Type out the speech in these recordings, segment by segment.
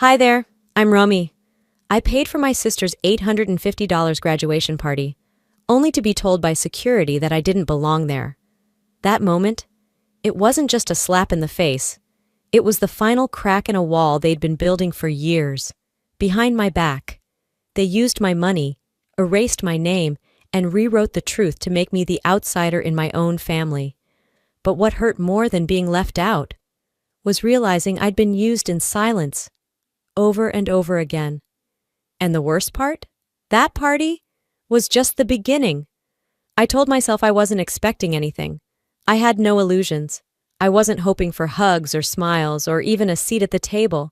Hi there, I'm Romy. I paid for my sister's $850 graduation party, only to be told by security that I didn't belong there. That moment, it wasn't just a slap in the face. It was the final crack in a wall they'd been building for years. Behind my back. They used my money, erased my name, and rewrote the truth to make me the outsider in my own family. But what hurt more than being left out was realizing I'd been used in silence, over and over again. And the worst part? That party was just the beginning. I told myself I wasn't expecting anything. I had no illusions. I wasn't hoping for hugs or smiles or even a seat at the table.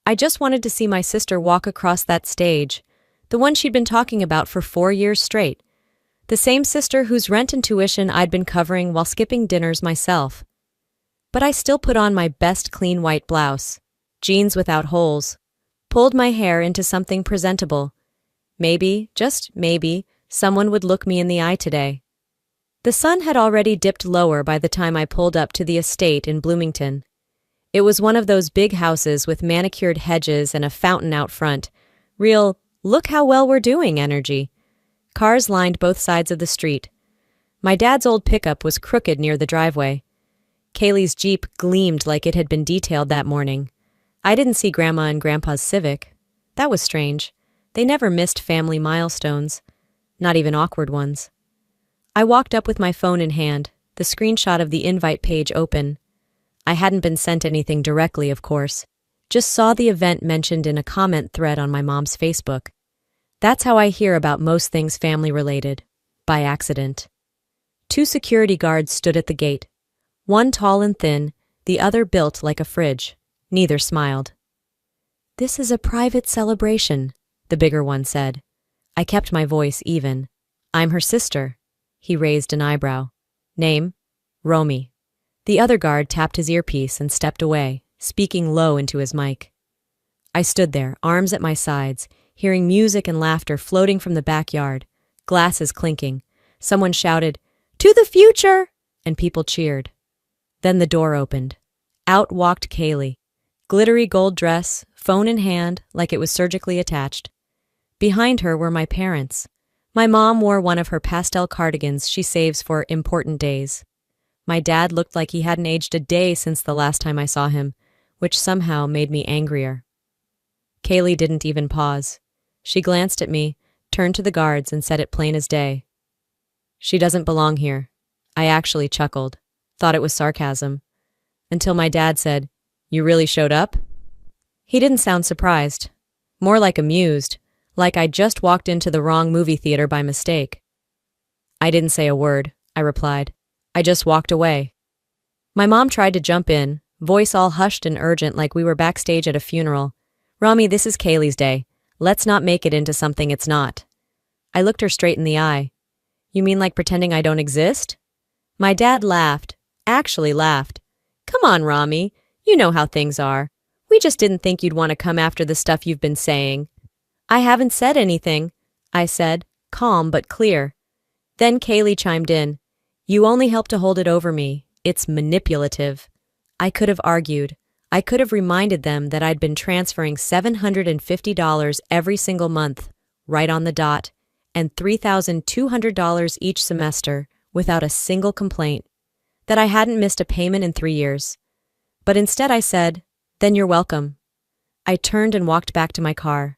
I just wanted to see my sister walk across that stage, the one she'd been talking about for 4 years straight. The same sister whose rent and tuition I'd been covering while skipping dinners myself. But I still put on my best clean white blouse, jeans without holes, pulled my hair into something presentable. Maybe, just maybe, someone would look me in the eye today. The sun had already dipped lower by the time I pulled up to the estate in Bloomington. It was one of those big houses with manicured hedges and a fountain out front. Real, look how well we're doing energy. Cars lined both sides of the street. My dad's old pickup was crooked near the driveway. Kaylee's Jeep gleamed like it had been detailed that morning. I didn't see Grandma and Grandpa's Civic. That was strange. They never missed family milestones. Not even awkward ones. I walked up with my phone in hand, the screenshot of the invite page open. I hadn't been sent anything directly, of course. Just saw the event mentioned in a comment thread on my mom's Facebook. That's how I hear about most things family-related. By accident. 2 security guards stood at the gate. One tall and thin, the other built like a fridge. Neither smiled. "This is a private celebration," the bigger one said. I kept my voice even. "I'm her sister." He raised an eyebrow. "Name?" "Romy." The other guard tapped his earpiece and stepped away, speaking low into his mic. I stood there, arms at my sides, hearing music and laughter floating from the backyard, glasses clinking. Someone shouted, "To the future!" and people cheered. Then the door opened. Out walked Kaylee. Glittery gold dress, phone in hand, like it was surgically attached. Behind her were my parents. My mom wore one of her pastel cardigans she saves for important days. My dad looked like he hadn't aged a day since the last time I saw him, which somehow made me angrier. Kaylee didn't even pause. She glanced at me, turned to the guards, and said it plain as day. "She doesn't belong here." I actually chuckled, thought it was sarcasm, until my dad said, "You really showed up?" He didn't sound surprised, more like amused, like I'd just walked into the wrong movie theater by mistake. "I didn't say a word," I replied. "I just walked away." My mom tried to jump in, voice all hushed and urgent like we were backstage at a funeral. "Romy, this is Kaylee's day. Let's not make it into something it's not." I looked her straight in the eye. "You mean like pretending I don't exist?" My dad laughed, actually laughed. "Come on, Romy. You know how things are. We just didn't think you'd want to come after the stuff you've been saying." "I haven't said anything," I said, calm but clear. Then Kaylee chimed in. "You only help to hold it over me. It's manipulative." I could have argued. I could have reminded them that I'd been transferring $750 every single month, right on the dot, and $3,200 each semester, without a single complaint. That I hadn't missed a payment in 3 years. But instead I said, "Then you're welcome." I turned and walked back to my car.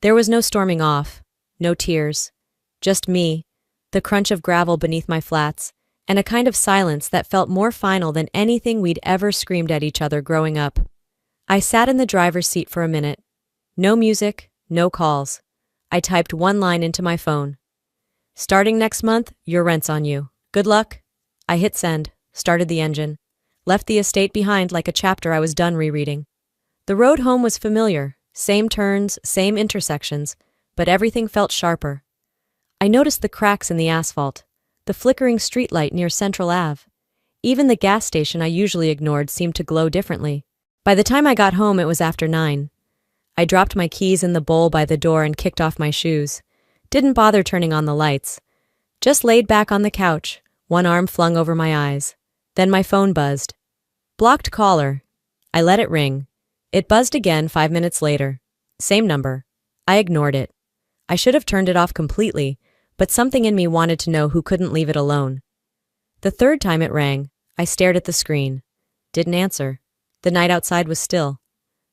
There was no storming off, no tears, just me, the crunch of gravel beneath my flats, and a kind of silence that felt more final than anything we'd ever screamed at each other growing up. I sat in the driver's seat for a minute. No music, no calls. I typed one line into my phone. "Starting next month, your rent's on you. Good luck." I hit send, started the engine, left the estate behind like a chapter I was done rereading. The road home was familiar, same turns, same intersections, but everything felt sharper. I noticed the cracks in the asphalt, the flickering streetlight near Central Ave. Even the gas station I usually ignored seemed to glow differently. By the time I got home, it was after 9. I dropped my keys in the bowl by the door and kicked off my shoes. Didn't bother turning on the lights. Just laid back on the couch, one arm flung over my eyes. Then my phone buzzed. Blocked caller. I let it ring. It buzzed again 5 minutes later. Same number. I ignored it. I should have turned it off completely, but something in me wanted to know who couldn't leave it alone. The third time it rang, I stared at the screen. Didn't answer. The night outside was still.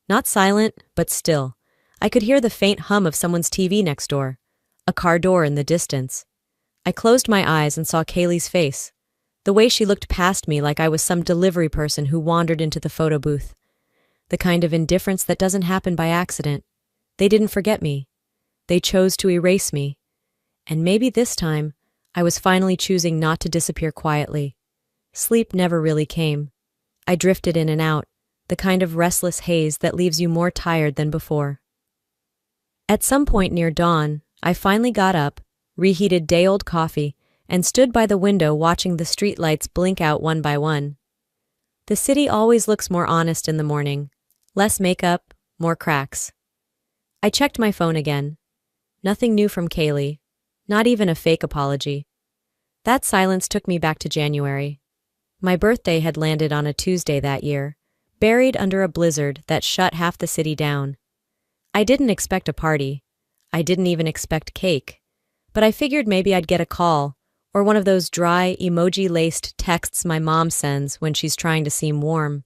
Not silent, but still. I could hear the faint hum of someone's TV next door. A car door in the distance. I closed my eyes and saw Kaylee's face. The way she looked past me like I was some delivery person who wandered into the photo booth. The kind of indifference that doesn't happen by accident. They didn't forget me. They chose to erase me. And maybe this time, I was finally choosing not to disappear quietly. Sleep never really came. I drifted in and out, the kind of restless haze that leaves you more tired than before. At some point near dawn, I finally got up, reheated day-old coffee, and stood by the window watching the streetlights blink out one by one. The city always looks more honest in the morning. Less makeup, more cracks. I checked my phone again. Nothing new from Kaylee. Not even a fake apology. That silence took me back to January. My birthday had landed on a Tuesday that year, buried under a blizzard that shut half the city down. I didn't expect a party. I didn't even expect cake. But I figured maybe I'd get a call, or one of those dry, emoji-laced texts my mom sends when she's trying to seem warm.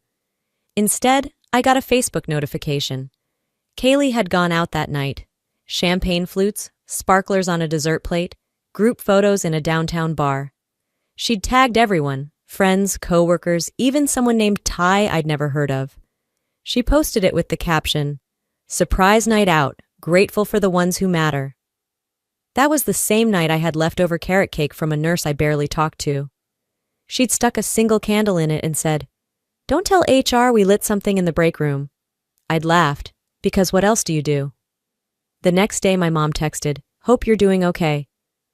Instead, I got a Facebook notification. Kaylee had gone out that night. Champagne flutes, sparklers on a dessert plate, group photos in a downtown bar. She'd tagged everyone, friends, coworkers, even someone named Ty I'd never heard of. She posted it with the caption, "Surprise night out, grateful for the ones who matter." That was the same night I had leftover carrot cake from a nurse I barely talked to. She'd stuck a single candle in it and said, "Don't tell HR we lit something in the break room." I'd laughed, because what else do you do? The next day my mom texted, "Hope you're doing okay."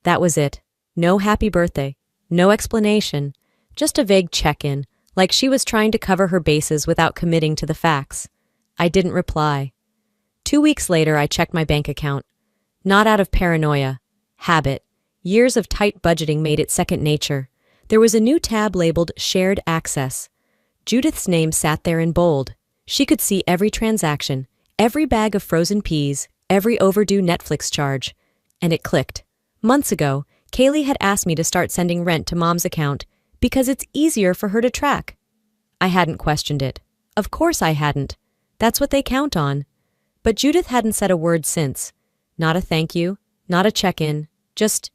That was it. No happy birthday. No explanation. Just a vague check-in, like she was trying to cover her bases without committing to the facts. I didn't reply. 2 weeks later, I checked my bank account. Not out of paranoia. Habit. Years of tight budgeting made it second nature. There was a new tab labeled Shared Access. Judith's name sat there in bold. She could see every transaction, every bag of frozen peas, every overdue Netflix charge. And it clicked. Months ago, Kaylee had asked me to start sending rent to Mom's account because it's easier for her to track. I hadn't questioned it. Of course I hadn't. That's what they count on. But Judith hadn't said a word since. Not a thank you, not a check-in, just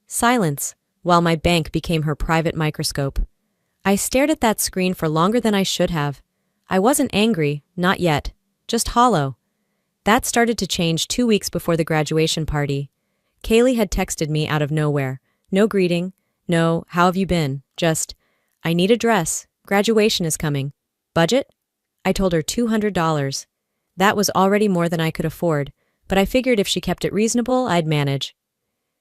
silence, while my bank became her private microscope. I stared at that screen for longer than I should have. I wasn't angry, not yet, just hollow. That started to change 2 weeks before the graduation party. Kaylee had texted me out of nowhere. No greeting, no, how have you been? Just, I need a dress, graduation is coming. Budget? I told her $200. That was already more than I could afford, but I figured if she kept it reasonable, I'd manage.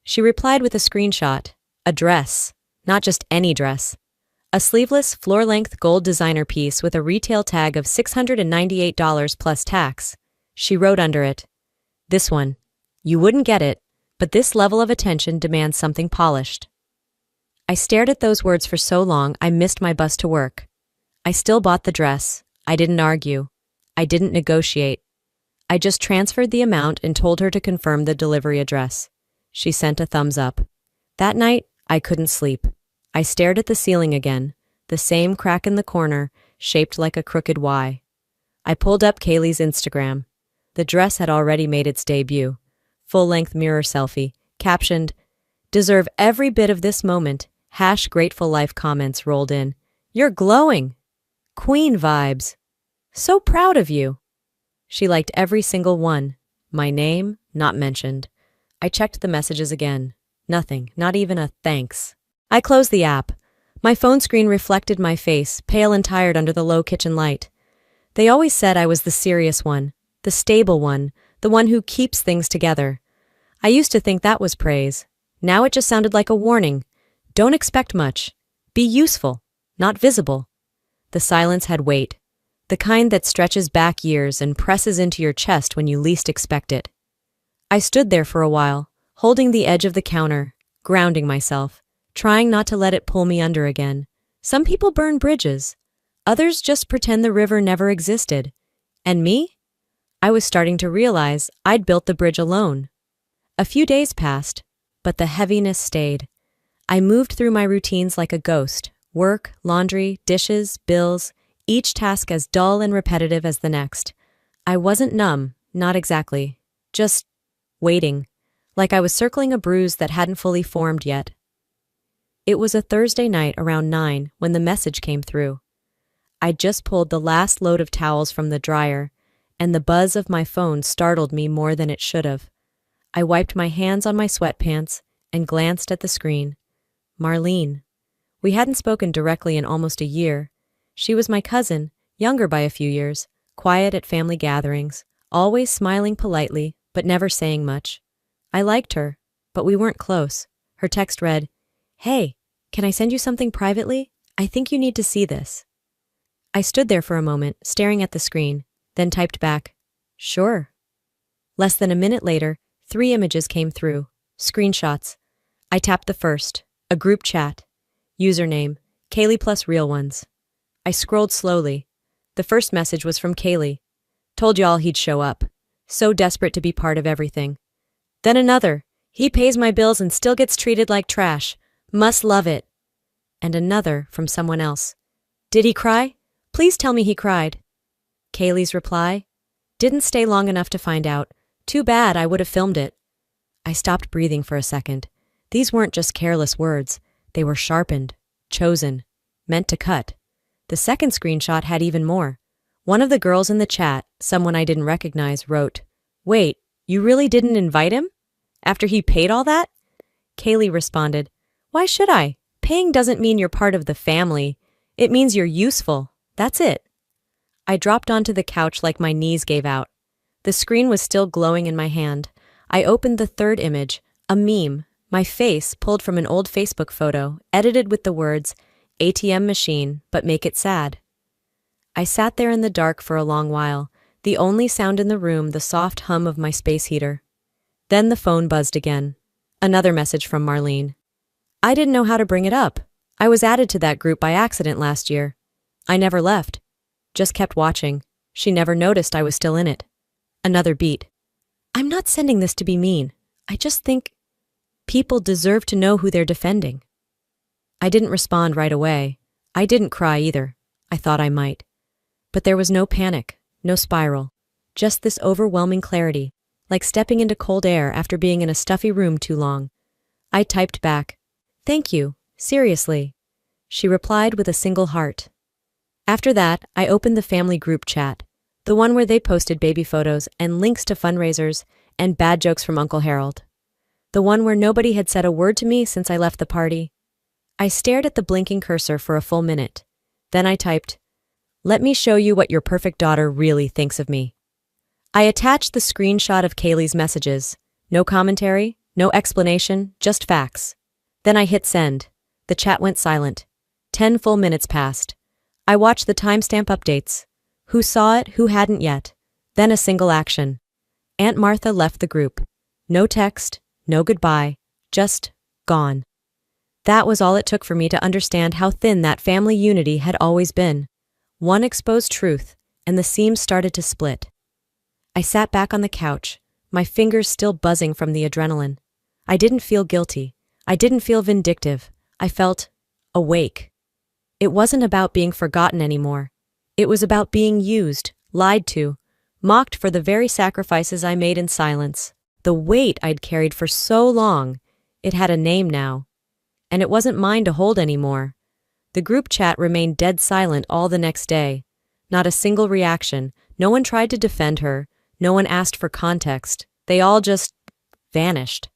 She replied with a screenshot. A dress. Not just any dress. A sleeveless, floor-length gold designer piece with a retail tag of $698 plus tax. She wrote under it, "This one. You wouldn't get it, but this level of attention demands something polished." I stared at those words for so long I missed my bus to work. I still bought the dress. I didn't argue. I didn't negotiate. I just transferred the amount and told her to confirm the delivery address. She sent a thumbs up. That night, I couldn't sleep. I stared at the ceiling again, the same crack in the corner, shaped like a crooked Y. I pulled up Kaylee's Instagram. The dress had already made its debut. Full-length mirror selfie, captioned, "Deserve every bit of this moment." #grateful life comments rolled in. "You're glowing." "Queen vibes." "So proud of you." She liked every single one. My name, not mentioned. I checked the messages again. Nothing, not even a thanks. I closed the app. My phone screen reflected my face, pale and tired under the low kitchen light. They always said I was the serious one, the stable one, the one who keeps things together. I used to think that was praise. Now it just sounded like a warning. Don't expect much. Be useful, not visible. The silence had weight, the kind that stretches back years and presses into your chest when you least expect it. I stood there for a while, holding the edge of the counter, grounding myself, trying not to let it pull me under again. Some people burn bridges. Others just pretend the river never existed. And me? I was starting to realize I'd built the bridge alone. A few days passed, but the heaviness stayed. I moved through my routines like a ghost. Work, laundry, dishes, bills, each task as dull and repetitive as the next. I wasn't numb, not exactly. Just waiting, like I was circling a bruise that hadn't fully formed yet. It was a Thursday night around 9 when the message came through. I'd just pulled the last load of towels from the dryer, and the buzz of my phone startled me more than it should have. I wiped my hands on my sweatpants and glanced at the screen. Marlene. We hadn't spoken directly in almost a year. She was my cousin, younger by a few years, quiet at family gatherings, always smiling politely, but never saying much. I liked her, but we weren't close. Her text read, "Hey, can I send you something privately? I think you need to see this." I stood there for a moment, staring at the screen, then typed back, "Sure." Less than a minute later, 3 images came through. Screenshots. I tapped the first, a group chat. Username, Kaylee plus real ones. I scrolled slowly. The first message was from Kaylee. Told y'all he'd show up. So desperate to be part of everything. Then another. He pays my bills and still gets treated like trash. Must love it. And another from someone else. Did he cry? Please tell me he cried. Kaylee's reply. Didn't stay long enough to find out. Too bad, I would have filmed it. I stopped breathing for a second. These weren't just careless words. They were sharpened, chosen, meant to cut. The second screenshot had even more. One of the girls in the chat, someone I didn't recognize, wrote, "Wait, you really didn't invite him? After he paid all that?" Kaylee responded, "Why should I? Paying doesn't mean you're part of the family. It means you're useful. That's it." I dropped onto the couch like my knees gave out. The screen was still glowing in my hand. I opened the third image, a meme, my face pulled from an old Facebook photo, edited with the words, "ATM machine, but make it sad." I sat there in the dark for a long while, the only sound in the room the soft hum of my space heater. Then the phone buzzed again. Another message from Marlene. I didn't know how to bring it up. I was added to that group by accident last year. I never left. Just kept watching. She never noticed I was still in it. Another beat. I'm not sending this to be mean. I just think people deserve to know who they're defending. I didn't respond right away. I didn't cry either. I thought I might. But there was no panic, no spiral. Just this overwhelming clarity, like stepping into cold air after being in a stuffy room too long. I typed back, "Thank you, seriously." She replied with a single heart. After that, I opened the family group chat, the one where they posted baby photos and links to fundraisers and bad jokes from Uncle Harold. The one where nobody had said a word to me since I left the party. I stared at the blinking cursor for a full minute. Then I typed, "Let me show you what your perfect daughter really thinks of me." I attached the screenshot of Kaylee's messages. No commentary, no explanation, just facts. Then I hit send. The chat went silent. 10 full minutes passed. I watched the timestamp updates. Who saw it, who hadn't yet. Then a single action. Aunt Martha left the group. No text, no goodbye, just gone. That was all it took for me to understand how thin that family unity had always been. One exposed truth, and the seams started to split. I sat back on the couch, my fingers still buzzing from the adrenaline. I didn't feel guilty. I didn't feel vindictive. I felt awake. It wasn't about being forgotten anymore. It was about being used, lied to, mocked for the very sacrifices I made in silence. The weight I'd carried for so long, it had a name now. And it wasn't mine to hold anymore. The group chat remained dead silent all the next day. Not a single reaction. No one tried to defend her. No one asked for context. They all just vanished.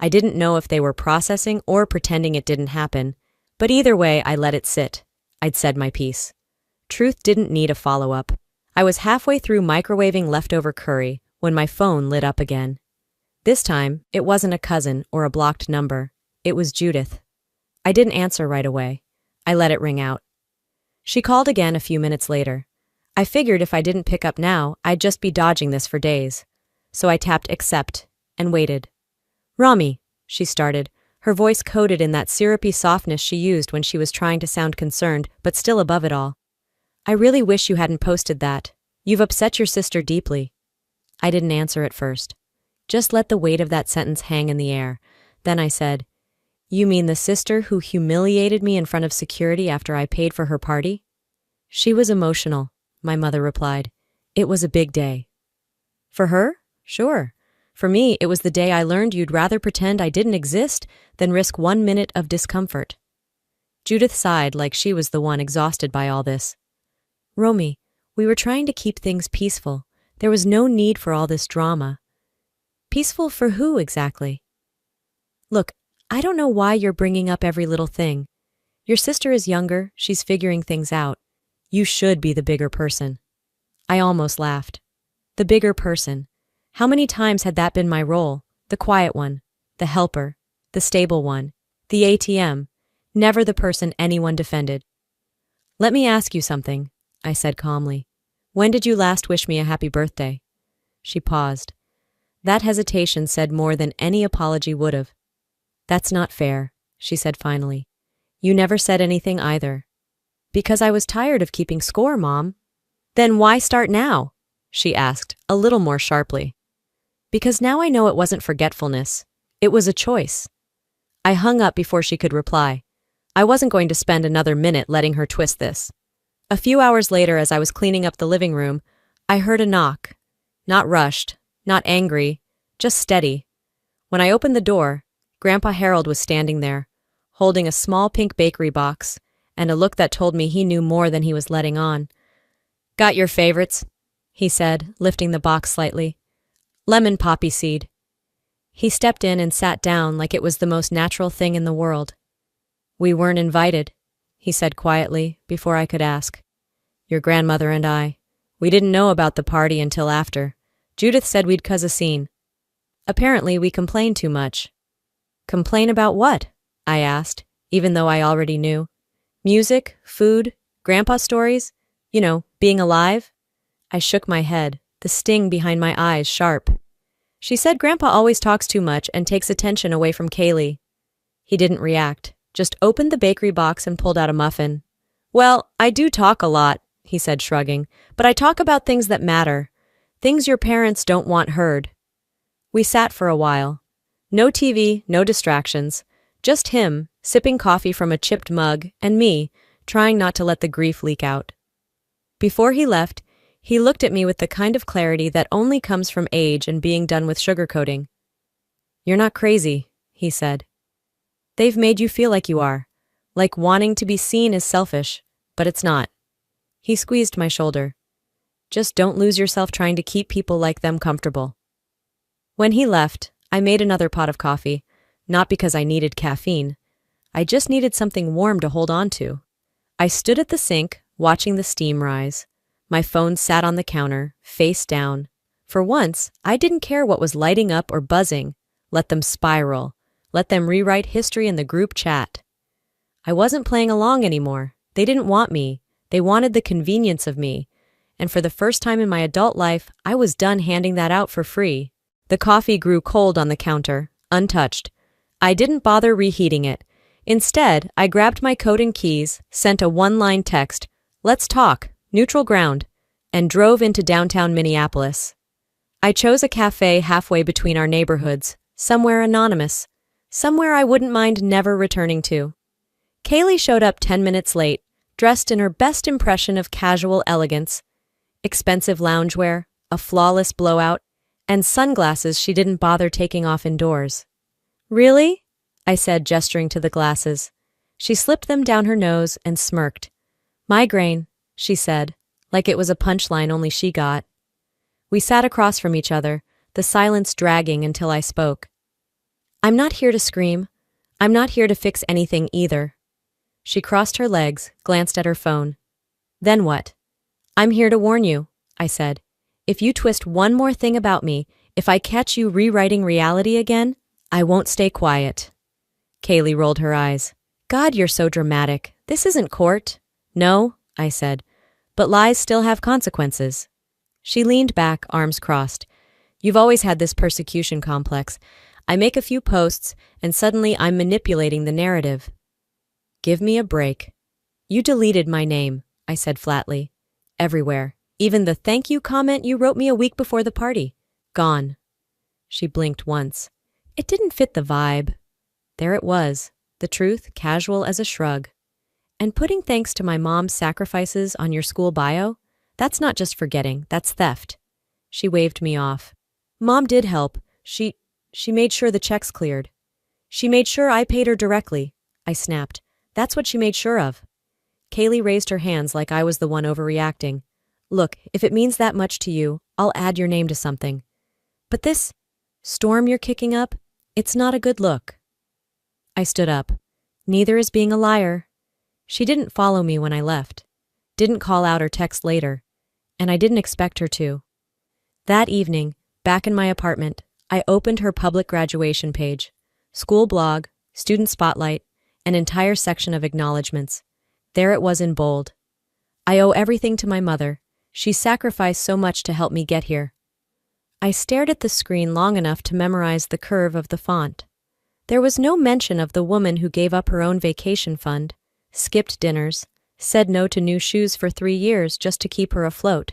I didn't know if they were processing or pretending it didn't happen, but either way, I let it sit. I'd said my piece. Truth didn't need a follow-up. I was halfway through microwaving leftover curry when my phone lit up again. This time, it wasn't a cousin or a blocked number. It was Judith. I didn't answer right away. I let it ring out. She called again a few minutes later. I figured if I didn't pick up now, I'd just be dodging this for days. So I tapped accept and waited. "Rami," she started, her voice coated in that syrupy softness she used when she was trying to sound concerned, but still above it all. "I really wish you hadn't posted that. You've upset your sister deeply. I didn't answer at first. Just let the weight of that sentence hang in the air. Then I said, You mean the sister who humiliated me in front of security after I paid for her party? She was emotional, my mother replied. It was a big day. For her? Sure. For me, it was the day I learned you'd rather pretend I didn't exist than risk 1 minute of discomfort. Judith sighed like she was the one exhausted by all this. Romy, we were trying to keep things peaceful. There was no need for all this drama. Peaceful for who exactly? Look, I don't know why you're bringing up every little thing. Your sister is younger, she's figuring things out. You should be the bigger person. I almost laughed. The bigger person. How many times had that been my role? The quiet one, the helper, the stable one, the ATM, never the person anyone defended. Let me ask you something, I said calmly. When did you last wish me a happy birthday? She paused. That hesitation said more than any apology would have. That's not fair, she said finally. You never said anything either. Because I was tired of keeping score, Mom. Then why start now? She asked, a little more sharply. Because now I know it wasn't forgetfulness. It was a choice. I hung up before she could reply. I wasn't going to spend another minute letting her twist this. A few hours later, as I was cleaning up the living room, I heard a knock. Not rushed, not angry, just steady. When I opened the door, Grandpa Harold was standing there, holding a small pink bakery box, and a look that told me he knew more than he was letting on. Got your favorites, he said, lifting the box slightly. Lemon poppy seed. He stepped in and sat down like it was the most natural thing in the world. We weren't invited, he said quietly, before I could ask. Your grandmother and I. We didn't know about the party until after. Judith said we'd cause a scene. Apparently, we complained too much. Complain about what? I asked, even though I already knew. Music, food, grandpa stories? You know, being alive? I shook my head, the sting behind my eyes sharp. She said Grandpa always talks too much and takes attention away from Kaylee. He didn't react, just opened the bakery box and pulled out a muffin. Well, I do talk a lot, he said, shrugging, but I talk about things that matter, things your parents don't want heard. We sat for a while. No TV, no distractions, just him, sipping coffee from a chipped mug, and me, trying not to let the grief leak out. Before he left, he looked at me with the kind of clarity that only comes from age and being done with sugarcoating. You're not crazy, he said. They've made you feel like you are, like wanting to be seen is selfish, but it's not. He squeezed my shoulder. Just don't lose yourself trying to keep people like them comfortable. When he left, I made another pot of coffee, not because I needed caffeine. I just needed something warm to hold on to. I stood at the sink, watching the steam rise. My phone sat on the counter, face down. For once, I didn't care what was lighting up or buzzing. Let them spiral. Let them rewrite history in the group chat. I wasn't playing along anymore. They didn't want me. They wanted the convenience of me. And for the first time in my adult life, I was done handing that out for free. The coffee grew cold on the counter, untouched. I didn't bother reheating it. Instead, I grabbed my coat and keys, sent a one-line text, "Let's talk, neutral ground," and drove into downtown Minneapolis. I chose a cafe halfway between our neighborhoods, somewhere anonymous, somewhere I wouldn't mind never returning to. Kaylee showed up 10 minutes late, dressed in her best impression of casual elegance, expensive loungewear, a flawless blowout, and sunglasses she didn't bother taking off indoors. Really? I said, gesturing to the glasses. She slipped them down her nose and smirked. Migraine, she said, like it was a punchline only she got. We sat across from each other, the silence dragging until I spoke. I'm not here to scream. I'm not here to fix anything either. She crossed her legs, glanced at her phone. Then what? I'm here to warn you, I said. If you twist one more thing about me, if I catch you rewriting reality again, I won't stay quiet. Kaylee rolled her eyes. God, you're so dramatic. This isn't court. No, I said, but lies still have consequences. She leaned back, arms crossed. You've always had this persecution complex. I make a few posts, and suddenly I'm manipulating the narrative. Give me a break. You deleted my name, I said flatly. Everywhere. Even the thank you comment you wrote me a week before the party. Gone. She blinked once. It didn't fit the vibe. There it was, the truth casual as a shrug. And putting thanks to my mom's sacrifices on your school bio? That's not just forgetting, that's theft. She waved me off. Mom did help. She made sure the checks cleared. She made sure I paid her directly. I snapped. That's what she made sure of. Kaylee raised her hands like I was the one overreacting. Look, if it means that much to you, I'll add your name to something. But this storm you're kicking up, it's not a good look. I stood up. Neither is being a liar. She didn't follow me when I left. Didn't call out or text later. And I didn't expect her to. That evening, back in my apartment, I opened her public graduation page. School blog, student spotlight, an entire section of acknowledgments. There it was in bold. I owe everything to my mother. She sacrificed so much to help me get here. I stared at the screen long enough to memorize the curve of the font. There was no mention of the woman who gave up her own vacation fund, skipped dinners, said no to new shoes for 3 years just to keep her afloat.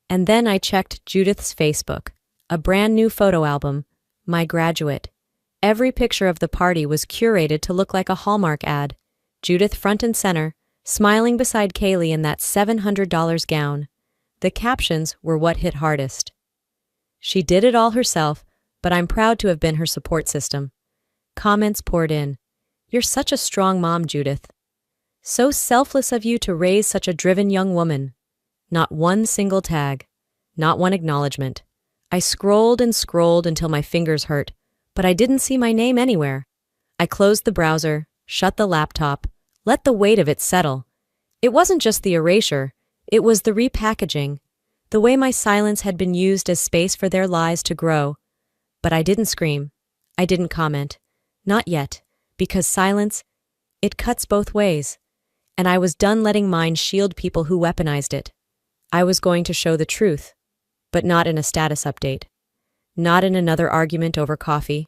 And then I checked Judith's Facebook, a brand new photo album, my graduate. Every picture of the party was curated to look like a Hallmark ad. Judith front and center, smiling beside Kaylee in that $700 gown. The captions were what hit hardest. She did it all herself, but I'm proud to have been her support system. Comments poured in. You're such a strong mom, Judith. So selfless of you to raise such a driven young woman. Not one single tag. Not one acknowledgement. I scrolled and scrolled until my fingers hurt, but I didn't see my name anywhere. I closed the browser, shut the laptop, let the weight of it settle. It wasn't just the erasure, it was the repackaging, the way my silence had been used as space for their lies to grow. But I didn't scream. I didn't comment. Not yet, because silence, it cuts both ways. And I was done letting mine shield people who weaponized it. I was going to show the truth, but not in a status update. Not in another argument over coffee.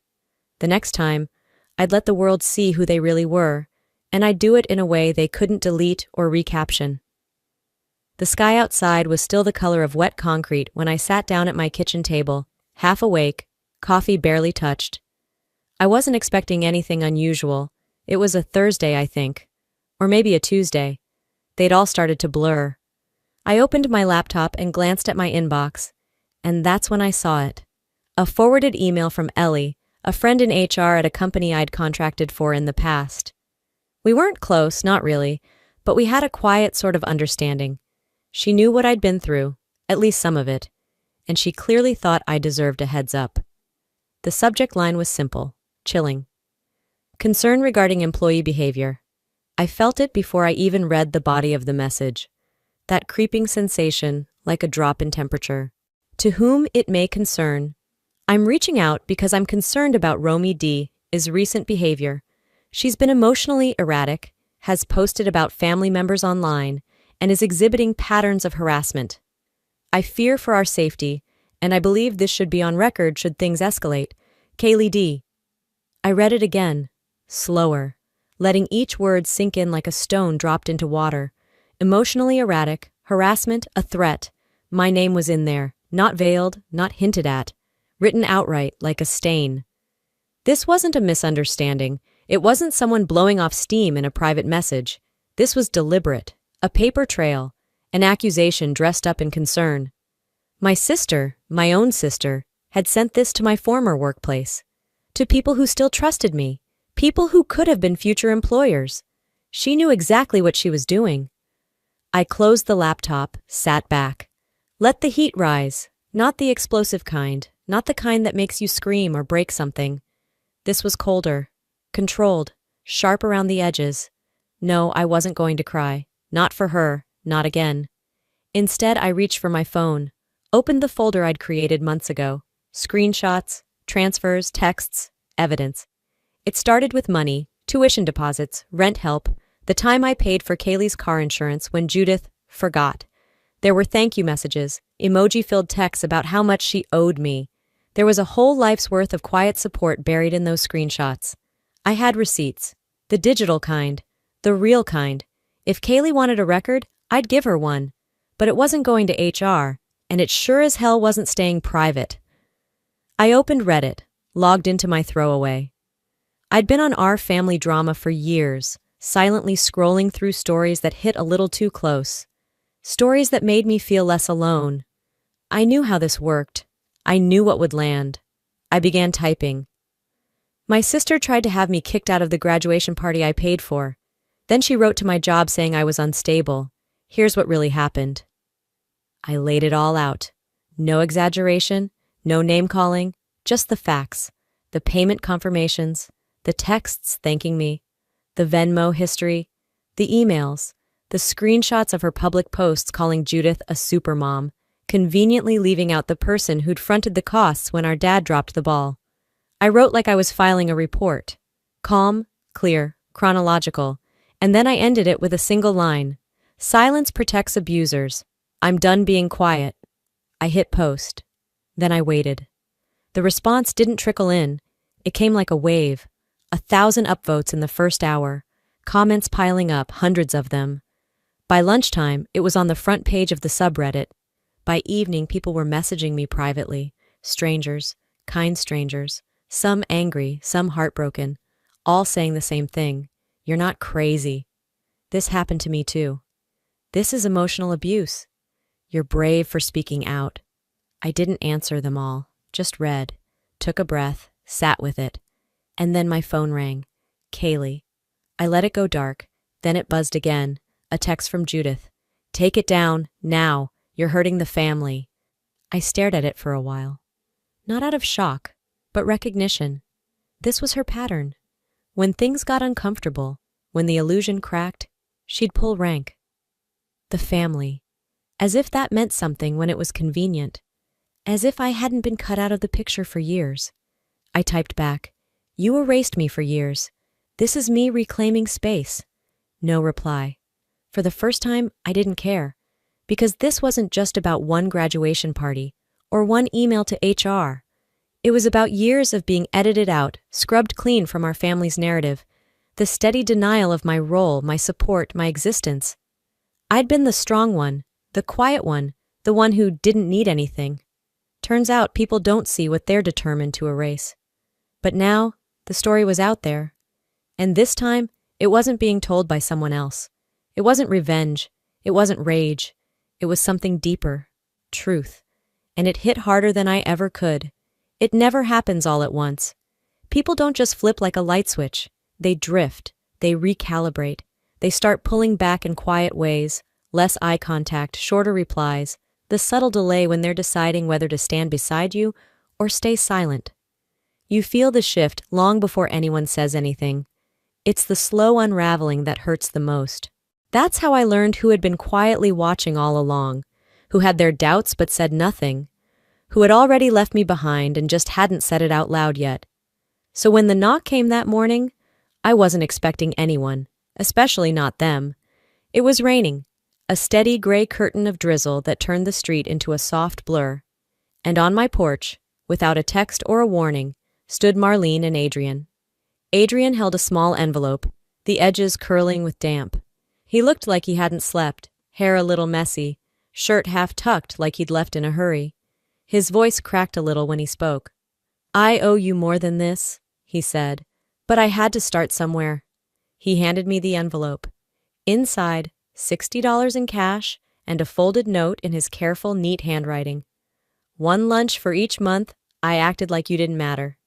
The next time, I'd let the world see who they really were, and I'd do it in a way they couldn't delete or recaption. The sky outside was still the color of wet concrete when I sat down at my kitchen table, half awake, coffee barely touched. I wasn't expecting anything unusual. It was a Thursday, I think. Or maybe a Tuesday. They'd all started to blur. I opened my laptop and glanced at my inbox, and that's when I saw it. A forwarded email from Ellie, a friend in HR at a company I'd contracted for in the past. We weren't close, not really, but we had a quiet sort of understanding. She knew what I'd been through, at least some of it, and she clearly thought I deserved a heads up. The subject line was simple, chilling. Concern regarding employee behavior. I felt it before I even read the body of the message. That creeping sensation, like a drop in temperature. To whom it may concern. I'm reaching out because I'm concerned about Romy D's recent behavior. She's been emotionally erratic, has posted about family members online, and is exhibiting patterns of harassment. I fear for our safety, and I believe this should be on record should things escalate. Kaylee D. I read it again, slower, letting each word sink in like a stone dropped into water. Emotionally erratic, harassment, a threat. My name was in there, not veiled, not hinted at, written outright like a stain. This wasn't a misunderstanding. It wasn't someone blowing off steam in a private message. This was deliberate, a paper trail, an accusation dressed up in concern. My sister, my own sister, had sent this to my former workplace, to people who still trusted me, people who could have been future employers. She knew exactly what she was doing. I closed the laptop, sat back. Let the heat rise, not the explosive kind, not the kind that makes you scream or break something. This was colder, controlled, sharp around the edges. No, I wasn't going to cry. Not for her, not again. Instead, I reached for my phone, opened the folder I'd created months ago. Screenshots, transfers, texts, evidence. It started with money, tuition deposits, rent help, the time I paid for Kaylee's car insurance when Judith forgot. There were thank you messages, emoji-filled texts about how much she owed me. There was a whole life's worth of quiet support buried in those screenshots. I had receipts. The digital kind. The real kind. If Kaylee wanted a record, I'd give her one. but it wasn't going to HR, and it sure as hell wasn't staying private. I opened Reddit, logged into my throwaway. I'd been on our family drama for years, silently scrolling through stories that hit a little too close. Stories that made me feel less alone. I knew how this worked. I knew what would land. I began typing. My sister tried to have me kicked out of the graduation party I paid for. Then she wrote to my job saying I was unstable. Here's what really happened. I laid it all out. No exaggeration, no name-calling, just the facts, the payment confirmations, the texts thanking me, the Venmo history, the emails, the screenshots of her public posts calling Judith a supermom, conveniently leaving out the person who'd fronted the costs when our dad dropped the ball. I wrote like I was filing a report. Calm, clear, chronological, and then I ended it with a single line. Silence protects abusers. I'm done being quiet. I hit post. Then I waited. The response didn't trickle in. It came like a wave. 1,000 upvotes in the first hour. Comments piling up, hundreds of them. By lunchtime, it was on the front page of the subreddit. By evening, people were messaging me privately. Strangers, kind strangers. Some angry, some heartbroken. All saying the same thing. You're not crazy. This happened to me too. This is emotional abuse. You're brave for speaking out. I didn't answer them all, just read, took a breath, sat with it. And then my phone rang. Kaylee. I let it go dark. Then it buzzed again. A text from Judith. Take it down, now. You're hurting the family. I stared at it for a while. Not out of shock, but recognition. This was her pattern. When things got uncomfortable, when the illusion cracked, she'd pull rank. The family. As if that meant something when it was convenient. As if I hadn't been cut out of the picture for years. I typed back, You erased me for years. This is me reclaiming space. No reply. For the first time, I didn't care. Because this wasn't just about one graduation party or one email to HR. It was about years of being edited out, scrubbed clean from our family's narrative, the steady denial of my role, my support, my existence. I'd been the strong one, the quiet one, the one who didn't need anything. Turns out people don't see what they're determined to erase. But now, the story was out there. And this time, it wasn't being told by someone else. It wasn't revenge. It wasn't rage. It was something deeper, truth. And it hit harder than I ever could. It never happens all at once. People don't just flip like a light switch. They drift. They recalibrate. They start pulling back in quiet ways, less eye contact, shorter replies, the subtle delay when they're deciding whether to stand beside you or stay silent. You feel the shift long before anyone says anything. It's the slow unraveling that hurts the most. That's how I learned who had been quietly watching all along, who had their doubts but said nothing, who had already left me behind and just hadn't said it out loud yet. So when the knock came that morning, I wasn't expecting anyone, especially not them. It was raining, a steady gray curtain of drizzle that turned the street into a soft blur. And on my porch, without a text or a warning, stood Marlene and Adrian. Adrian held a small envelope, the edges curling with damp. He looked like he hadn't slept, hair a little messy, shirt half tucked like he'd left in a hurry. His voice cracked a little when he spoke. I owe you more than this, he said, but I had to start somewhere. He handed me the envelope. Inside, $60 in cash and a folded note in his careful, neat handwriting. One lunch for each month. I acted like you didn't matter.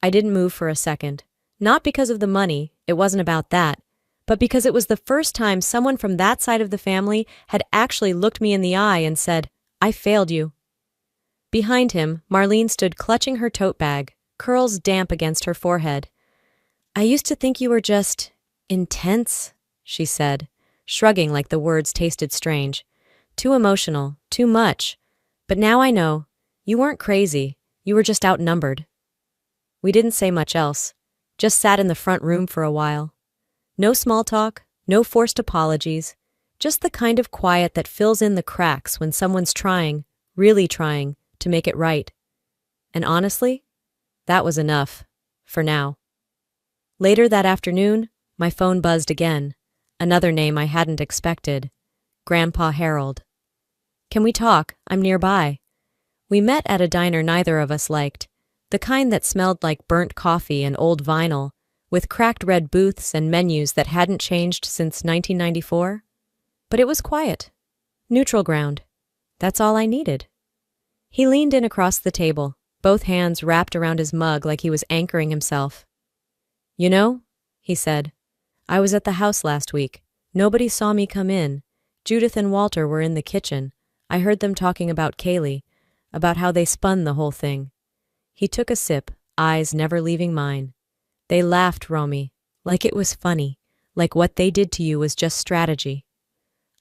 I didn't move for a second. Not because of the money, it wasn't about that, but because it was the first time someone from that side of the family had actually looked me in the eye and said, I failed you. Behind him, Marlene stood clutching her tote bag, curls damp against her forehead. I used to think you were just intense, she said, shrugging like the words tasted strange. Too emotional, too much. But now I know. You weren't crazy. You were just outnumbered. We didn't say much else. Just sat in the front room for a while. No small talk, no forced apologies. Just the kind of quiet that fills in the cracks when someone's trying, really trying, to make it right. And honestly, that was enough. For now. Later that afternoon, my phone buzzed again. Another name I hadn't expected. Grandpa Harold. Can we talk? I'm nearby. We met at a diner neither of us liked, the kind that smelled like burnt coffee and old vinyl, with cracked red booths and menus that hadn't changed since 1994. But it was quiet. Neutral ground. That's all I needed. He leaned in across the table, both hands wrapped around his mug like he was anchoring himself. You know, he said, I was at the house last week. Nobody saw me come in. Judith and Walter were in the kitchen. I heard them talking about Kaylee, about how they spun the whole thing. He took a sip, eyes never leaving mine. They laughed, Romy, like it was funny, like what they did to you was just strategy.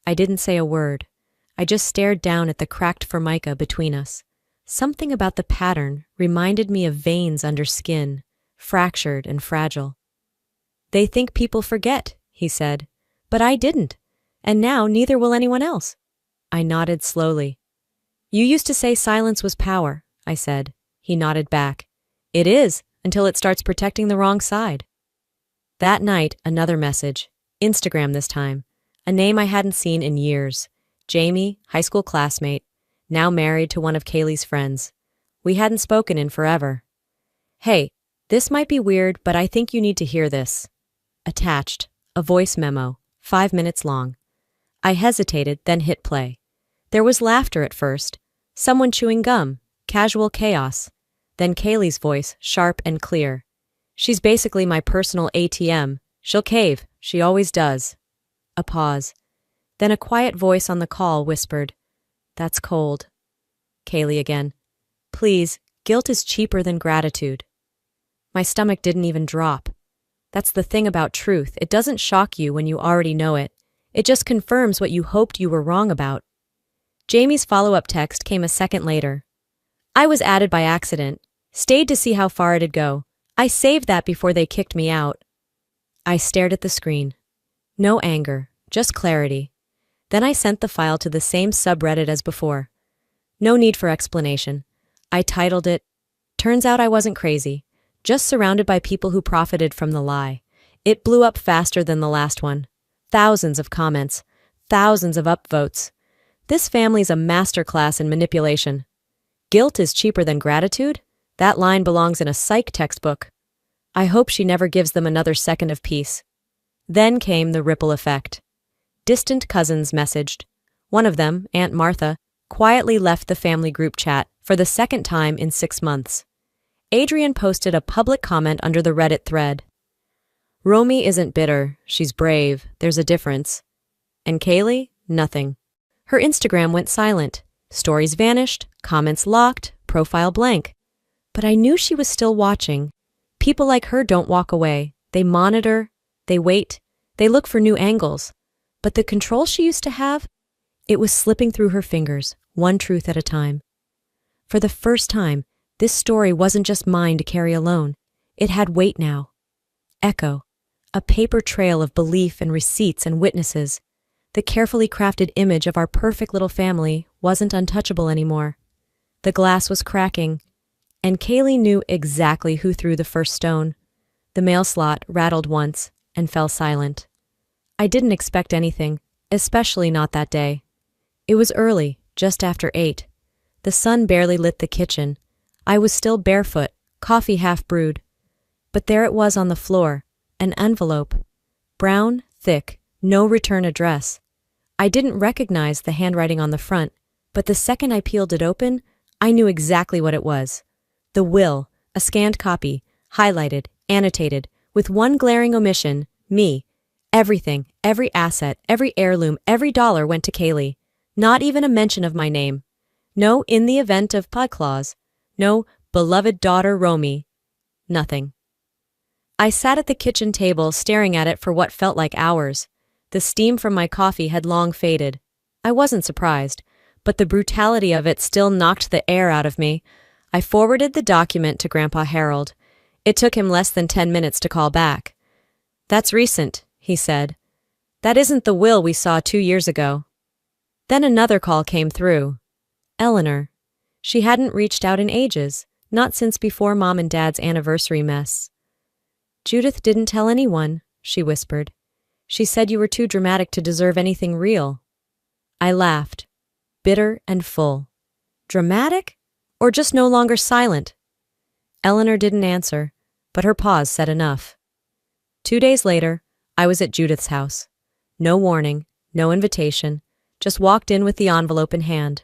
I didn't say a word. I just stared down at the cracked formica between us. Something about the pattern reminded me of veins under skin, fractured and fragile. They think people forget, he said, but I didn't, and now neither will anyone else. I nodded slowly. You used to say silence was power, I said. He nodded back. It is, until it starts protecting the wrong side. That night, another message. Instagram this time. A name I hadn't seen in years. Jamie, high school classmate, now married to one of Kaylee's friends. We hadn't spoken in forever. Hey, this might be weird, but I think you need to hear this. Attached, a voice memo, 5 minutes long. I hesitated, then hit play. There was laughter at first. Someone chewing gum, casual chaos. Then Kaylee's voice, sharp and clear. She's basically my personal ATM. She'll cave. She always does. A pause. Then a quiet voice on the call whispered, That's cold. Kaylee again. Please, guilt is cheaper than gratitude. My stomach didn't even drop. That's the thing about truth. It doesn't shock you when you already know it. It just confirms what you hoped you were wrong about. Jamie's follow-up text came a second later. I was added by accident. Stayed to see how far it'd go. I saved that before they kicked me out. I stared at the screen. No anger, just clarity. Then I sent the file to the same subreddit as before. No need for explanation. I titled it, Turns Out I Wasn't Crazy, just surrounded by people who profited from the lie. It blew up faster than the last one. Thousands of comments, thousands of upvotes. This family's a masterclass in manipulation. Guilt is cheaper than gratitude? That line belongs in a psych textbook. I hope she never gives them another second of peace. Then came the ripple effect. Distant cousins messaged. One of them, Aunt Martha, quietly left the family group chat for the second time in 6 months. Adrian posted a public comment under the Reddit thread. Romy isn't bitter, she's brave, there's a difference. And Kaylee? Nothing. Her Instagram went silent. Stories vanished, comments locked, profile blank. But I knew she was still watching. People like her don't walk away. They monitor, they wait, they look for new angles. But the control she used to have, it was slipping through her fingers, one truth at a time. For the first time, this story wasn't just mine to carry alone. It had weight now. Echo. A paper trail of belief and receipts and witnesses. The carefully crafted image of our perfect little family wasn't untouchable anymore. The glass was cracking, and Kaylee knew exactly who threw the first stone. The mail slot rattled once and fell silent. I didn't expect anything, especially not that day. It was early, just after 8. The sun barely lit the kitchen. I was still barefoot, coffee half brewed. But there it was on the floor, an envelope. Brown, thick, no return address. I didn't recognize the handwriting on the front, but the second I peeled it open, I knew exactly what it was. The will, a scanned copy, highlighted, annotated, with one glaring omission, me. Everything, every asset, every heirloom, every dollar went to Kaylee. Not even a mention of my name. No in the event of pod clause. No beloved daughter Romy. Nothing. I sat at the kitchen table staring at it for what felt like hours. The steam from my coffee had long faded. I wasn't surprised, but the brutality of it still knocked the air out of me. I forwarded the document to Grandpa Harold. It took him less than 10 minutes to call back. That's recent, he said. That isn't the will we saw 2 years ago. Then another call came through. Eleanor. She hadn't reached out in ages, not since before Mom and Dad's anniversary mess. Judith didn't tell anyone, she whispered. She said you were too dramatic to deserve anything real. I laughed. bitter and full. Dramatic? Or just no longer silent? Eleanor didn't answer, but her pause said enough. 2 days later, I was at Judith's house. No warning, no invitation, just walked in with the envelope in hand.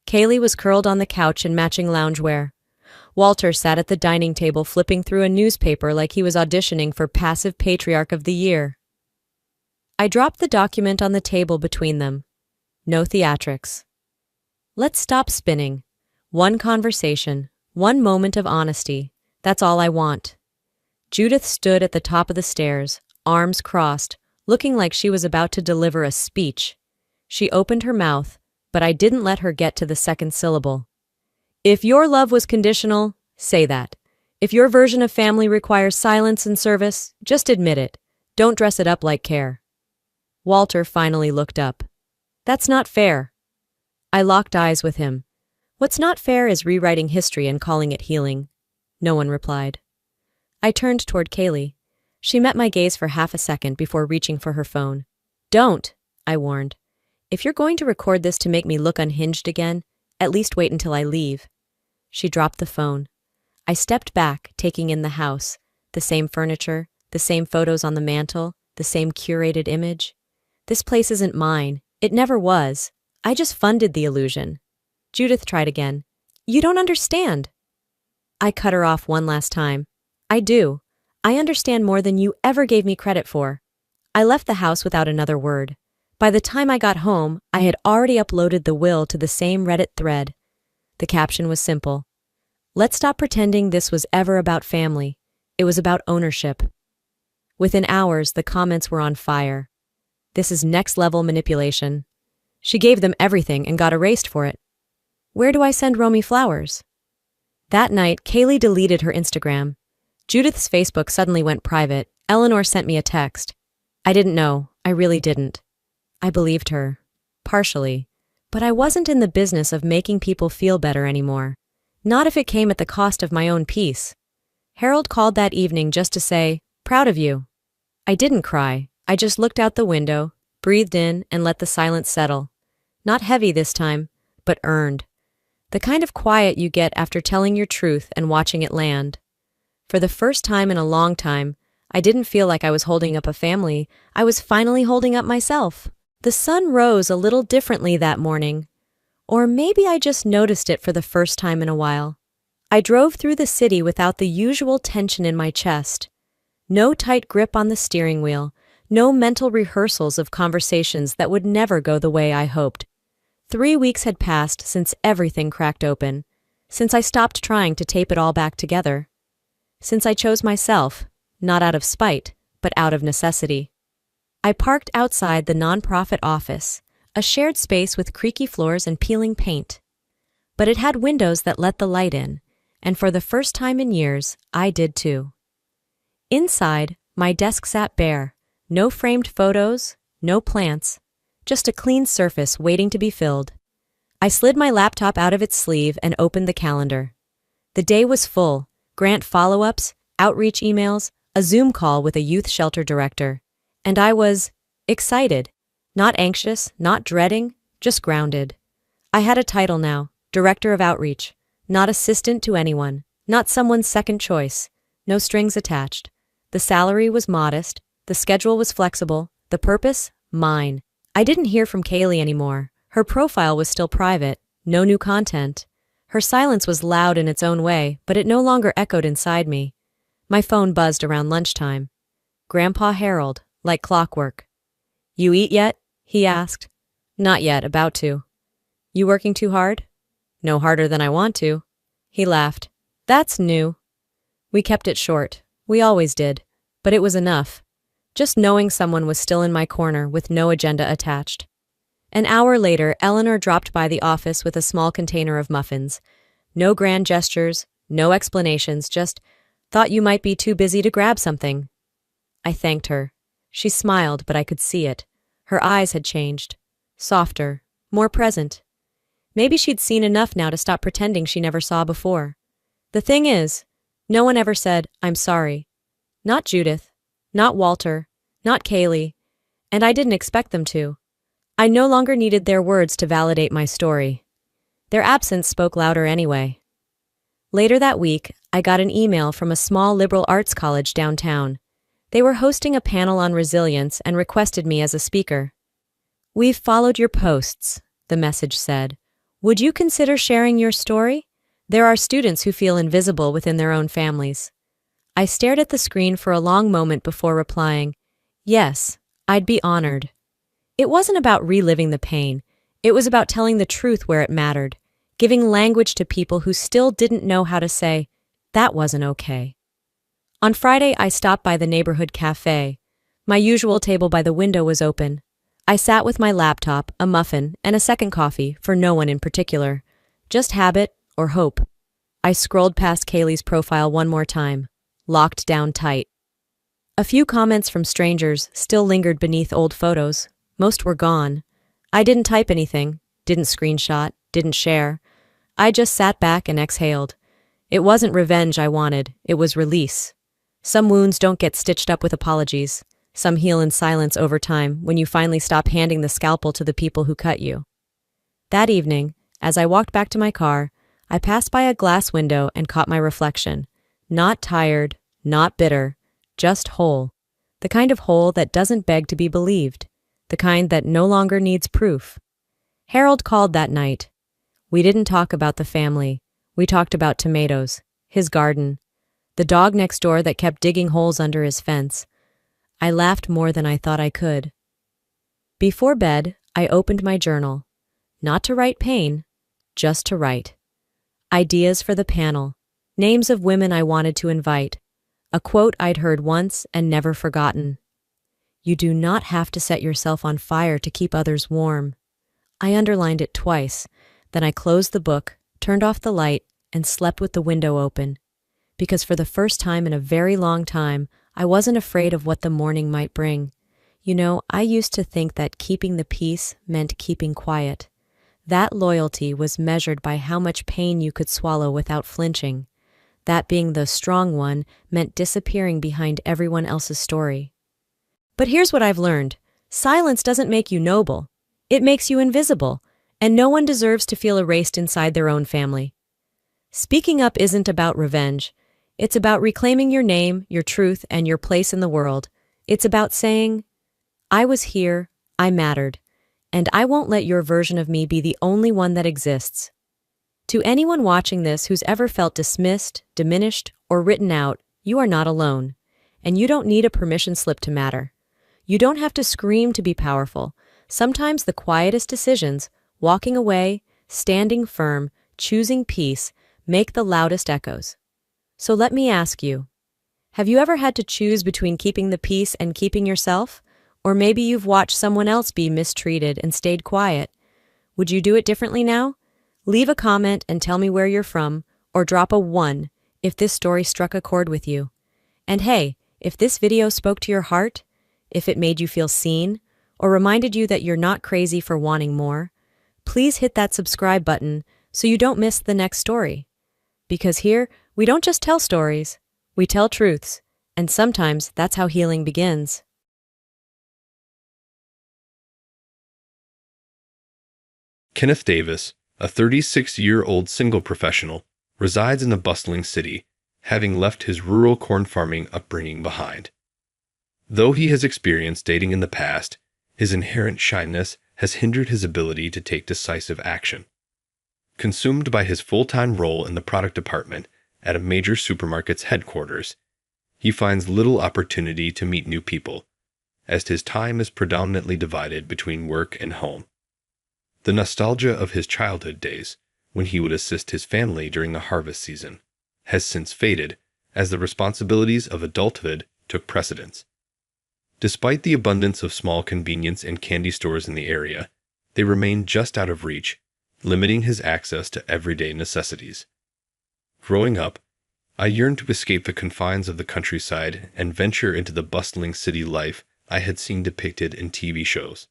Kaylee was curled on the couch in matching loungewear. Walter sat at the dining table flipping through a newspaper like he was auditioning for Passive Patriarch of the Year. I dropped the document on the table between them. No theatrics. Let's stop spinning. One conversation, one moment of honesty. That's all I want. Judith stood at the top of the stairs, arms crossed, looking like she was about to deliver a speech. She opened her mouth, but I didn't let her get to the second syllable. If your love was conditional, say that. If your version of family requires silence and service, just admit it. Don't dress it up like care. Walter finally looked up. That's not fair. I locked eyes with him. What's not fair is rewriting history and calling it healing. No one replied. I turned toward Kaylee. She met my gaze for half a second before reaching for her phone. Don't, I warned. If you're going to record this to make me look unhinged again, at least wait until I leave. She dropped the phone. I stepped back, taking in the house. The same furniture, the same photos on the mantel, the same curated image. This place isn't mine. It never was. I just funded the illusion. Judith tried again. You don't understand. I cut her off one last time. I do. I understand more than you ever gave me credit for. I left the house without another word. By the time I got home, I had already uploaded the will to the same Reddit thread. The caption was simple. Let's stop pretending this was ever about family. It was about ownership. Within hours, the comments were on fire. This is next-level manipulation. She gave them everything and got erased for it. Where do I send Romy flowers? That night, Kaylee deleted her Instagram. Judith's Facebook suddenly went private. Eleanor sent me a text. I didn't know. I really didn't. I believed her. Partially. But I wasn't in the business of making people feel better anymore. Not if it came at the cost of my own peace. Harold called that evening just to say, proud of you. I didn't cry. I just looked out the window, breathed in, and let the silence settle. Not heavy this time, but earned. The kind of quiet you get after telling your truth and watching it land. For the first time in a long time, I didn't feel like I was holding up a family. I was finally holding up myself. The sun rose a little differently that morning. Or maybe I just noticed it for the first time in a while. I drove through the city without the usual tension in my chest. No tight grip on the steering wheel. No mental rehearsals of conversations that would never go the way I hoped. 3 weeks had passed since everything cracked open. Since I stopped trying to tape it all back together. Since I chose myself, not out of spite, but out of necessity. I parked outside the nonprofit office, a shared space with creaky floors and peeling paint. But it had windows that let the light in, and for the first time in years, I did too. Inside, my desk sat bare, no framed photos, no plants, just a clean surface waiting to be filled. I slid my laptop out of its sleeve and opened the calendar. The day was full, grant follow-ups, outreach emails, a Zoom call with a youth shelter director. And I was excited, not anxious, not dreading, just grounded. I had a title now, Director of Outreach, not assistant to anyone, not someone's second choice, no strings attached. The salary was modest, the schedule was flexible, the purpose, mine. I didn't hear from Kaylee anymore. Her profile was still private, no new content. Her silence was loud in its own way, but it no longer echoed inside me. My phone buzzed around lunchtime. Grandpa Harold, like clockwork. You eat yet? He asked. Not yet, about to. You working too hard? No harder than I want to. He laughed. That's new. We kept it short. We always did. But it was enough. Just knowing someone was still in my corner with no agenda attached. An hour later, Eleanor dropped by the office with a small container of muffins. No grand gestures, no explanations, just thought you might be too busy to grab something. I thanked her. She smiled, but I could see it. Her eyes had changed. Softer, more present. Maybe she'd seen enough now to stop pretending she never saw before. The thing is, no one ever said, I'm sorry. Not Judith, not Walter, not Kaylee, and I didn't expect them to. I no longer needed their words to validate my story. Their absence spoke louder anyway. Later that week, I got an email from a small liberal arts college downtown. They were hosting a panel on resilience and requested me as a speaker. "We've followed your posts," the message said. "Would you consider sharing your story? There are students who feel invisible within their own families." I stared at the screen for a long moment before replying, "Yes, I'd be honored." It wasn't about reliving the pain. It was about telling the truth where it mattered, giving language to people who still didn't know how to say, "That wasn't okay." On Friday, I stopped by the neighborhood cafe. My usual table by the window was open. I sat with my laptop, a muffin, and a second coffee for no one in particular. Just habit or hope. I scrolled past Kaylee's profile one more time, locked down tight. A few comments from strangers still lingered beneath old photos. Most were gone. I didn't type anything, didn't screenshot, didn't share. I just sat back and exhaled. It wasn't revenge I wanted, it was release. Some wounds don't get stitched up with apologies. Some heal in silence over time when you finally stop handing the scalpel to the people who cut you. That evening, as I walked back to my car, I passed by a glass window and caught my reflection. Not tired, not bitter, just whole. The kind of whole that doesn't beg to be believed. The kind that no longer needs proof. Harold called that night. We didn't talk about the family. We talked about tomatoes, his garden, the dog next door that kept digging holes under his fence. I laughed more than I thought I could. Before bed, I opened my journal. Not to write pain, just to write. Ideas for the panel. Names of women I wanted to invite. A quote I'd heard once and never forgotten. "You do not have to set yourself on fire to keep others warm." I underlined it twice. Then I closed the book, turned off the light, and slept with the window open. Because for the first time in a very long time, I wasn't afraid of what the morning might bring. You know, I used to think that keeping the peace meant keeping quiet. That loyalty was measured by how much pain you could swallow without flinching. That being the strong one meant disappearing behind everyone else's story. But here's what I've learned. Silence doesn't make you noble. It makes you invisible, and no one deserves to feel erased inside their own family. Speaking up isn't about revenge. It's about reclaiming your name, your truth, and your place in the world. It's about saying, "I was here, I mattered, and I won't let your version of me be the only one that exists." To anyone watching this who's ever felt dismissed, diminished, or written out, you are not alone. And you don't need a permission slip to matter. You don't have to scream to be powerful. Sometimes the quietest decisions, walking away, standing firm, choosing peace, make the loudest echoes. So let me ask you, have you ever had to choose between keeping the peace and keeping yourself? Or maybe you've watched someone else be mistreated and stayed quiet. Would you do it differently now? Leave a comment and tell me where you're from, or drop a 1 if this story struck a chord with you. And hey, if this video spoke to your heart, if it made you feel seen, or reminded you that you're not crazy for wanting more, please hit that subscribe button so you don't miss the next story. Because here, we don't just tell stories, we tell truths, and sometimes that's how healing begins. Kenneth Davis, a 36-year-old single professional, resides in a bustling city, having left his rural corn farming upbringing behind. Though he has experienced dating in the past, his inherent shyness has hindered his ability to take decisive action. Consumed by his full-time role in the product department at a major supermarket's headquarters, he finds little opportunity to meet new people, as his time is predominantly divided between work and home. The nostalgia of his childhood days, when he would assist his family during the harvest season, has since faded as the responsibilities of adulthood took precedence. Despite the abundance of small convenience and candy stores in the area, they remain just out of reach, limiting his access to everyday necessities. Growing up, I yearned to escape the confines of the countryside and venture into the bustling city life I had seen depicted in TV shows.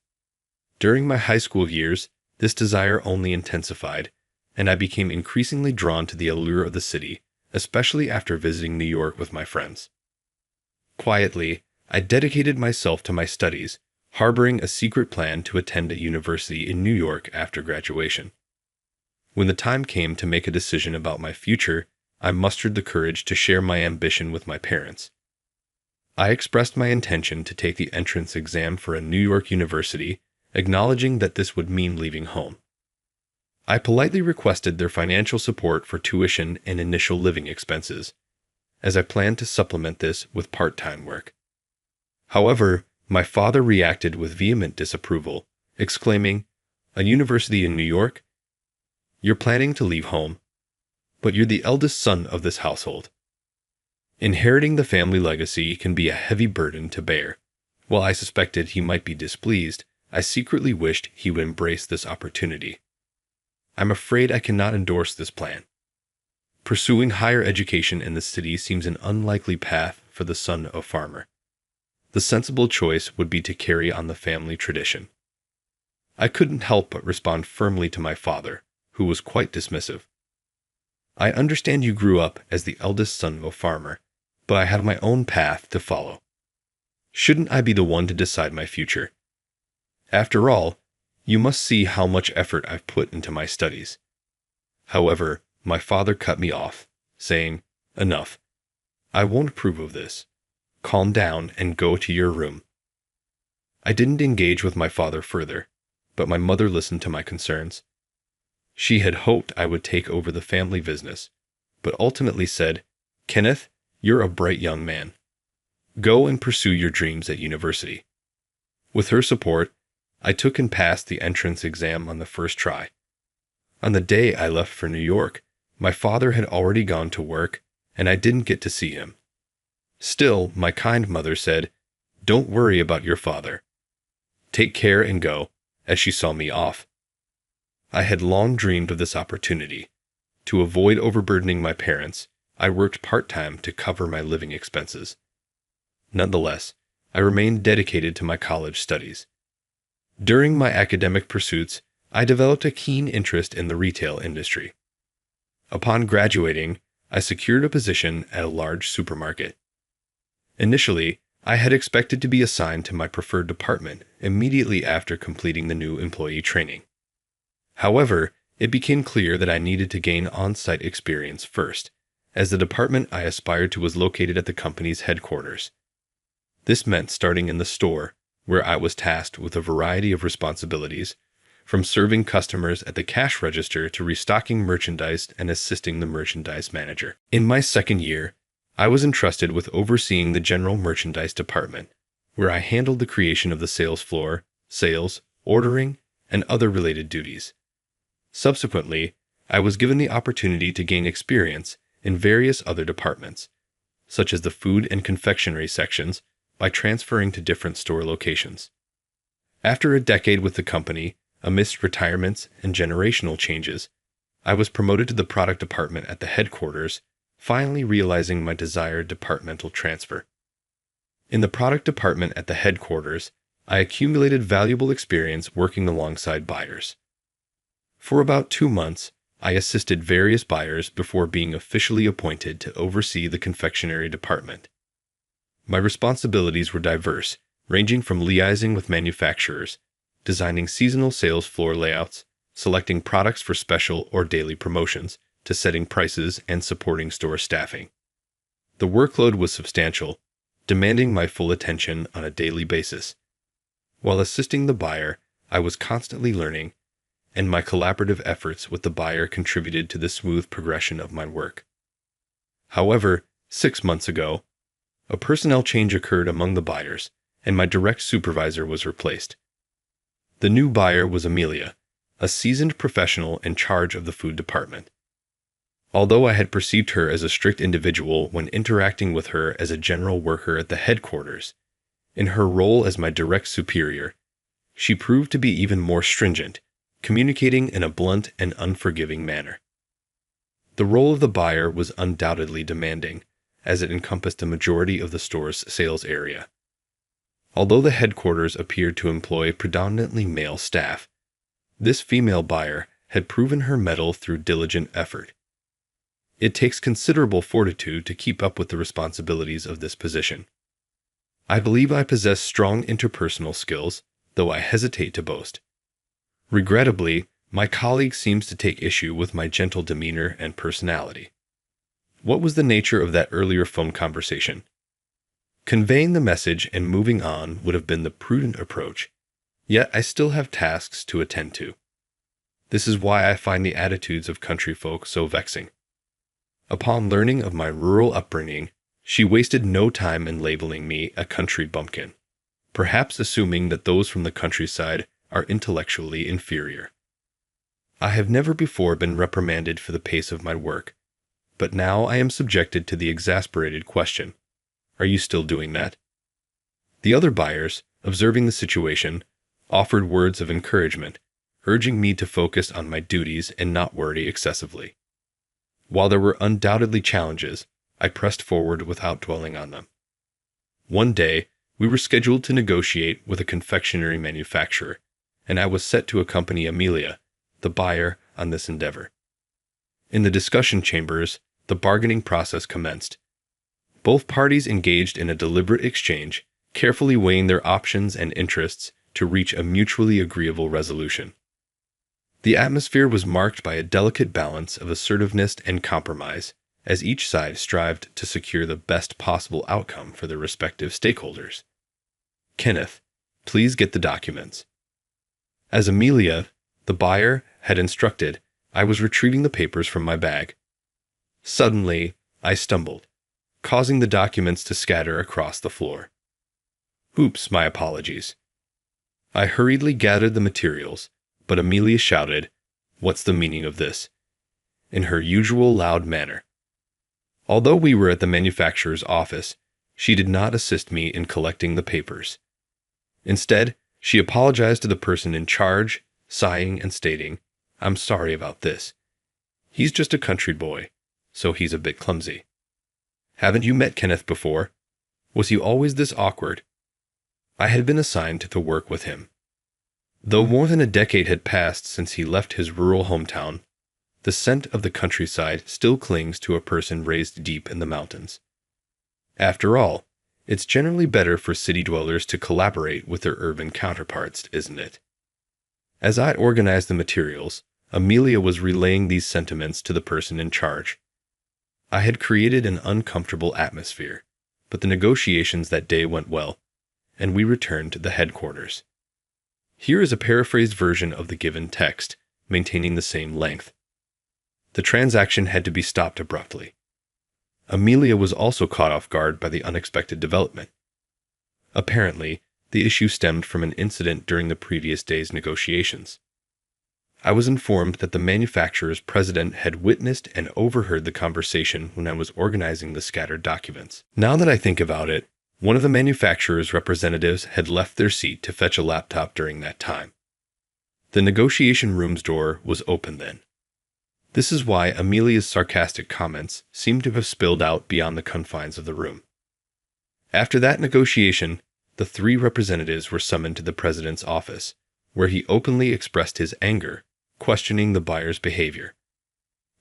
During my high school years, this desire only intensified, and I became increasingly drawn to the allure of the city, especially after visiting New York with my friends. Quietly, I dedicated myself to my studies, harboring a secret plan to attend a university in New York after graduation. When the time came to make a decision about my future, I mustered the courage to share my ambition with my parents. I expressed my intention to take the entrance exam for a New York university, acknowledging that this would mean leaving home. I politely requested their financial support for tuition and initial living expenses, as I planned to supplement this with part-time work. However, my father reacted with vehement disapproval, exclaiming, "A university in New York? You're planning to leave home, but you're the eldest son of this household. Inheriting the family legacy can be a heavy burden to bear." While I suspected he might be displeased, I secretly wished he would embrace this opportunity. "I'm afraid I cannot endorse this plan. Pursuing higher education in the city seems an unlikely path for the son of a farmer. The sensible choice would be to carry on the family tradition." I couldn't help but respond firmly to my father, who was quite dismissive. "I understand you grew up as the eldest son of a farmer, but I have my own path to follow. Shouldn't I be the one to decide my future? After all, you must see how much effort I've put into my studies." However, my father cut me off, saying, "Enough. I won't approve of this. Calm down and go to your room." I didn't engage with my father further, but my mother listened to my concerns. She had hoped I would take over the family business, but ultimately said, "Kenneth, you're a bright young man. Go and pursue your dreams at university." With her support, I took and passed the entrance exam on the first try. On the day I left for New York, my father had already gone to work, and I didn't get to see him. Still, my kind mother said, "Don't worry about your father. Take care and go," as she saw me off. I had long dreamed of this opportunity. To avoid overburdening my parents, I worked part-time to cover my living expenses. Nonetheless, I remained dedicated to my college studies. During my academic pursuits, I developed a keen interest in the retail industry. Upon graduating, I secured a position at a large supermarket. Initially, I had expected to be assigned to my preferred department immediately after completing the new employee training. However, it became clear that I needed to gain on-site experience first, as the department I aspired to was located at the company's headquarters. This meant starting in the store, where I was tasked with a variety of responsibilities, from serving customers at the cash register to restocking merchandise and assisting the merchandise manager. In my second year, I was entrusted with overseeing the general merchandise department, where I handled the creation of the sales floor, sales, ordering, and other related duties. Subsequently, I was given the opportunity to gain experience in various other departments, such as the food and confectionery sections, by transferring to different store locations. After a decade with the company, amidst retirements and generational changes, I was promoted to the product department at the headquarters, finally realizing my desired departmental transfer. In the product department at the headquarters, I accumulated valuable experience working alongside buyers. For about 2 months, I assisted various buyers before being officially appointed to oversee the confectionery department. My responsibilities were diverse, ranging from liaising with manufacturers, designing seasonal sales floor layouts, selecting products for special or daily promotions, to setting prices and supporting store staffing. The workload was substantial, demanding my full attention on a daily basis. While assisting the buyer, I was constantly learning, and my collaborative efforts with the buyer contributed to the smooth progression of my work. However, 6 months ago, a personnel change occurred among the buyers, and my direct supervisor was replaced. The new buyer was Amelia, a seasoned professional in charge of the food department. Although I had perceived her as a strict individual when interacting with her as a general worker at the headquarters, in her role as my direct superior, she proved to be even more stringent, communicating in a blunt and unforgiving manner. The role of the buyer was undoubtedly demanding, as it encompassed a majority of the store's sales area. Although the headquarters appeared to employ predominantly male staff, this female buyer had proven her mettle through diligent effort. It takes considerable fortitude to keep up with the responsibilities of this position. I believe I possess strong interpersonal skills, though I hesitate to boast. Regrettably, my colleague seems to take issue with my gentle demeanor and personality. What was the nature of that earlier phone conversation? Conveying the message and moving on would have been the prudent approach, yet I still have tasks to attend to. This is why I find the attitudes of country folk so vexing. Upon learning of my rural upbringing, she wasted no time in labeling me a country bumpkin, perhaps assuming that those from the countryside are intellectually inferior. I have never before been reprimanded for the pace of my work, but now I am subjected to the exasperated question, "Are you still doing that?" The other buyers, observing the situation, offered words of encouragement, urging me to focus on my duties and not worry excessively. While there were undoubtedly challenges, I pressed forward without dwelling on them. One day, we were scheduled to negotiate with a confectionery manufacturer, and I was set to accompany Amelia, the buyer, on this endeavor. In the discussion chambers, the bargaining process commenced. Both parties engaged in a deliberate exchange, carefully weighing their options and interests to reach a mutually agreeable resolution. The atmosphere was marked by a delicate balance of assertiveness and compromise, as each side strived to secure the best possible outcome for their respective stakeholders. "Kenneth, please get the documents." As Amelia, the buyer, had instructed, I was retrieving the papers from my bag. Suddenly, I stumbled, causing the documents to scatter across the floor. Oops, my apologies. I hurriedly gathered the materials, but Amelia shouted, "What's the meaning of this?" in her usual loud manner. Although we were at the manufacturer's office, she did not assist me in collecting the papers. Instead, she apologized to the person in charge, sighing and stating, "I'm sorry about this. He's just a country boy, so he's a bit clumsy. Haven't you met Kenneth before? Was he always this awkward?" I had been assigned to work with him. Though more than a decade had passed since he left his rural hometown, the scent of the countryside still clings to a person raised deep in the mountains. After all, it's generally better for city dwellers to collaborate with their urban counterparts, isn't it? As I organized the materials, Amelia was relaying these sentiments to the person in charge. I had created an uncomfortable atmosphere, but the negotiations that day went well, and we returned to the headquarters. Here is a paraphrased version of the given text, maintaining the same length. The transaction had to be stopped abruptly. Amelia was also caught off guard by the unexpected development. Apparently, the issue stemmed from an incident during the previous day's negotiations. I was informed that the manufacturer's president had witnessed and overheard the conversation when I was organizing the scattered documents. Now that I think about it, one of the manufacturer's representatives had left their seat to fetch a laptop during that time. The negotiation room's door was open then. This is why Amelia's sarcastic comments seemed to have spilled out beyond the confines of the room. After that negotiation, the three representatives were summoned to the president's office, where he openly expressed his anger, questioning the buyer's behavior.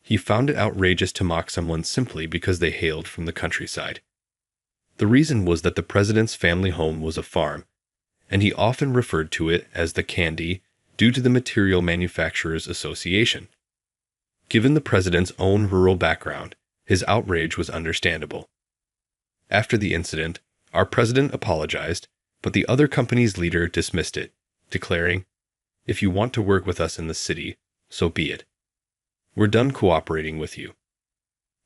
He found it outrageous to mock someone simply because they hailed from the countryside. The reason was that the president's family home was a farm, and he often referred to it as the candy due to the Material Manufacturers Association. Given the president's own rural background, his outrage was understandable. After the incident, our president apologized, but the other company's leader dismissed it, declaring, "If you want to work with us in the city, so be it. We're done cooperating with you."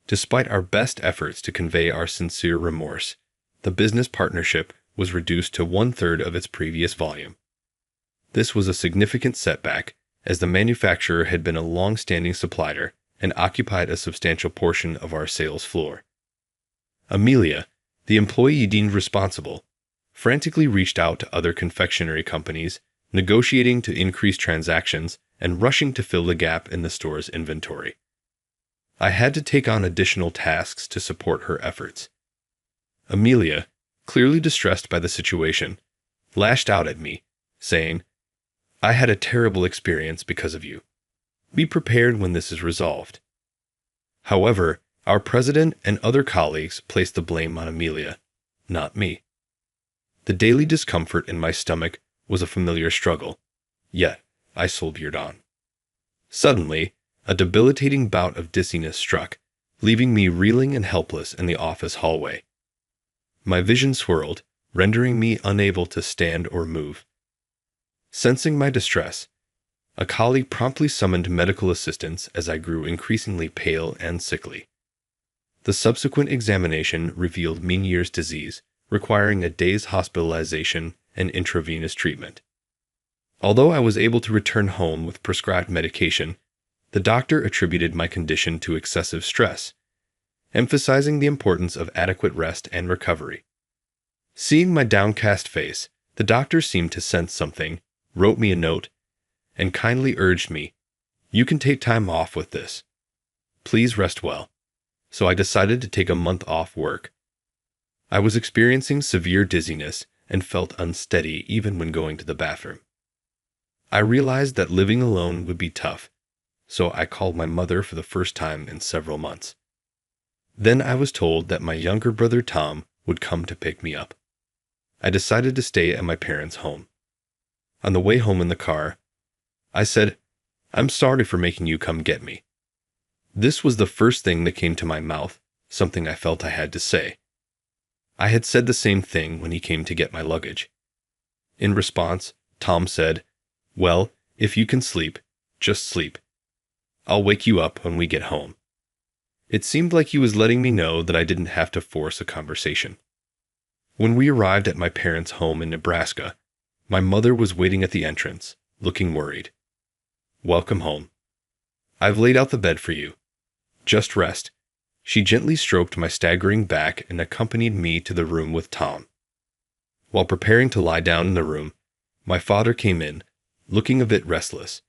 Despite our best efforts to convey our sincere remorse, the business partnership was reduced to 1/3 of its previous volume. This was a significant setback, as the manufacturer had been a long-standing supplier and occupied a substantial portion of our sales floor. Amelia, the employee deemed responsible, frantically reached out to other confectionery companies, negotiating to increase transactions and rushing to fill the gap in the store's inventory. I had to take on additional tasks to support her efforts. Amelia, clearly distressed by the situation, lashed out at me, saying, "I had a terrible experience because of you. Be prepared when this is resolved." However, our president and other colleagues placed the blame on Amelia, not me. The daily discomfort in my stomach was a familiar struggle, yet I soldiered on. Suddenly, a debilitating bout of dizziness struck, leaving me reeling and helpless in the office hallway. My vision swirled, rendering me unable to stand or move. Sensing my distress, a colleague promptly summoned medical assistance as I grew increasingly pale and sickly. The subsequent examination revealed Meniere's disease, requiring a day's hospitalization and intravenous treatment. Although I was able to return home with prescribed medication, the doctor attributed my condition to excessive stress, emphasizing the importance of adequate rest and recovery. Seeing my downcast face, the doctor seemed to sense something, wrote me a note, and kindly urged me, "You can take time off with this. Please rest well." So I decided to take a month off work. I was experiencing severe dizziness and felt unsteady even when going to the bathroom. I realized that living alone would be tough, so I called my mother for the first time in several months. Then I was told that my younger brother Tom would come to pick me up. I decided to stay at my parents' home. On the way home in the car, I said, "I'm sorry for making you come get me." This was the first thing that came to my mouth, something I felt I had to say. I had said the same thing when he came to get my luggage. In response, Tom said, "Well, if you can sleep, just sleep. I'll wake you up when we get home." It seemed like he was letting me know that I didn't have to force a conversation. When we arrived at my parents' home in Nebraska, my mother was waiting at the entrance, looking worried. "Welcome home. I've laid out the bed for you. Just rest." She gently stroked my staggering back and accompanied me to the room with Tom. While preparing to lie down in the room, my father came in, looking a bit restless.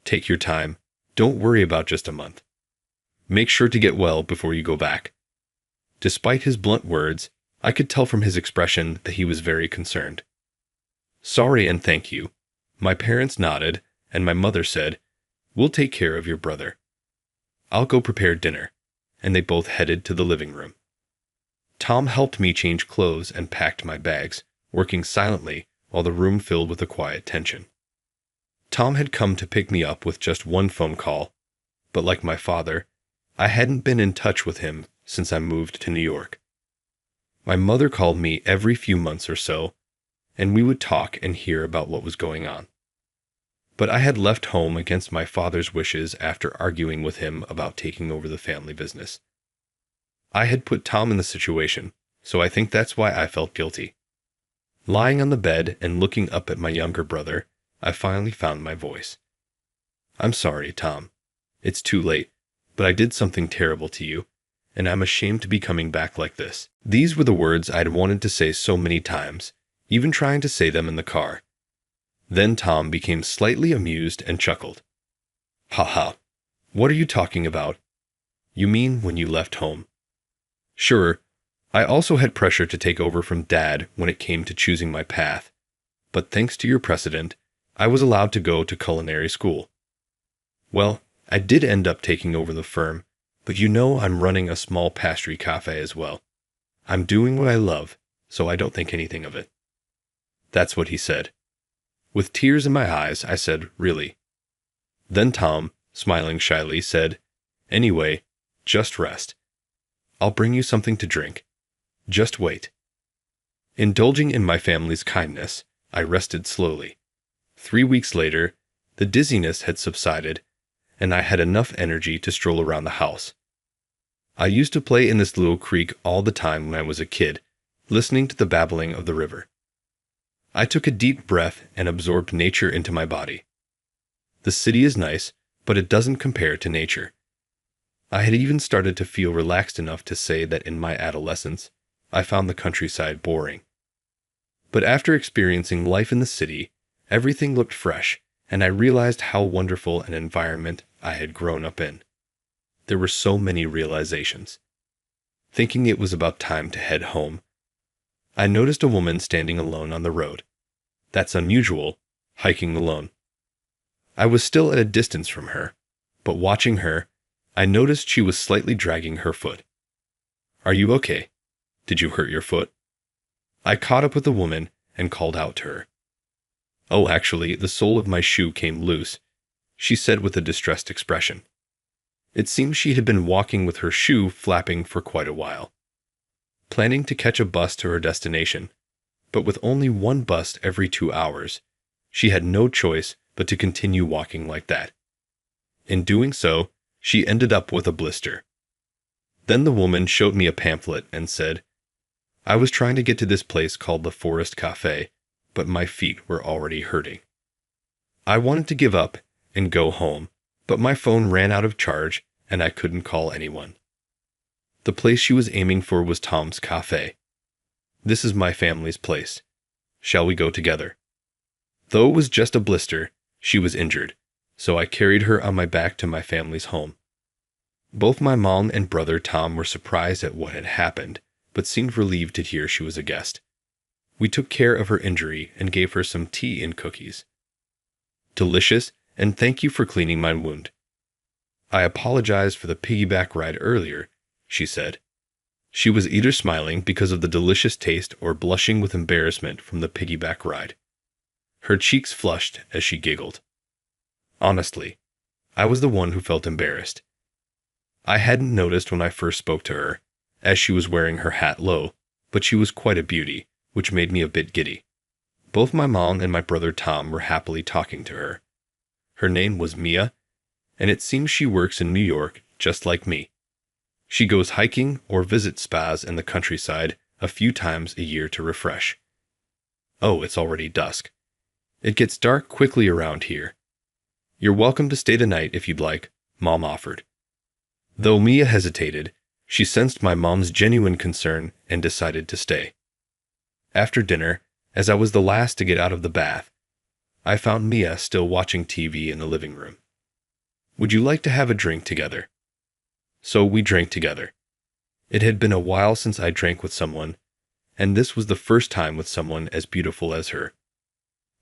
"Take your time. Don't worry about just a month. Make sure to get well before you go back." Despite his blunt words, I could tell from his expression that he was very concerned. "Sorry and thank you." My parents nodded, and my mother said, "We'll take care of your brother. I'll go prepare dinner," and they both headed to the living room. Tom helped me change clothes and packed my bags, working silently while the room filled with a quiet tension. Tom had come to pick me up with just one phone call, but like my father, I hadn't been in touch with him since I moved to New York. My mother called me every few months or so, and we would talk and hear about what was going on. But I had left home against my father's wishes after arguing with him about taking over the family business. I had put Tom in the situation, so I think that's why I felt guilty. Lying on the bed and looking up at my younger brother, I finally found my voice. "I'm sorry, Tom. It's too late, but I did something terrible to you, and I'm ashamed to be coming back like this." These were the words I'd wanted to say so many times, even trying to say them in the car. Then Tom became slightly amused and chuckled. "Ha ha. What are you talking about? You mean when you left home?" Sure, I also had pressure to take over from Dad when it came to choosing my path, but thanks to your precedent, I was allowed to go to culinary school. Well, I did end up taking over the firm, but you know I'm running a small pastry cafe as well. I'm doing what I love, so I don't think anything of it. That's what he said. With tears in my eyes, I said, "Really?" Then Tom, smiling shyly, said, "Anyway, just rest. I'll bring you something to drink. Just wait." Indulging in my family's kindness, I rested slowly. 3 weeks later, the dizziness had subsided, and I had enough energy to stroll around the house. I used to play in this little creek all the time when I was a kid, listening to the babbling of the river. I took a deep breath and absorbed nature into my body. The city is nice, but it doesn't compare to nature. I had even started to feel relaxed enough to say that in my adolescence, I found the countryside boring. But after experiencing life in the city, everything looked fresh, and I realized how wonderful an environment I had grown up in. There were so many realizations. Thinking it was about time to head home, I noticed a woman standing alone on the road. That's unusual, hiking alone. I was still at a distance from her, but watching her, I noticed she was slightly dragging her foot. "Are you okay? Did you hurt your foot?" I caught up with the woman and called out to her. "Oh, actually, the sole of my shoe came loose," she said with a distressed expression. It seemed she had been walking with her shoe flapping for quite a while, planning to catch a bus to her destination, but with only one bus every 2 hours, she had no choice but to continue walking like that. In doing so, she ended up with a blister. Then the woman showed me a pamphlet and said, "I was trying to get to this place called the Forest Cafe, but my feet were already hurting. I wanted to give up and go home, but my phone ran out of charge and I couldn't call anyone." The place she was aiming for was Tom's Cafe. "This is my family's place. Shall we go together?" Though it was just a blister, she was injured, so I carried her on my back to my family's home. Both my mom and brother Tom were surprised at what had happened, but seemed relieved to hear she was a guest. We took care of her injury and gave her some tea and cookies. "Delicious, and thank you for cleaning my wound. I apologized for the piggyback ride earlier," she said. She was either smiling because of the delicious taste or blushing with embarrassment from the piggyback ride. Her cheeks flushed as she giggled. Honestly, I was the one who felt embarrassed. I hadn't noticed when I first spoke to her, as she was wearing her hat low, but she was quite a beauty, which made me a bit giddy. Both my mom and my brother Tom were happily talking to her. Her name was Mia, and it seems she works in New York just like me. She goes hiking or visits spas in the countryside a few times a year to refresh. Oh, it's already dusk. It gets dark quickly around here. "You're welcome to stay the night if you'd like," Mom offered. Though Mia hesitated, she sensed my mom's genuine concern and decided to stay. After dinner, as I was the last to get out of the bath, I found Mia still watching TV in the living room. "Would you like to have a drink together?" So we drank together. It had been a while since I drank with someone, and this was the first time with someone as beautiful as her.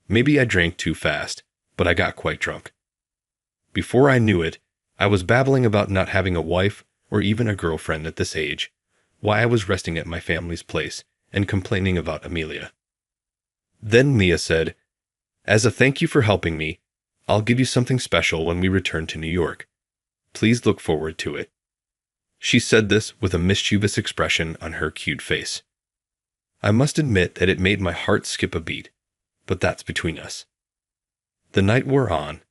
Maybe I drank too fast, but I got quite drunk. Before I knew it, I was babbling about not having a wife or even a girlfriend at this age, why I was resting at my family's place, and complaining about Amelia. Then Mia said, "As a thank you for helping me, I'll give you something special when we return to New York. Please look forward to it." She said this with a mischievous expression on her cute face. I must admit that it made my heart skip a beat, but that's between us. The night wore on,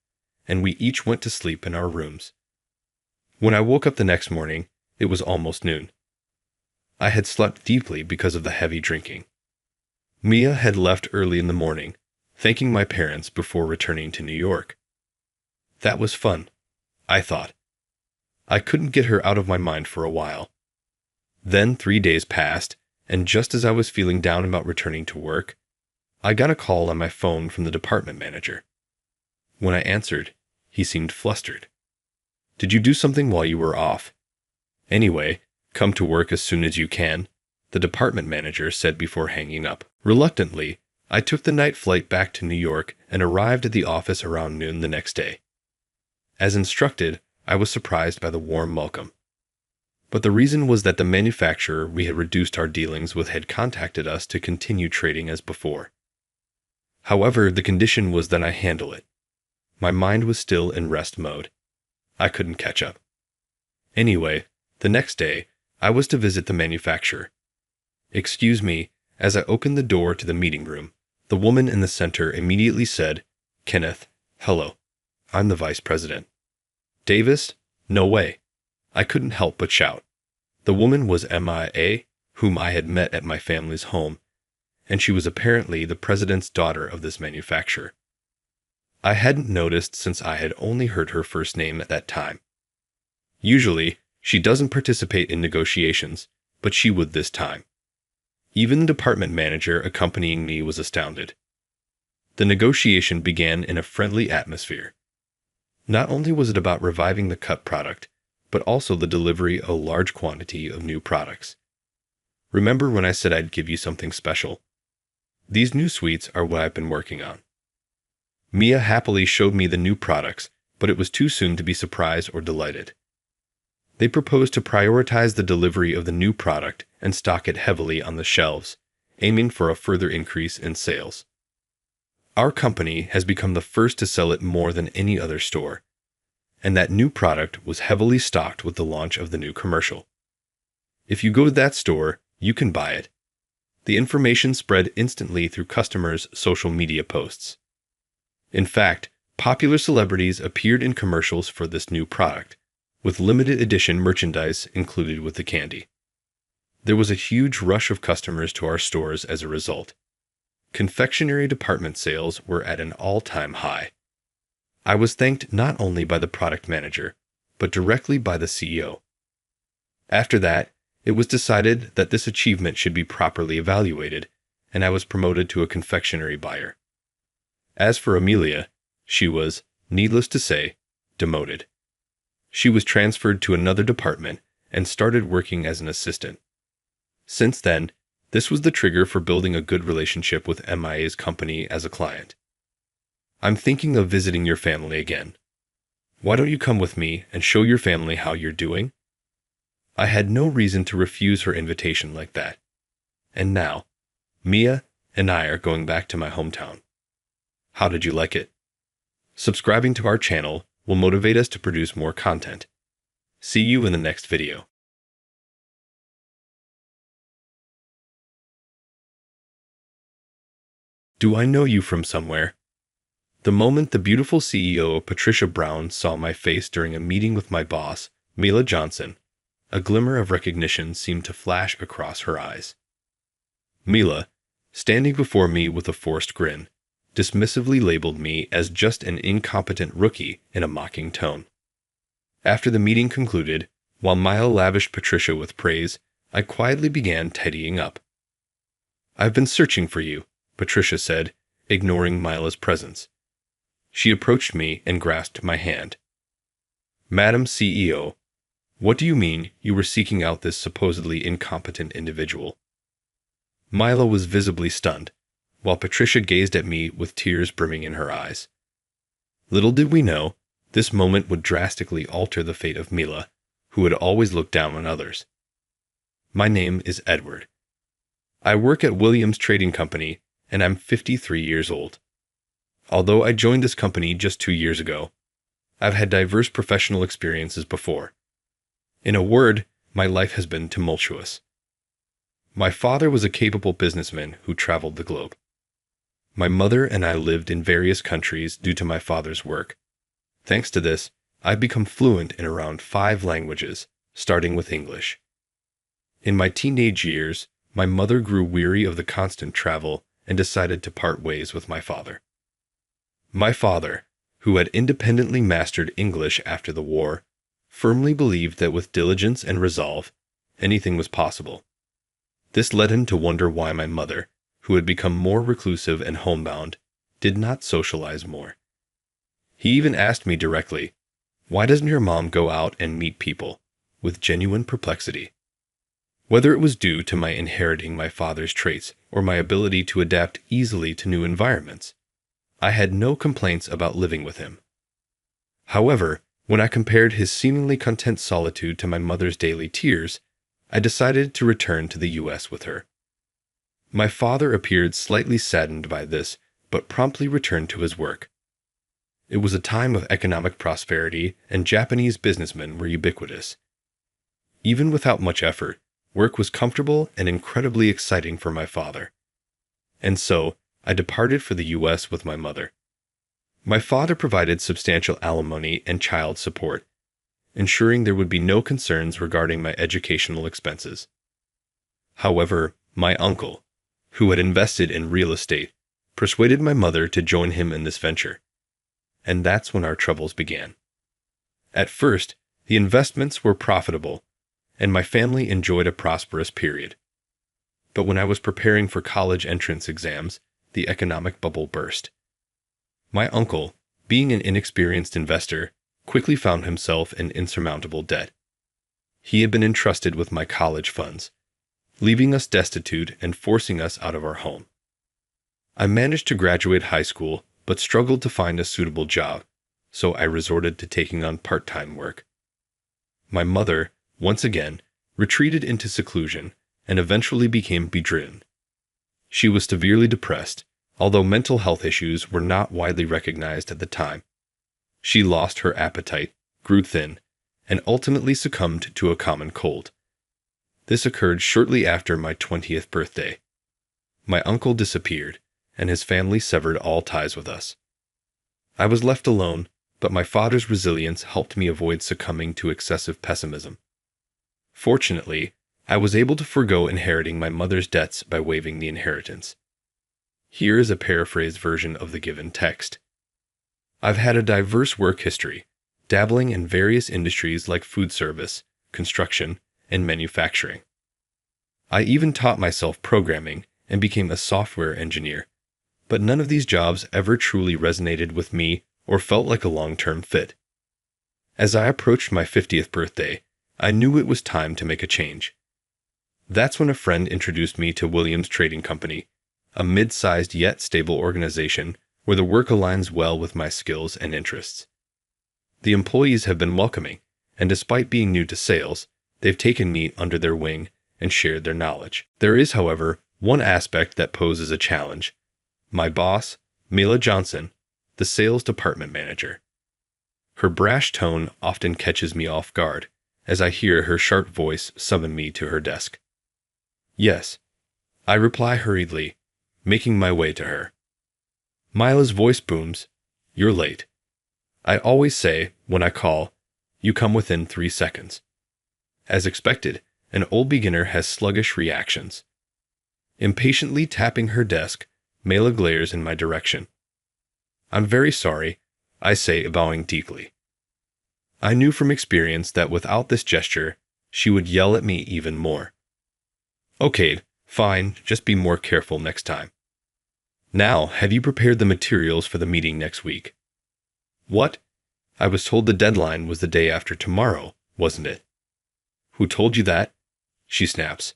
and we each went to sleep in our rooms. When I woke up the next morning, it was almost noon. I had slept deeply because of the heavy drinking. Mia had left early in the morning, thanking my parents before returning to New York. That was fun, I thought. I couldn't get her out of my mind for a while. Then 3 days passed, and just as I was feeling down about returning to work, I got a call on my phone from the department manager. When I answered, he seemed flustered. "Did you do something while you were off?" "Anyway, come to work as soon as you can," the department manager said before hanging up. Reluctantly, I took the night flight back to New York and arrived at the office around noon the next day. As instructed, I was surprised by the warm welcome. But the reason was that the manufacturer we had reduced our dealings with had contacted us to continue trading as before. However, the condition was that I handle it. My mind was still in rest mode. I couldn't catch up. Anyway, the next day, I was to visit the manufacturer. "Excuse me," as I opened the door to the meeting room, the woman in the center immediately said, "Kenneth, hello. I'm the vice president." "Davis? No way." I couldn't help but shout. The woman was Mia, whom I had met at my family's home, and she was apparently the president's daughter of this manufacturer. I hadn't noticed since I had only heard her first name at that time. Usually, she doesn't participate in negotiations, but she would this time. Even the department manager accompanying me was astounded. The negotiation began in a friendly atmosphere. Not only was it about reviving the cut product, but also the delivery of a large quantity of new products. Remember when I said I'd give you something special? These new sweets are what I've been working on. Mia happily showed me the new products, but it was too soon to be surprised or delighted. They proposed to prioritize the delivery of the new product and stock it heavily on the shelves, aiming for a further increase in sales. Our company has become the first to sell it more than any other store, and that new product was heavily stocked with the launch of the new commercial. If you go to that store, you can buy it. The information spread instantly through customers' social media posts. In fact, popular celebrities appeared in commercials for this new product, with limited edition merchandise included with the candy. There was a huge rush of customers to our stores as a result. Confectionery department sales were at an all-time high. I was thanked not only by the product manager, but directly by the CEO. After that, it was decided that this achievement should be properly evaluated, and I was promoted to a confectionery buyer. As for Amelia, she was, needless to say, demoted. She was transferred to another department and started working as an assistant. Since then, this was the trigger for building a good relationship with MIA's company as a client. I'm thinking of visiting your family again. Why don't you come with me and show your family how you're doing? I had no reason to refuse her invitation like that. And now, Mia and I are going back to my hometown. How did you like it? Subscribing to our channel will motivate us to produce more content. See you in the next video. Do I know you from somewhere? The moment the beautiful CEO, Patricia Brown, saw my face during a meeting with my boss, Mila Johnson, a glimmer of recognition seemed to flash across her eyes. Mila, standing before me with a forced grin, dismissively labeled me as just an incompetent rookie in a mocking tone. After the meeting concluded, while Mila lavished Patricia with praise, I quietly began tidying up. "I've been searching for you," Patricia said, ignoring Mila's presence. She approached me and grasped my hand. "Madam CEO, what do you mean you were seeking out this supposedly incompetent individual?" Mila was visibly stunned, while Patricia gazed at me with tears brimming in her eyes. Little did we know, this moment would drastically alter the fate of Mila, who had always looked down on others. "My name is Edward. I work at Williams Trading Company, and I'm 53 years old. Although I joined this company just 2 years ago, I've had diverse professional experiences before. In a word, my life has been tumultuous. My father was a capable businessman who traveled the globe. My mother and I lived in various countries due to my father's work. Thanks to this, I've become fluent in around 5 languages, starting with English. In my teenage years, my mother grew weary of the constant travel and decided to part ways with my father. My father, who had independently mastered English after the war, firmly believed that with diligence and resolve, anything was possible. This led him to wonder why my mother, who had become more reclusive and homebound, did not socialize more. He even asked me directly, "Why doesn't your mom go out and meet people?" with genuine perplexity. Whether it was due to my inheriting my father's traits or my ability to adapt easily to new environments, I had no complaints about living with him. However, when I compared his seemingly content solitude to my mother's daily tears, I decided to return to the U.S. with her. My father appeared slightly saddened by this, but promptly returned to his work. It was a time of economic prosperity, and Japanese businessmen were ubiquitous. Even without much effort, work was comfortable and incredibly exciting for my father. And so, I departed for the U.S. with my mother. My father provided substantial alimony and child support, ensuring there would be no concerns regarding my educational expenses. However, my uncle, who had invested in real estate, persuaded my mother to join him in this venture. And that's when our troubles began. At first, the investments were profitable, and my family enjoyed a prosperous period. But when I was preparing for college entrance exams, the economic bubble burst. My uncle, being an inexperienced investor, quickly found himself in insurmountable debt. He had been entrusted with my college funds, leaving us destitute and forcing us out of our home. I managed to graduate high school, but struggled to find a suitable job, so I resorted to taking on part-time work. My mother, once again, retreated into seclusion and eventually became bedridden. She was severely depressed, although mental health issues were not widely recognized at the time. She lost her appetite, grew thin, and ultimately succumbed to a common cold. This occurred shortly after my 20th birthday. My uncle disappeared, and his family severed all ties with us. I was left alone, but my father's resilience helped me avoid succumbing to excessive pessimism. Fortunately, I was able to forego inheriting my mother's debts by waiving the inheritance. Here is a paraphrased version of the given text. I've had a diverse work history, dabbling in various industries like food service, construction, and manufacturing. I even taught myself programming and became a software engineer, but none of these jobs ever truly resonated with me or felt like a long-term fit. As I approached my 50th birthday, I knew it was time to make a change. That's when a friend introduced me to Williams Trading Company, a mid-sized yet stable organization where the work aligns well with my skills and interests. The employees have been welcoming, and despite being new to sales, they've taken me under their wing and shared their knowledge. There is, however, one aspect that poses a challenge. My boss, Mila Johnson, the sales department manager. Her brash tone often catches me off guard as I hear her sharp voice summon me to her desk. Yes, I reply hurriedly, making my way to her. Mila's voice booms, "You're late." I always say, when I call, "You come within 3 seconds." As expected, an old beginner has sluggish reactions. Impatiently tapping her desk, Mila glares in my direction. "I'm very sorry," I say, bowing deeply. I knew from experience that without this gesture, she would yell at me even more. "Okay, fine, just be more careful next time. Now, have you prepared the materials for the meeting next week?" "What? I was told the deadline was the day after tomorrow, wasn't it?" "Who told you that?" she snaps.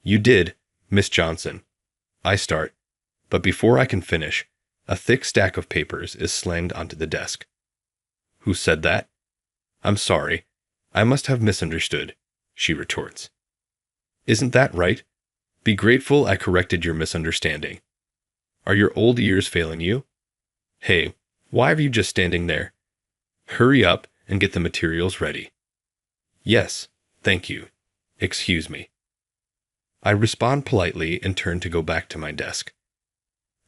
"You did, Miss Johnson." I start, but before I can finish, a thick stack of papers is slammed onto the desk. "Who said that?" "I'm sorry. I must have misunderstood," she retorts. "Isn't that right? Be grateful I corrected your misunderstanding. Are your old ears failing you? Hey, why are you just standing there? Hurry up and get the materials ready." "Yes, thank you. Excuse me." I respond politely and turn to go back to my desk.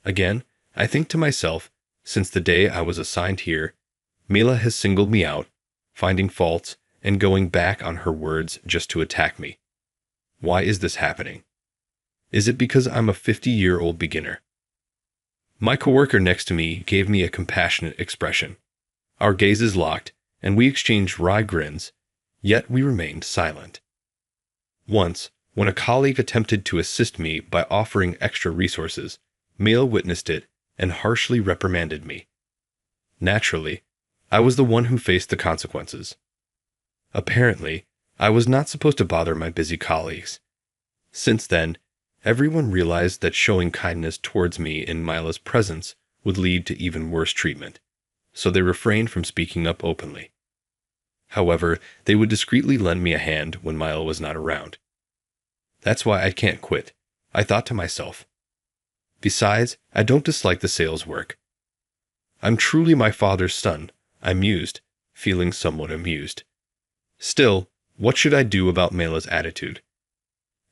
Again, I think to myself, since the day I was assigned here, Mila has singled me out, finding faults and going back on her words just to attack me. Why is this happening? Is it because I'm a 50-year-old beginner? My coworker next to me gave me a compassionate expression. Our gazes locked, and we exchanged wry grins, yet we remained silent. Once, when a colleague attempted to assist me by offering extra resources, Mila witnessed it and harshly reprimanded me. Naturally, I was the one who faced the consequences. Apparently, I was not supposed to bother my busy colleagues. Since then, everyone realized that showing kindness towards me in Mila's presence would lead to even worse treatment, so they refrained from speaking up openly. However, they would discreetly lend me a hand when Mila was not around. That's why I can't quit, I thought to myself. Besides, I don't dislike the sales work. I'm truly my father's son, I mused, feeling somewhat amused. Still, what should I do about Mila's attitude?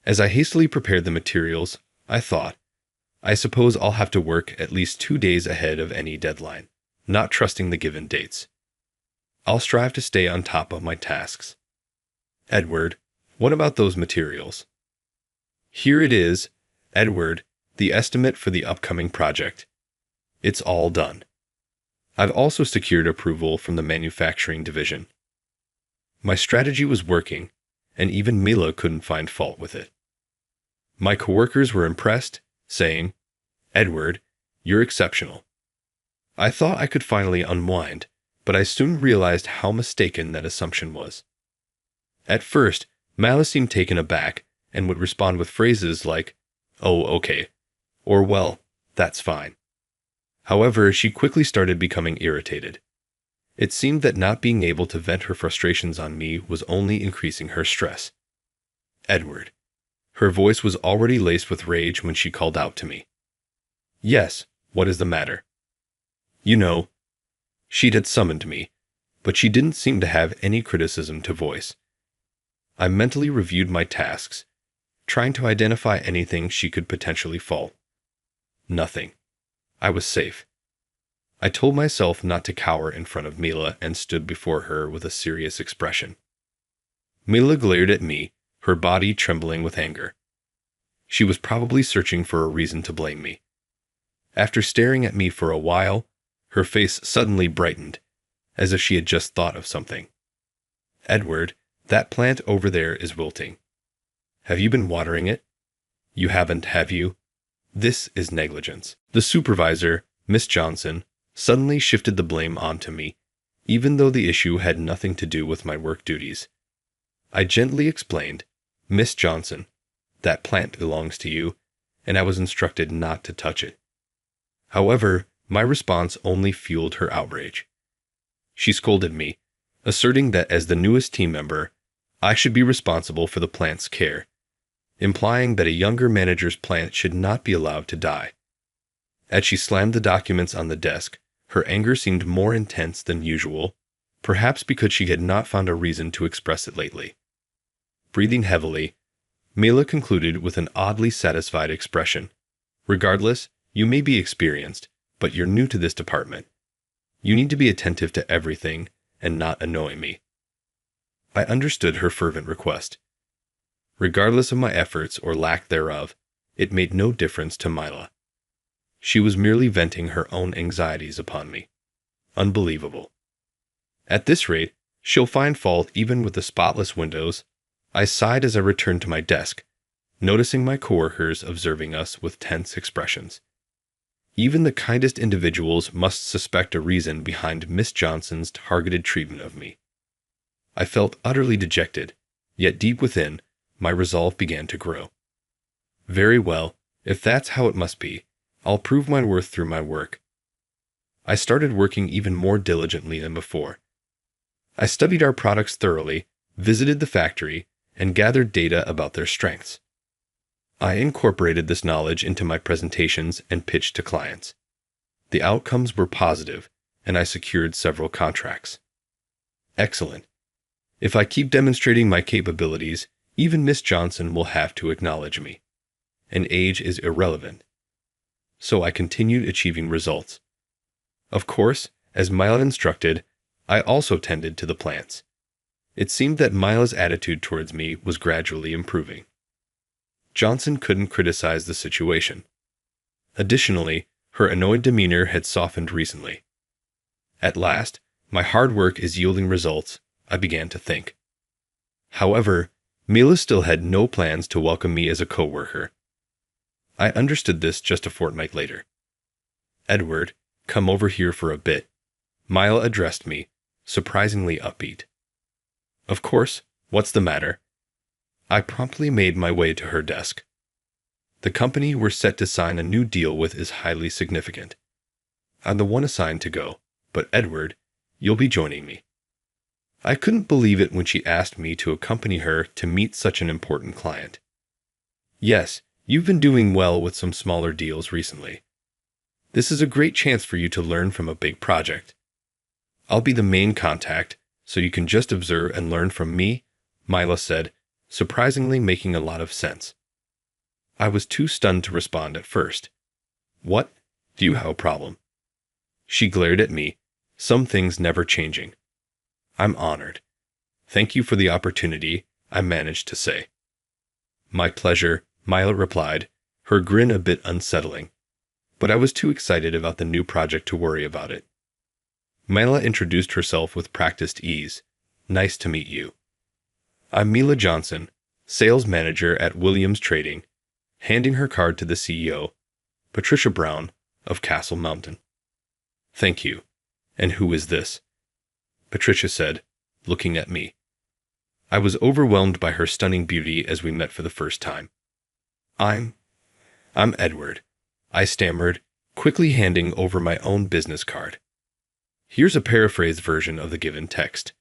As I hastily prepared the materials, I thought, I suppose I'll have to work at least 2 days ahead of any deadline, not trusting the given dates. I'll strive to stay on top of my tasks. "Edward, what about those materials?" "Here it is, Edward, the estimate for the upcoming project. It's all done. I've also secured approval from the manufacturing division." My strategy was working, and even Mila couldn't find fault with it. My coworkers were impressed, saying, "Edward, you're exceptional." I thought I could finally unwind, but I soon realized how mistaken that assumption was. At first, Mila seemed taken aback and would respond with phrases like, "Oh, okay," or "Well, that's fine." However, she quickly started becoming irritated. It seemed that not being able to vent her frustrations on me was only increasing her stress. "Edward, Her voice was already laced with rage when she called out to me. Yes, what is the matter? You know, she'd had summoned me, but she didn't seem to have any criticism to voice. I mentally reviewed my tasks, trying to identify anything she could potentially fault. Nothing. I was safe. I told myself not to cower in front of Mila and stood before her with a serious expression. Mila glared at me, her body trembling with anger. She was probably searching for a reason to blame me. After staring at me for a while, her face suddenly brightened, as if she had just thought of something. Edward, that plant over there is wilting. Have you been watering it? You haven't, have you? This is negligence. The supervisor, Miss Johnson, suddenly shifted the blame onto me, even though the issue had nothing to do with my work duties. I gently explained, Miss Johnson, that plant belongs to you, and I was instructed not to touch it. However, my response only fueled her outrage. She scolded me, asserting that as the newest team member, I should be responsible for the plant's care, implying that a younger manager's plant should not be allowed to die. As she slammed the documents on the desk, her anger seemed more intense than usual, perhaps because she had not found a reason to express it lately. Breathing heavily, Mila concluded with an oddly satisfied expression. Regardless, you may be experienced, but you're new to this department. You need to be attentive to everything and not annoy me. I understood her fervent request. Regardless of my efforts or lack thereof, it made no difference to Mila. She was merely venting her own anxieties upon me. Unbelievable. At this rate, she'll find fault even with the spotless windows. I sighed as I returned to my desk, noticing my coworkers observing us with tense expressions. Even the kindest individuals must suspect a reason behind Miss Johnson's targeted treatment of me. I felt utterly dejected, yet deep within, my resolve began to grow. Very well, if that's how it must be, I'll prove my worth through my work. I started working even more diligently than before. I studied our products thoroughly, visited the factory, and gathered data about their strengths. I incorporated this knowledge into my presentations and pitched to clients. The outcomes were positive, and I secured several contracts. Excellent. If I keep demonstrating my capabilities, even Miss Johnson will have to acknowledge me. And age is irrelevant. So I continued achieving results. Of course, as Mila instructed, I also tended to the plants. It seemed that Mila's attitude towards me was gradually improving. Johnson couldn't criticize the situation. Additionally, her annoyed demeanor had softened recently. At last, my hard work is yielding results, I began to think. However, Mila still had no plans to welcome me as a co-worker. I understood this just a fortnight later. Edward, come over here for a bit. Mila addressed me, surprisingly upbeat. Of course, what's the matter? I promptly made my way to her desk. The company we're set to sign a new deal with is highly significant. I'm the one assigned to go, but Edward, you'll be joining me. I couldn't believe it when she asked me to accompany her to meet such an important client. Yes, you've been doing well with some smaller deals recently. This is a great chance for you to learn from a big project. I'll be the main contact, so you can just observe and learn from me, Mila said, surprisingly making a lot of sense. I was too stunned to respond at first. What? Do you have a problem? She glared at me, some things never changing. I'm honored. Thank you for the opportunity, I managed to say. My pleasure, Mila replied, her grin a bit unsettling. But I was too excited about the new project to worry about it. Mila introduced herself with practiced ease. Nice to meet you. I'm Mila Johnson, sales manager at Williams Trading, handing her card to the CEO, Patricia Brown, of Castle Mountain. Thank you. And who is this? Patricia said, looking at me. I was overwhelmed by her stunning beauty as we met for the first time. I'm Edward, I stammered, quickly handing over my own business card. Here's a paraphrased version of the given text.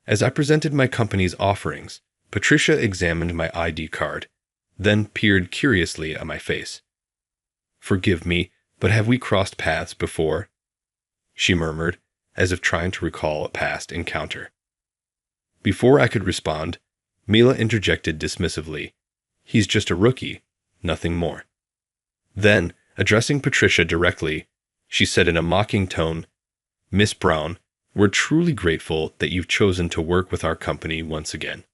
As I presented my company's offerings, Patricia examined my ID card, then peered curiously at my face. "Forgive me, but have we crossed paths before?" she murmured, as if trying to recall a past encounter. Before I could respond, Mila interjected dismissively, "He's just a rookie, nothing more." Then, addressing Patricia directly, she said in a mocking tone, "Miss Brown, we're truly grateful that you've chosen to work with our company once again."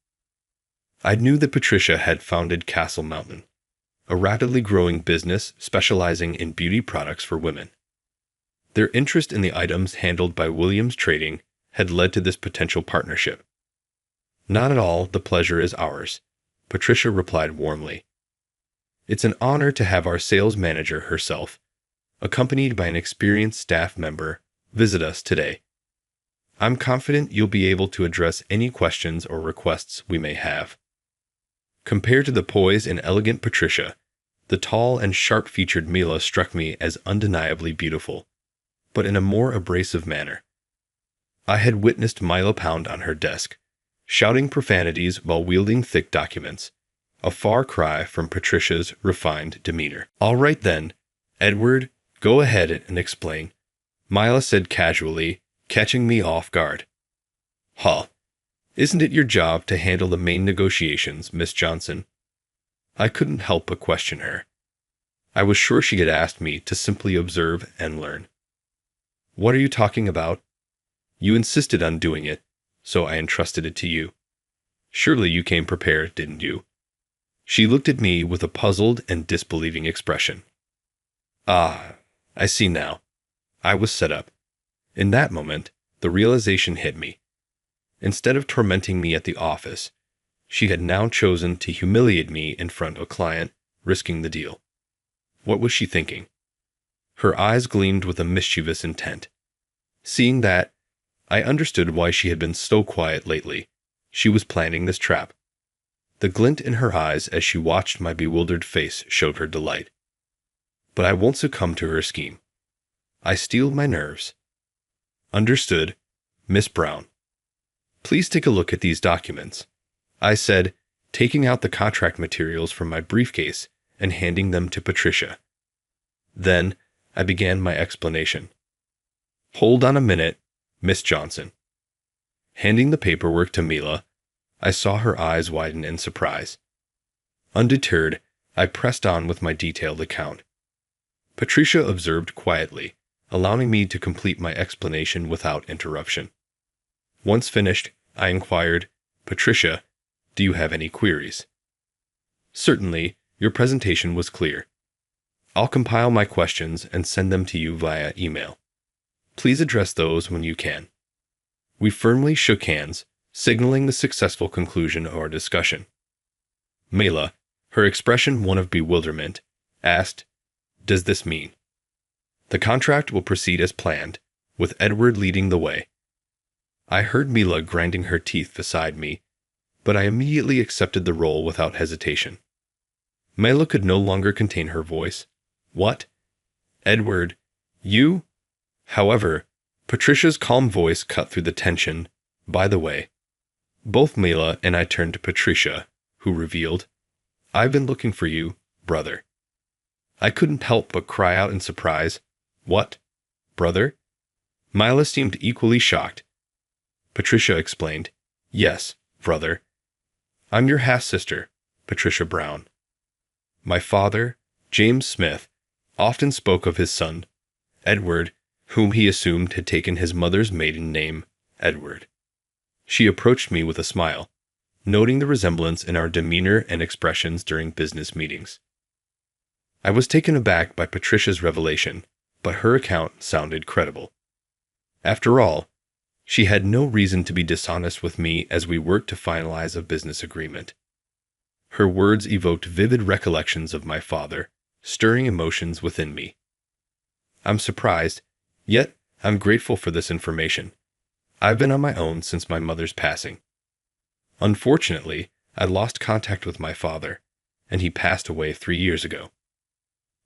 I knew that Patricia had founded Castle Mountain, a rapidly growing business specializing in beauty products for women. Their interest in the items handled by Williams Trading had led to this potential partnership. "Not at all, the pleasure is ours," Patricia replied warmly. "It's an honor to have our sales manager herself, accompanied by an experienced staff member, visit us today. I'm confident you'll be able to address any questions or requests we may have." Compared to the poised and elegant Patricia, the tall and sharp-featured Mila struck me as undeniably beautiful, but in a more abrasive manner. I had witnessed Mila pound on her desk, shouting profanities while wielding thick documents, a far cry from Patricia's refined demeanor. "All right then, Edward, go ahead and explain," Mila said casually, catching me off guard. "Huh. Isn't it your job to handle the main negotiations, Miss Johnson?" I couldn't help but question her. I was sure she had asked me to simply observe and learn. "What are you talking about? You insisted on doing it, so I entrusted it to you. Surely you came prepared, didn't you?" She looked at me with a puzzled and disbelieving expression. "Ah, I see now. I was set up." In that moment, the realization hit me. Instead of tormenting me at the office, she had now chosen to humiliate me in front of a client, risking the deal. What was she thinking? Her eyes gleamed with a mischievous intent. Seeing that, I understood why she had been so quiet lately. She was planning this trap. The glint in her eyes as she watched my bewildered face showed her delight. But I won't succumb to her scheme. I steeled my nerves. "Understood, Miss Brown. Please take a look at these documents," I said, taking out the contract materials from my briefcase and handing them to Patricia. Then I began my explanation. "Hold on a minute, Miss Johnson." Handing the paperwork to Mila, I saw her eyes widen in surprise. Undeterred, I pressed on with my detailed account. Patricia observed quietly, allowing me to complete my explanation without interruption. Once finished, I inquired, "Patricia, do you have any queries?" "Certainly, your presentation was clear. I'll compile my questions and send them to you via email. Please address those when you can." We firmly shook hands, signaling the successful conclusion of our discussion. Mila, her expression one of bewilderment, asked, "Does this mean?" "The contract will proceed as planned, with Edward leading the way." I heard Mila grinding her teeth beside me, but I immediately accepted the role without hesitation. Mila could no longer contain her voice. "What? Edward, you?" However, Patricia's calm voice cut through the tension. "By the way." Both Mila and I turned to Patricia, who revealed, "I've been looking for you, brother." I couldn't help but cry out in surprise. "What? Brother?" Mila seemed equally shocked. Patricia explained, "Yes, brother. I'm your half-sister, Patricia Brown." My father, James Smith, often spoke of his son, Edward, whom he assumed had taken his mother's maiden name, Edward. She approached me with a smile, noting the resemblance in our demeanor and expressions during business meetings. I was taken aback by Patricia's revelation, but her account sounded credible. After all, she had no reason to be dishonest with me as we worked to finalize a business agreement. Her words evoked vivid recollections of my father, stirring emotions within me. I'm surprised, yet I'm grateful for this information. I've been on my own since my mother's passing. Unfortunately, I lost contact with my father, and he passed away 3 years ago.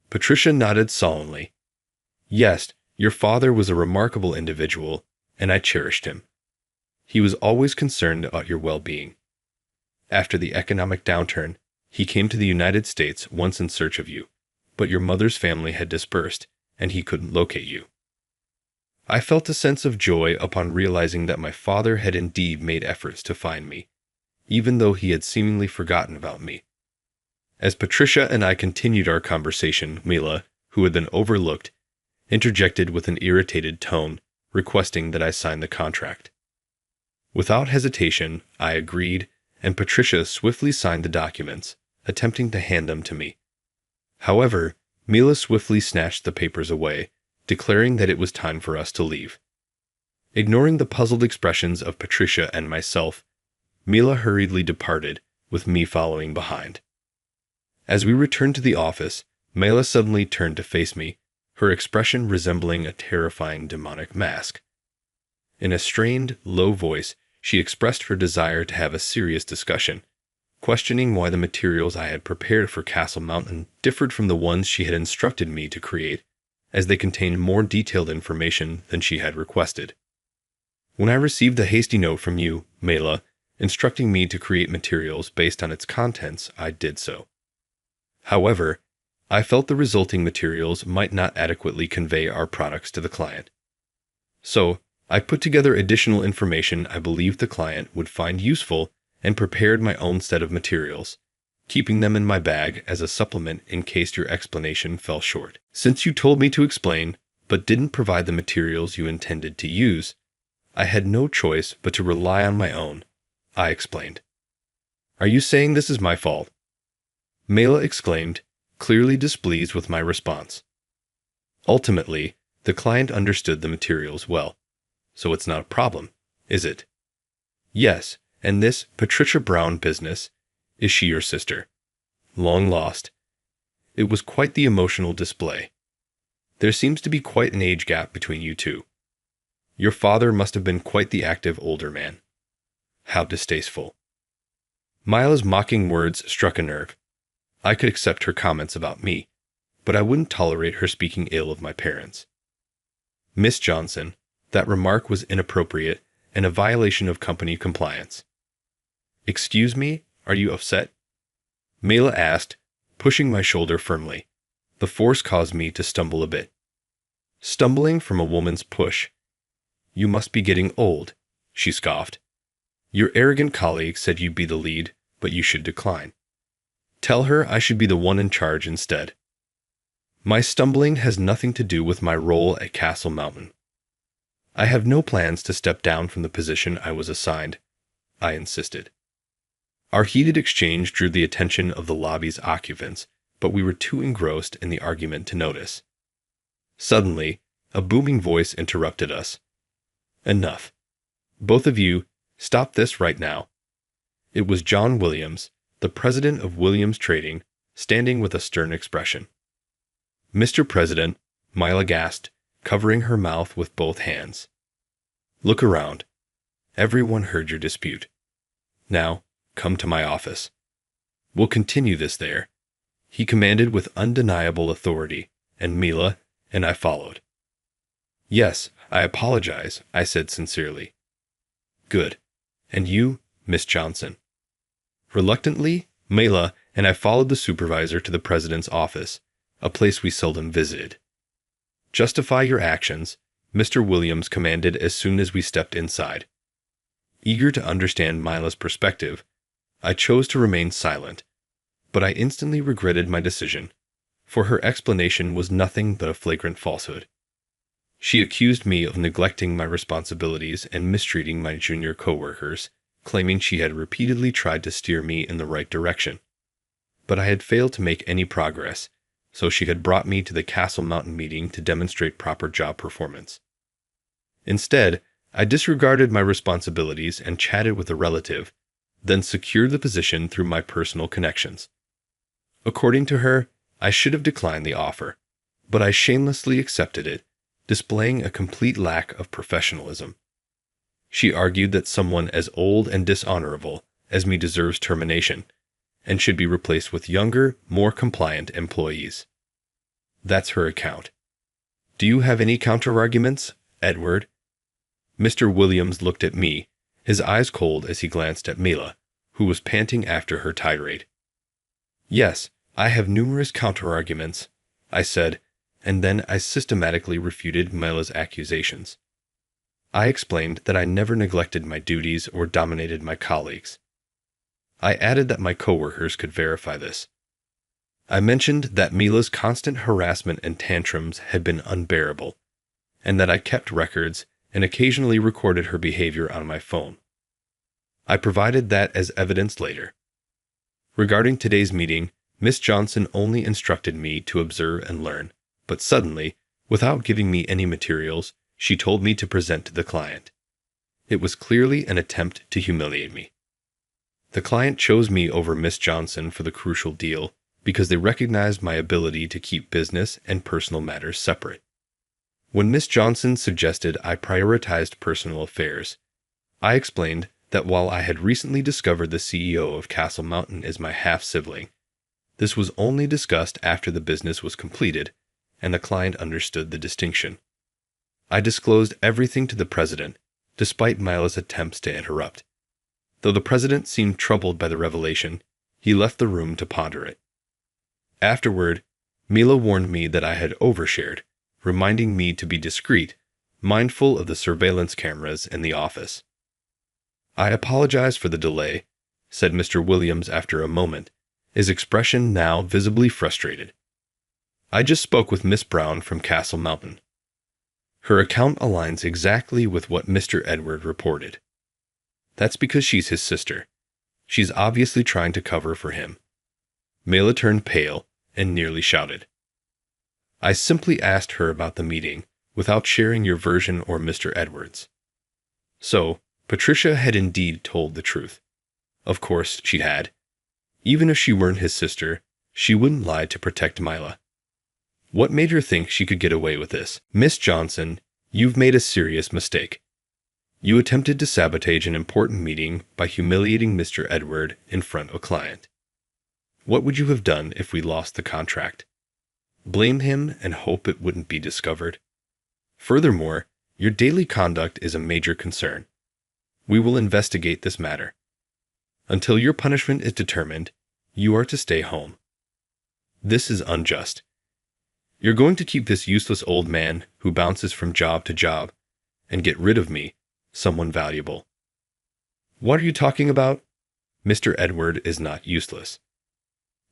Patricia nodded solemnly. "Yes, your father was a remarkable individual, and I cherished him. He was always concerned about your well-being. After the economic downturn, He came to the United States once in search of you, but your mother's family had dispersed, and he couldn't locate you. I felt a sense of joy upon realizing that my father had indeed made efforts to find me, even though he had seemingly forgotten about me. As Patricia and I continued our conversation, Mila, who had been overlooked, interjected with an irritated tone, requesting that I sign the contract. Without hesitation, I agreed, and Patricia swiftly signed the documents, attempting to hand them to me. However, Mila swiftly snatched the papers away, declaring that it was time for us to leave. Ignoring the puzzled expressions of Patricia and myself, Mila hurriedly departed, with me following behind. As we returned to the office, Mila suddenly turned to face me, her expression resembling a terrifying demonic mask. In a strained, low voice, she expressed her desire to have a serious discussion, questioning why the materials I had prepared for Castle Mountain differed from the ones she had instructed me to create, as they contained more detailed information than she had requested. When I received the hasty note from you, Mela, instructing me to create materials based on its contents, I did so. However, I felt the resulting materials might not adequately convey our products to the client. So, I put together additional information I believed the client would find useful and prepared my own set of materials, keeping them in my bag as a supplement in case your explanation fell short. Since you told me to explain, but didn't provide the materials you intended to use, I had no choice but to rely on my own, I explained. Are you saying this is my fault? Mela exclaimed, clearly displeased with my response. Ultimately, the client understood the materials well, so it's not a problem, is it? Yes, and this Patricia Brown business, is she your sister? Long lost. It was quite the emotional display. There seems to be quite an age gap between you two. Your father must have been quite the active older man. How distasteful. Mila's mocking words struck a nerve. I could accept her comments about me, but I wouldn't tolerate her speaking ill of my parents. Miss Johnson, that remark was inappropriate and a violation of company compliance. Excuse me, are you upset? Mela asked, pushing my shoulder firmly. The force caused me to stumble a bit. Stumbling from a woman's push. You must be getting old, she scoffed. Your arrogant colleague said you'd be the lead, but you should decline. Tell her I should be the one in charge instead. My stumbling has nothing to do with my role at Castle Mountain. I have no plans to step down from the position I was assigned, I insisted. Our heated exchange drew the attention of the lobby's occupants, but we were too engrossed in the argument to notice. Suddenly, a booming voice interrupted us. Enough. Both of you, stop this right now. It was John Williams, the president of Williams Trading, standing with a stern expression. Mr. President, Mila gasped, covering her mouth with both hands. Look around. Everyone heard your dispute. Now, come to my office. We'll continue this there, he commanded with undeniable authority, and Mila and I followed. Yes, I apologize, I said sincerely. Good. And you, Miss Johnson? Reluctantly, Mela and I followed the supervisor to the president's office, a place we seldom visited. Justify your actions, Mr. Williams commanded as soon as we stepped inside. Eager to understand Mila's perspective, I chose to remain silent, but I instantly regretted my decision, for her explanation was nothing but a flagrant falsehood. She accused me of neglecting my responsibilities and mistreating my junior coworkers, claiming she had repeatedly tried to steer me in the right direction. But I had failed to make any progress, so she had brought me to the Castle Mountain meeting to demonstrate proper job performance. Instead, I disregarded my responsibilities and chatted with a relative, then secured the position through my personal connections. According to her, I should have declined the offer, but I shamelessly accepted it, displaying a complete lack of professionalism. She argued that someone as old and dishonorable as me deserves termination, and should be replaced with younger, more compliant employees. That's her account. Do you have any counter-arguments, Edward? Mr. Williams looked at me, his eyes cold as he glanced at Mila, who was panting after her tirade. Yes, I have numerous counterarguments, I said, and then I systematically refuted Mila's accusations. I explained that I never neglected my duties or dominated my colleagues. I added that my coworkers could verify this. I mentioned that Mila's constant harassment and tantrums had been unbearable, and that I kept records and occasionally recorded her behavior on my phone. I provided that as evidence later. Regarding today's meeting, Miss Johnson only instructed me to observe and learn, but suddenly, without giving me any materials, she told me to present to the client. It was clearly an attempt to humiliate me. The client chose me over Miss Johnson for the crucial deal because they recognized my ability to keep business and personal matters separate. When Miss Johnson suggested I prioritized personal affairs, I explained that while I had recently discovered the CEO of Castle Mountain is my half-sibling, this was only discussed after the business was completed and the client understood the distinction. I disclosed everything to the president, despite Mila's attempts to interrupt. Though the president seemed troubled by the revelation, he left the room to ponder it. Afterward, Mila warned me that I had overshared, reminding me to be discreet, mindful of the surveillance cameras in the office. I apologize for the delay, said Mr. Williams after a moment, his expression now visibly frustrated. I just spoke with Miss Brown from Castle Mountain. Her account aligns exactly with what Mr. Edward reported. That's because she's his sister. She's obviously trying to cover for him. Mila turned pale and nearly shouted. I simply asked her about the meeting, without sharing your version or Mr. Edward's. So, Patricia had indeed told the truth. Of course she had. Even if she weren't his sister, she wouldn't lie to protect Mila. What made her think she could get away with this? Miss Johnson, you've made a serious mistake. You attempted to sabotage an important meeting by humiliating Mr. Edward in front of a client. What would you have done if we lost the contract? Blame him and hope it wouldn't be discovered? Furthermore, your daily conduct is a major concern. We will investigate this matter. Until your punishment is determined, you are to stay home. This is unjust. You're going to keep this useless old man who bounces from job to job and get rid of me, someone valuable. What are you talking about? Mr. Edward is not useless.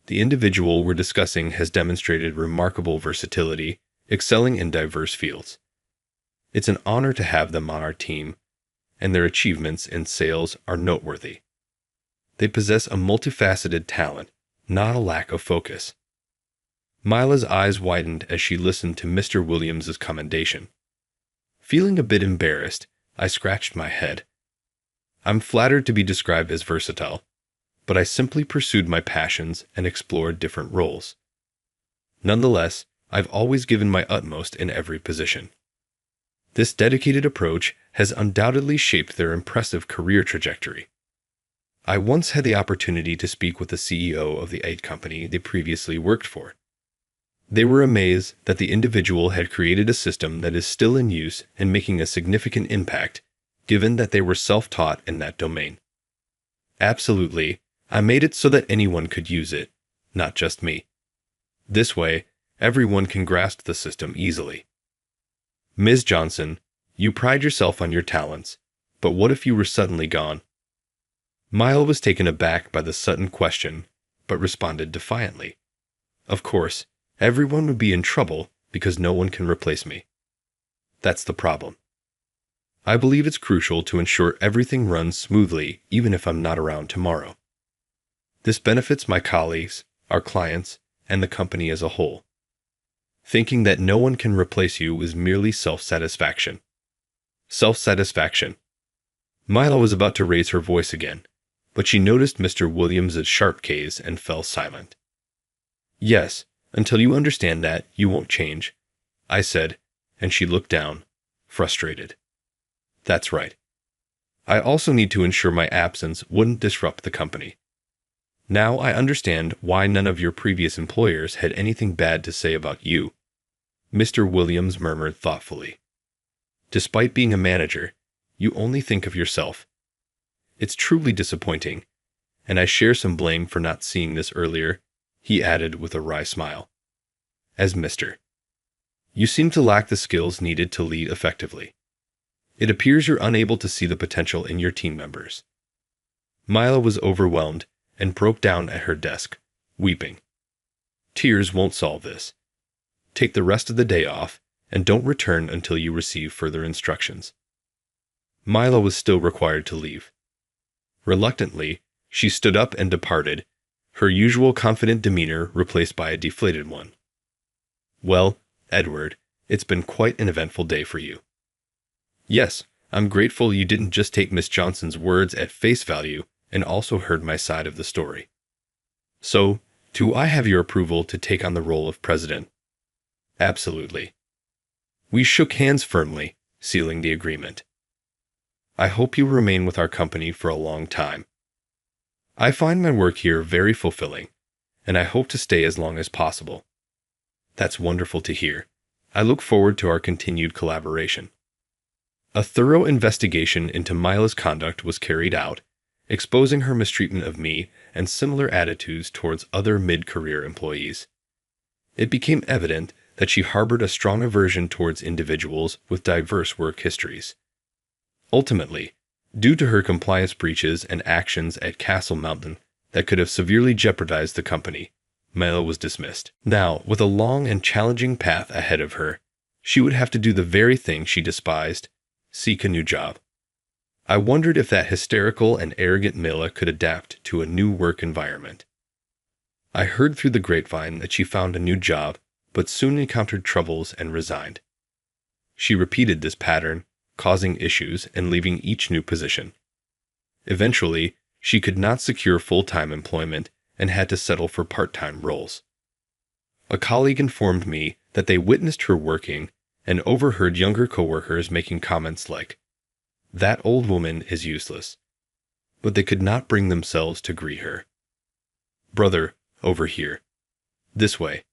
The individual we're discussing has demonstrated remarkable versatility, excelling in diverse fields. It's an honor to have them on our team, and their achievements in sales are noteworthy. They possess a multifaceted talent, not a lack of focus. Mila's eyes widened as she listened to Mr. Williams's commendation. Feeling a bit embarrassed, I scratched my head. I'm flattered to be described as versatile, but I simply pursued my passions and explored different roles. Nonetheless, I've always given my utmost in every position. This dedicated approach has undoubtedly shaped their impressive career trajectory. I once had the opportunity to speak with the CEO of the aita company they previously worked for. They were amazed that the individual had created a system that is still in use and making a significant impact, given that they were self-taught in that domain. Absolutely, I made it so that anyone could use it, not just me. This way, everyone can grasp the system easily. Ms. Johnson, you pride yourself on your talents, but what if you were suddenly gone? Mila was taken aback by the sudden question, but responded defiantly. Of course, everyone would be in trouble because no one can replace me. That's the problem. I believe it's crucial to ensure everything runs smoothly even if I'm not around tomorrow. This benefits my colleagues, our clients, and the company as a whole. Thinking that no one can replace you is merely self-satisfaction. Self-satisfaction. Mila was about to raise her voice again, but she noticed Mr. Williams's sharp gaze and fell silent. Yes, until you understand that, you won't change, I said, and she looked down, frustrated. That's right. I also need to ensure my absence wouldn't disrupt the company. Now I understand why none of your previous employers had anything bad to say about you, Mr. Williams murmured thoughtfully. Despite being a manager, you only think of yourself. It's truly disappointing, and I share some blame for not seeing this earlier, he added with a wry smile. As Mr. You seem to lack the skills needed to lead effectively. It appears you're unable to see the potential in your team members. Mila was overwhelmed and broke down at her desk, weeping. Tears won't solve this. Take the rest of the day off and don't return until you receive further instructions. Mila was still required to leave. Reluctantly, she stood up and departed, her usual confident demeanor replaced by a deflated one. Well, Edward, it's been quite an eventful day for you. Yes, I'm grateful you didn't just take Miss Johnson's words at face value and also heard my side of the story. So, do I have your approval to take on the role of president? Absolutely. We shook hands firmly, sealing the agreement. I hope you remain with our company for a long time. I find my work here very fulfilling, and I hope to stay as long as possible. That's wonderful to hear. I look forward to our continued collaboration. A thorough investigation into Mila's conduct was carried out, exposing her mistreatment of me and similar attitudes towards other mid-career employees. It became evident that she harbored a strong aversion towards individuals with diverse work histories. Ultimately, due to her compliance breaches and actions at Castle Mountain that could have severely jeopardized the company, Mila was dismissed. Now, with a long and challenging path ahead of her, she would have to do the very thing she despised, seek a new job. I wondered if that hysterical and arrogant Mila could adapt to a new work environment. I heard through the grapevine that she found a new job, but soon encountered troubles and resigned. She repeated this pattern, causing issues and leaving each new position. Eventually, she could not secure full-time employment and had to settle for part-time roles. A colleague informed me that they witnessed her working and overheard younger coworkers making comments like, "That old woman is useless," but they could not bring themselves to greet her. "Brother, over here. This way."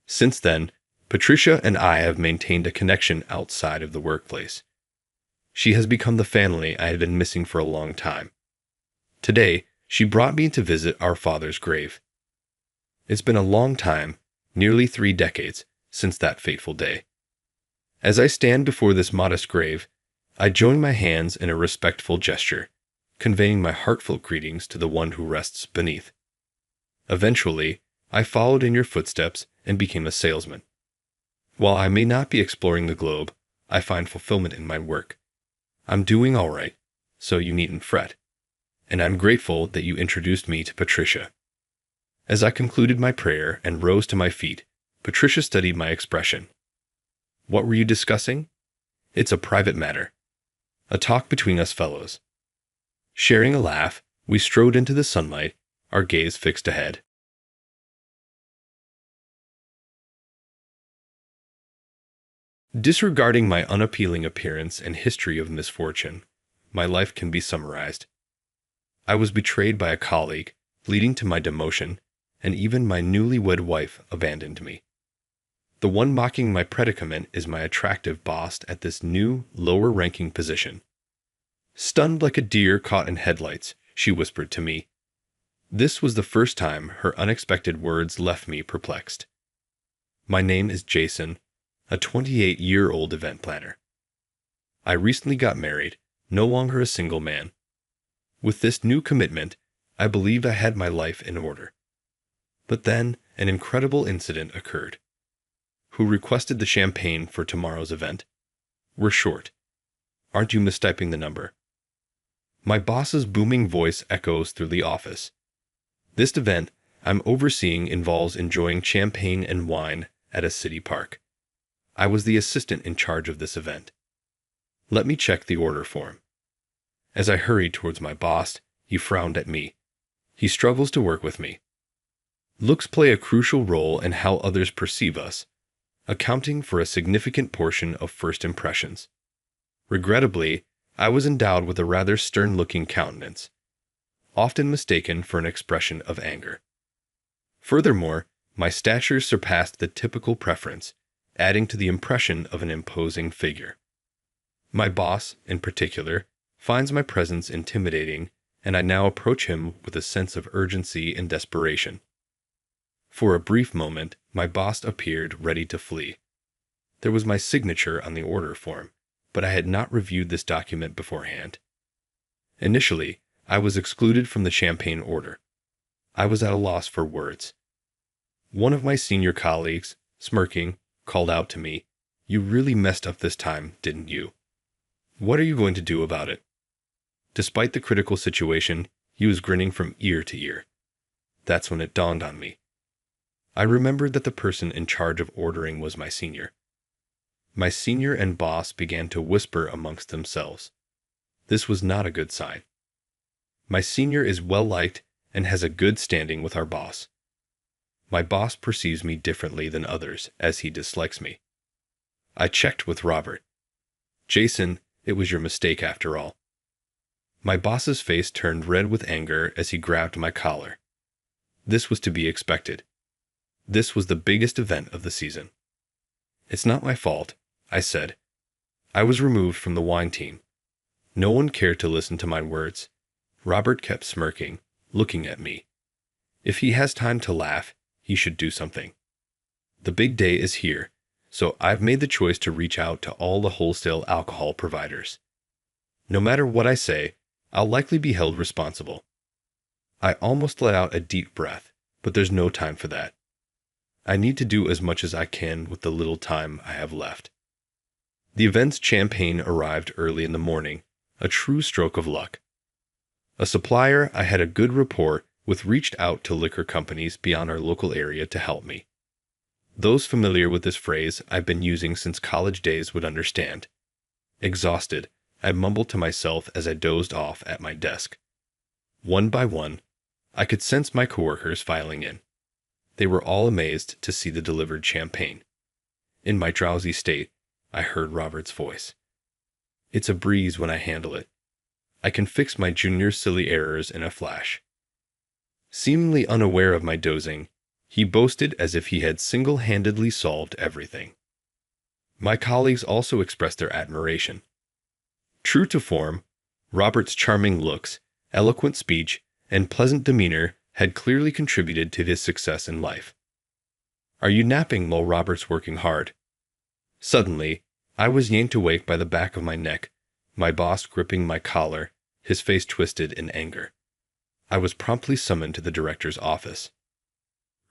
Since then, Patricia and I have maintained a connection outside of the workplace. She has become the family I had been missing for a long time. Today, she brought me to visit our father's grave. It's been a long time, nearly 3 decades, since that fateful day. As I stand before this modest grave, I join my hands in a respectful gesture, conveying my heartfelt greetings to the one who rests beneath. Eventually, I followed in your footsteps and became a salesman. While I may not be exploring the globe, I find fulfillment in my work. I'm doing all right, so you needn't fret. And I'm grateful that you introduced me to Patricia. As I concluded my prayer and rose to my feet, Patricia studied my expression. What were you discussing? It's a private matter. A talk between us fellows. Sharing a laugh, we strode into the sunlight, our gaze fixed ahead. Disregarding my unappealing appearance and history of misfortune, my life can be summarized. I was betrayed by a colleague, leading to my demotion, and even my newlywed wife abandoned me. The one mocking my predicament is my attractive boss at this new, lower-ranking position. Stunned like a deer caught in headlights, she whispered to me. This was the first time her unexpected words left me perplexed. My name is Jason, a 28-year-old event planner. I recently got married, no longer a single man. With this new commitment, I believed I had my life in order. But then, an incredible incident occurred. Who requested the champagne for tomorrow's event? We're short. Aren't you mistyping the number? My boss's booming voice echoes through the office. This event I'm overseeing involves enjoying champagne and wine at a city park. I was the assistant in charge of this event. Let me check the order form. As I hurried towards my boss, he frowned at me. He struggles to work with me. Looks play a crucial role in how others perceive us, accounting for a significant portion of first impressions. Regrettably, I was endowed with a rather stern-looking countenance, often mistaken for an expression of anger. Furthermore, my stature surpassed the typical preference, adding to the impression of an imposing figure. My boss, in particular, finds my presence intimidating, and I now approach him with a sense of urgency and desperation. For a brief moment, my boss appeared ready to flee. There was my signature on the order form, but I had not reviewed this document beforehand. Initially, I was excluded from the champagne order. I was at a loss for words. One of my senior colleagues, smirking, called out to me, "You really messed up this time, didn't you? What are you going to do about it?" Despite the critical situation, he was grinning from ear to ear. That's when it dawned on me. I remembered that the person in charge of ordering was my senior. My senior and boss began to whisper amongst themselves. This was not a good sign. My senior is well-liked and has a good standing with our boss. My boss perceives me differently than others, as he dislikes me. I checked with Robert. "Jason, it was your mistake after all." My boss's face turned red with anger as he grabbed my collar. This was to be expected. This was the biggest event of the season. "It's not my fault," I said. "I was removed from the wine team." No one cared to listen to my words. Robert kept smirking, looking at me. If he has time to laugh, he should do something. The big day is here, so I've made the choice to reach out to all the wholesale alcohol providers. No matter what I say, I'll likely be held responsible. I almost let out a deep breath, but there's no time for that. I need to do as much as I can with the little time I have left. The event's champagne arrived early in the morning, a true stroke of luck. A supplier I had a good rapport with reached out to liquor companies beyond our local area to help me. Those familiar with this phrase I've been using since college days would understand. Exhausted, I mumbled to myself as I dozed off at my desk. One by one, I could sense my coworkers filing in. They were all amazed to see the delivered champagne. In my drowsy state, I heard Robert's voice. "It's a breeze when I handle it. I can fix my junior's silly errors in a flash." Seemingly unaware of my dozing, he boasted as if he had single-handedly solved everything. My colleagues also expressed their admiration. True to form, Robert's charming looks, eloquent speech, and pleasant demeanor had clearly contributed to his success in life. "Are you napping while Robert's working hard?" Suddenly, I was yanked awake by the back of my neck, my boss gripping my collar, his face twisted in anger. I was promptly summoned to the director's office.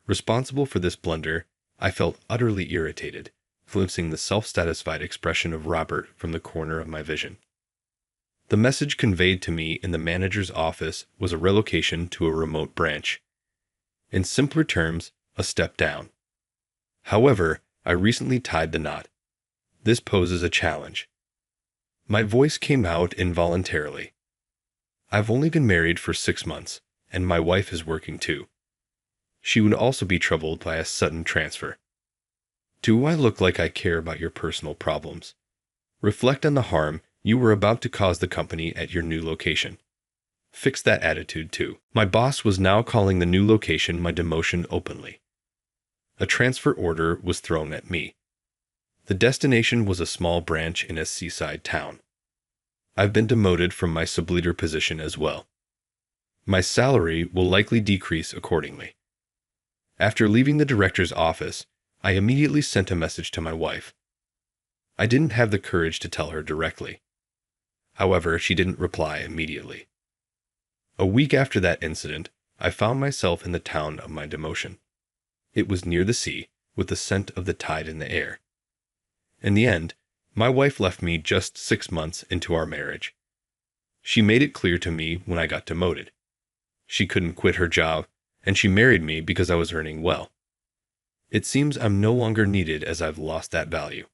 Responsible for this blunder, I felt utterly irritated, glimpsing the self-satisfied expression of Robert from the corner of my vision. The message conveyed to me in the manager's office was a relocation to a remote branch. In simpler terms, a step down. However, I recently tied the knot. This poses a challenge. My voice came out involuntarily. I've only been married for 6 months, and my wife is working too. She would also be troubled by a sudden transfer. Do I look like I care about your personal problems? Reflect on the harm you were about to cause the company at your new location. Fix that attitude too. My boss was now calling the new location my demotion openly. A transfer order was thrown at me. The destination was a small branch in a seaside town. I've been demoted from my subleader position as well. My salary will likely decrease accordingly. After leaving the director's office, I immediately sent a message to my wife. I didn't have the courage to tell her directly. However, she didn't reply immediately. A week after that incident, I found myself in the town of my demotion. It was near the sea, with the scent of the tide in the air. In the end, my wife left me just 6 months into our marriage. She made it clear to me when I got demoted. She couldn't quit her job, and she married me because I was earning well. It seems I'm no longer needed as I've lost that value.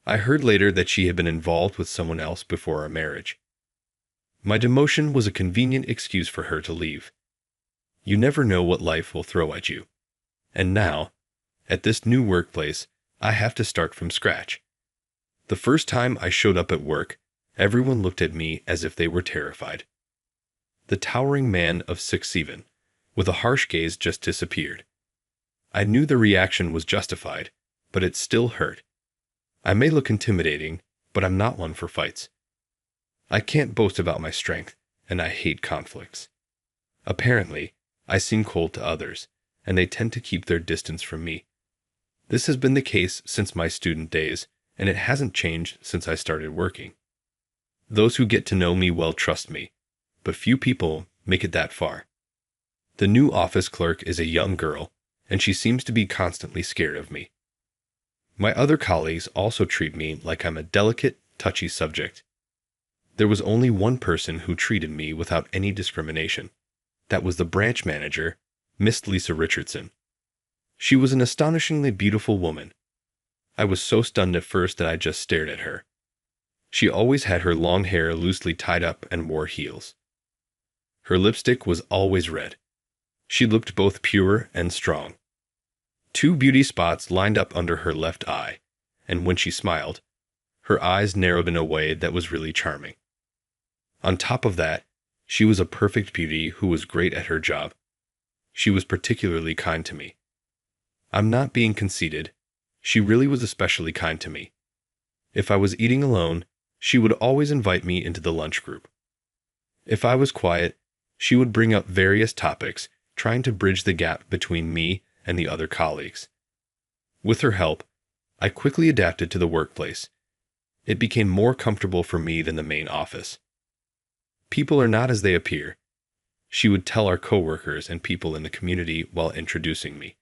I heard later that she had been involved with someone else before our marriage. My demotion was a convenient excuse for her to leave. You never know what life will throw at you. And now, at this new workplace, I have to start from scratch. The first time I showed up at work, everyone looked at me as if they were terrified. The towering man of 6'7", with a harsh gaze, just disappeared. I knew the reaction was justified, but it still hurt. I may look intimidating, but I'm not one for fights. I can't boast about my strength, and I hate conflicts. Apparently, I seem cold to others, and they tend to keep their distance from me. This has been the case since my student days, and it hasn't changed since I started working. Those who get to know me well trust me, but few people make it that far. The new office clerk is a young girl, and she seems to be constantly scared of me. My other colleagues also treat me like I'm a delicate, touchy subject. There was only one person who treated me without any discrimination. That was the branch manager, Miss Lisa Richardson. She was an astonishingly beautiful woman. I was so stunned at first that I just stared at her. She always had her long hair loosely tied up and wore heels. Her lipstick was always red. She looked both pure and strong. 2 beauty spots lined up under her left eye, and when she smiled, her eyes narrowed in a way that was really charming. On top of that, she was a perfect beauty who was great at her job. She was particularly kind to me. I'm not being conceited. She really was especially kind to me. If I was eating alone, she would always invite me into the lunch group. If I was quiet, she would bring up various topics, trying to bridge the gap between me and the other colleagues. With her help, I quickly adapted to the workplace. It became more comfortable for me than the main office. People are not as they appear, she would tell our coworkers and people in the community while introducing me.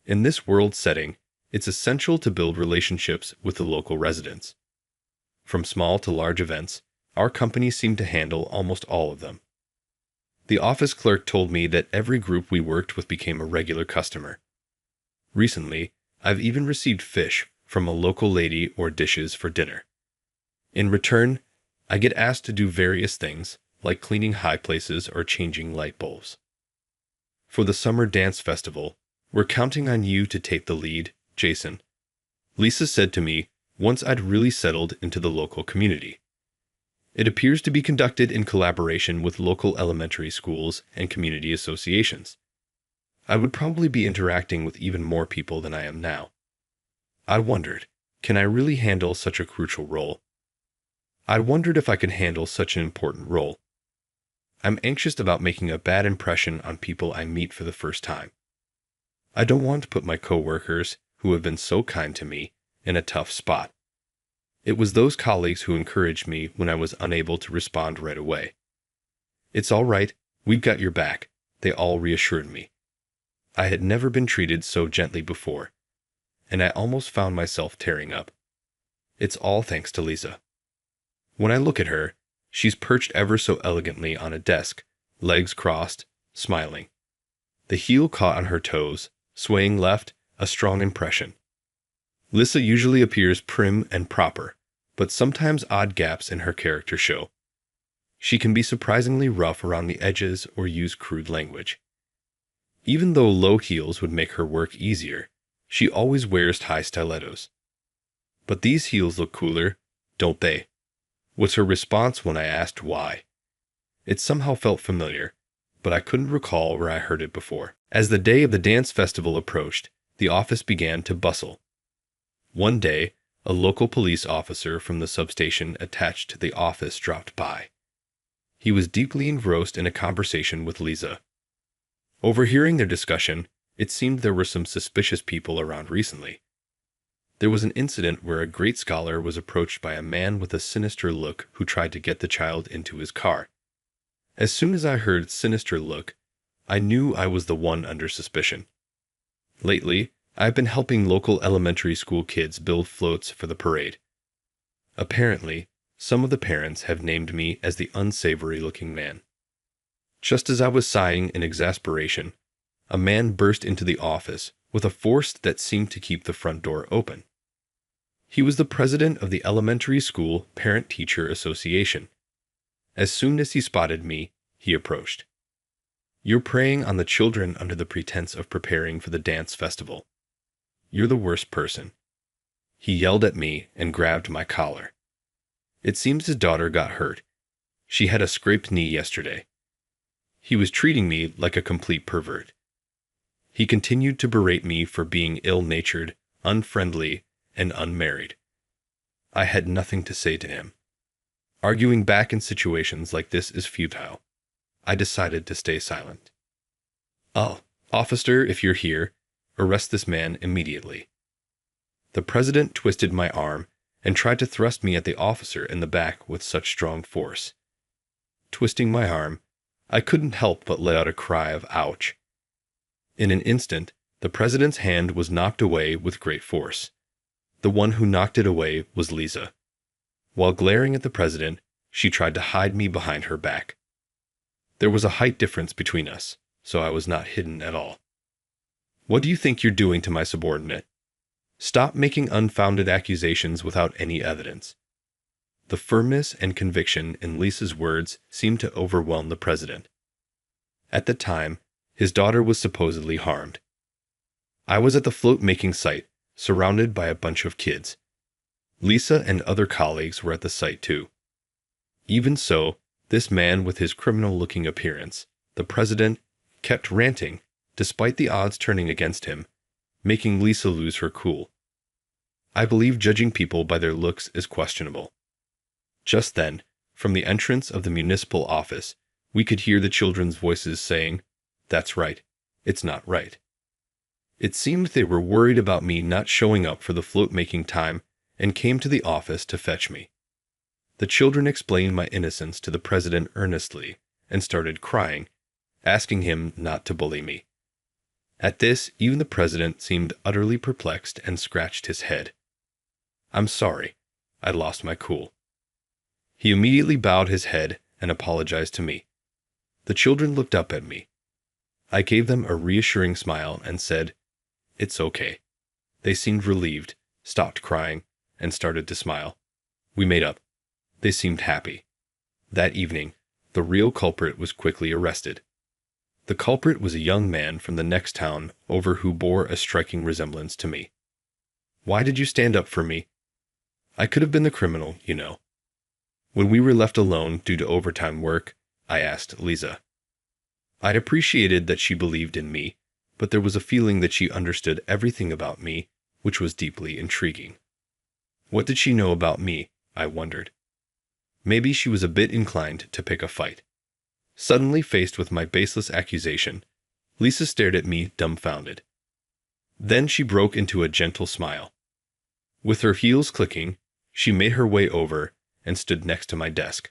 In this world setting, it's essential to build relationships with the local residents. From small to large events, our company seemed to handle almost all of them. The office clerk told me that every group we worked with became a regular customer. Recently, I've even received fish from a local lady or dishes for dinner. In return, I get asked to do various things, like cleaning high places or changing light bulbs. For the summer dance festival, we're counting on you to take the lead, Jason. Lisa said to me once I'd really settled into the local community. It appears to be conducted in collaboration with local elementary schools and community associations. I would probably be interacting with even more people than I am now. I wondered, can I really handle such a crucial role? I wondered if I could handle such an important role. I'm anxious about making a bad impression on people I meet for the first time. I don't want to put my coworkers, who have been so kind to me, in a tough spot. It was those colleagues who encouraged me when I was unable to respond right away. It's all right, we've got your back, they all reassured me. I had never been treated so gently before, and I almost found myself tearing up. It's all thanks to Lisa. When I look at her, she's perched ever so elegantly on a desk, legs crossed, smiling. The heel caught on her toes, swaying left, a strong impression. Lisa usually appears prim and proper, but sometimes odd gaps in her character show. She can be surprisingly rough around the edges or use crude language. Even though low heels would make her work easier, she always wears high stilettos. But these heels look cooler, don't they? Was her response when I asked why. It somehow felt familiar, but I couldn't recall where I heard it before. As the day of the dance festival approached, the office began to bustle. One day, a local police officer from the substation attached to the office dropped by. He was deeply engrossed in a conversation with Lisa. Overhearing their discussion, it seemed there were some suspicious people around recently. There was an incident where a great scholar was approached by a man with a sinister look who tried to get the child into his car. As soon as I heard sinister look, I knew I was the one under suspicion. Lately, I've been helping local elementary school kids build floats for the parade. Apparently, some of the parents have named me as the unsavory-looking man. Just as I was sighing in exasperation, a man burst into the office with a force that seemed to keep the front door open. He was the president of the Elementary School Parent-Teacher Association. As soon as he spotted me, he approached. "You're preying on the children under the pretense of preparing for the dance festival. You're the worst person." He yelled at me and grabbed my collar. It seems his daughter got hurt. She had a scraped knee yesterday. He was treating me like a complete pervert. He continued to berate me for being ill-natured, unfriendly, and unmarried. I had nothing to say to him. Arguing back in situations like this is futile. I decided to stay silent. "Oh, "Officer, if you're here, arrest this man immediately." The president twisted my arm and tried to thrust me at the officer in the back with such strong force. Twisting my arm, I couldn't help but let out a cry of ouch. In an instant, the president's hand was knocked away with great force. The one who knocked it away was Lisa. While glaring at the president, she tried to hide me behind her back. There was a height difference between us, so I was not hidden at all. "What do you think you're doing to my subordinate? Stop making unfounded accusations without any evidence." The firmness and conviction in Lisa's words seemed to overwhelm the president. At the time, his daughter was supposedly harmed. I was at the float-making site, surrounded by a bunch of kids. Lisa and other colleagues were at the site too. Even so, this man with his criminal-looking appearance, the president, kept ranting, despite the odds turning against him, making Lisa lose her cool. I believe judging people by their looks is questionable. Just then, from the entrance of the municipal office, we could hear the children's voices saying, "That's right. It's not right." It seemed they were worried about me not showing up for the float-making time and came to the office to fetch me. The children explained my innocence to the president earnestly and started crying, asking him not to bully me. At this, even the president seemed utterly perplexed and scratched his head. "I'm sorry. I lost my cool." He immediately bowed his head and apologized to me. The children looked up at me. I gave them a reassuring smile and said, "It's okay." They seemed relieved, stopped crying, and started to smile. We made up. They seemed happy. That evening, the real culprit was quickly arrested. The culprit was a young man from the next town over who bore a striking resemblance to me. "Why did you stand up for me?" "I could have been the criminal, you know." When we were left alone due to overtime work, I asked Lisa. I'd appreciated that she believed in me, but there was a feeling that she understood everything about me, which was deeply intriguing. What did she know about me, I wondered. Maybe she was a bit inclined to pick a fight. Suddenly faced with my baseless accusation, Lisa stared at me dumbfounded. Then she broke into a gentle smile. With her heels clicking, she made her way over and stood next to my desk.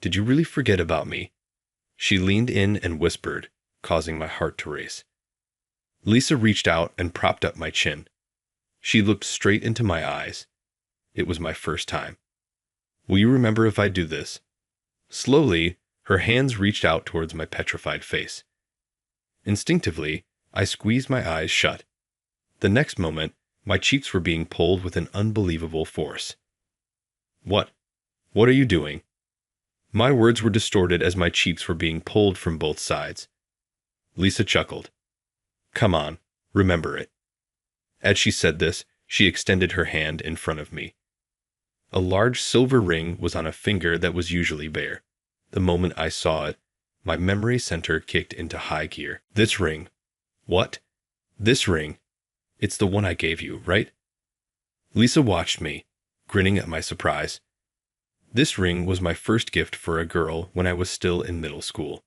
"Did you really forget about me?" She leaned in and whispered, causing my heart to race. Lisa reached out and propped up my chin. She looked straight into my eyes. It was my first time. "Will you remember if I do this?" Slowly, her hands reached out towards my petrified face. Instinctively, I squeezed my eyes shut. The next moment, my cheeks were being pulled with an unbelievable force. What are you doing?" My words were distorted as my cheeks were being pulled from both sides. Lisa chuckled. "Come on, remember it." As she said this, she extended her hand in front of me. A large silver ring was on a finger that was usually bare. The moment I saw it, my memory center kicked into high gear. "This ring." "What?" "This ring. It's the one I gave you, right?" Lisa watched me, grinning at my surprise. This ring was my first gift for a girl when I was still in middle school.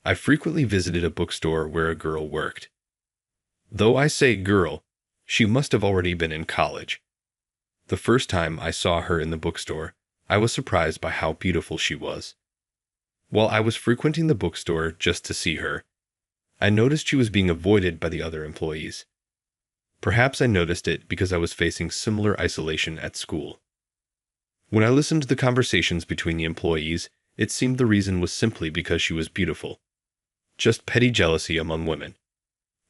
I frequently visited a bookstore where a girl worked. Though I say girl, she must have already been in college. The first time I saw her in the bookstore, I was surprised by how beautiful she was. While I was frequenting the bookstore just to see her, I noticed she was being avoided by the other employees. Perhaps I noticed it because I was facing similar isolation at school. When I listened to the conversations between the employees, it seemed the reason was simply because she was beautiful. Just petty jealousy among women.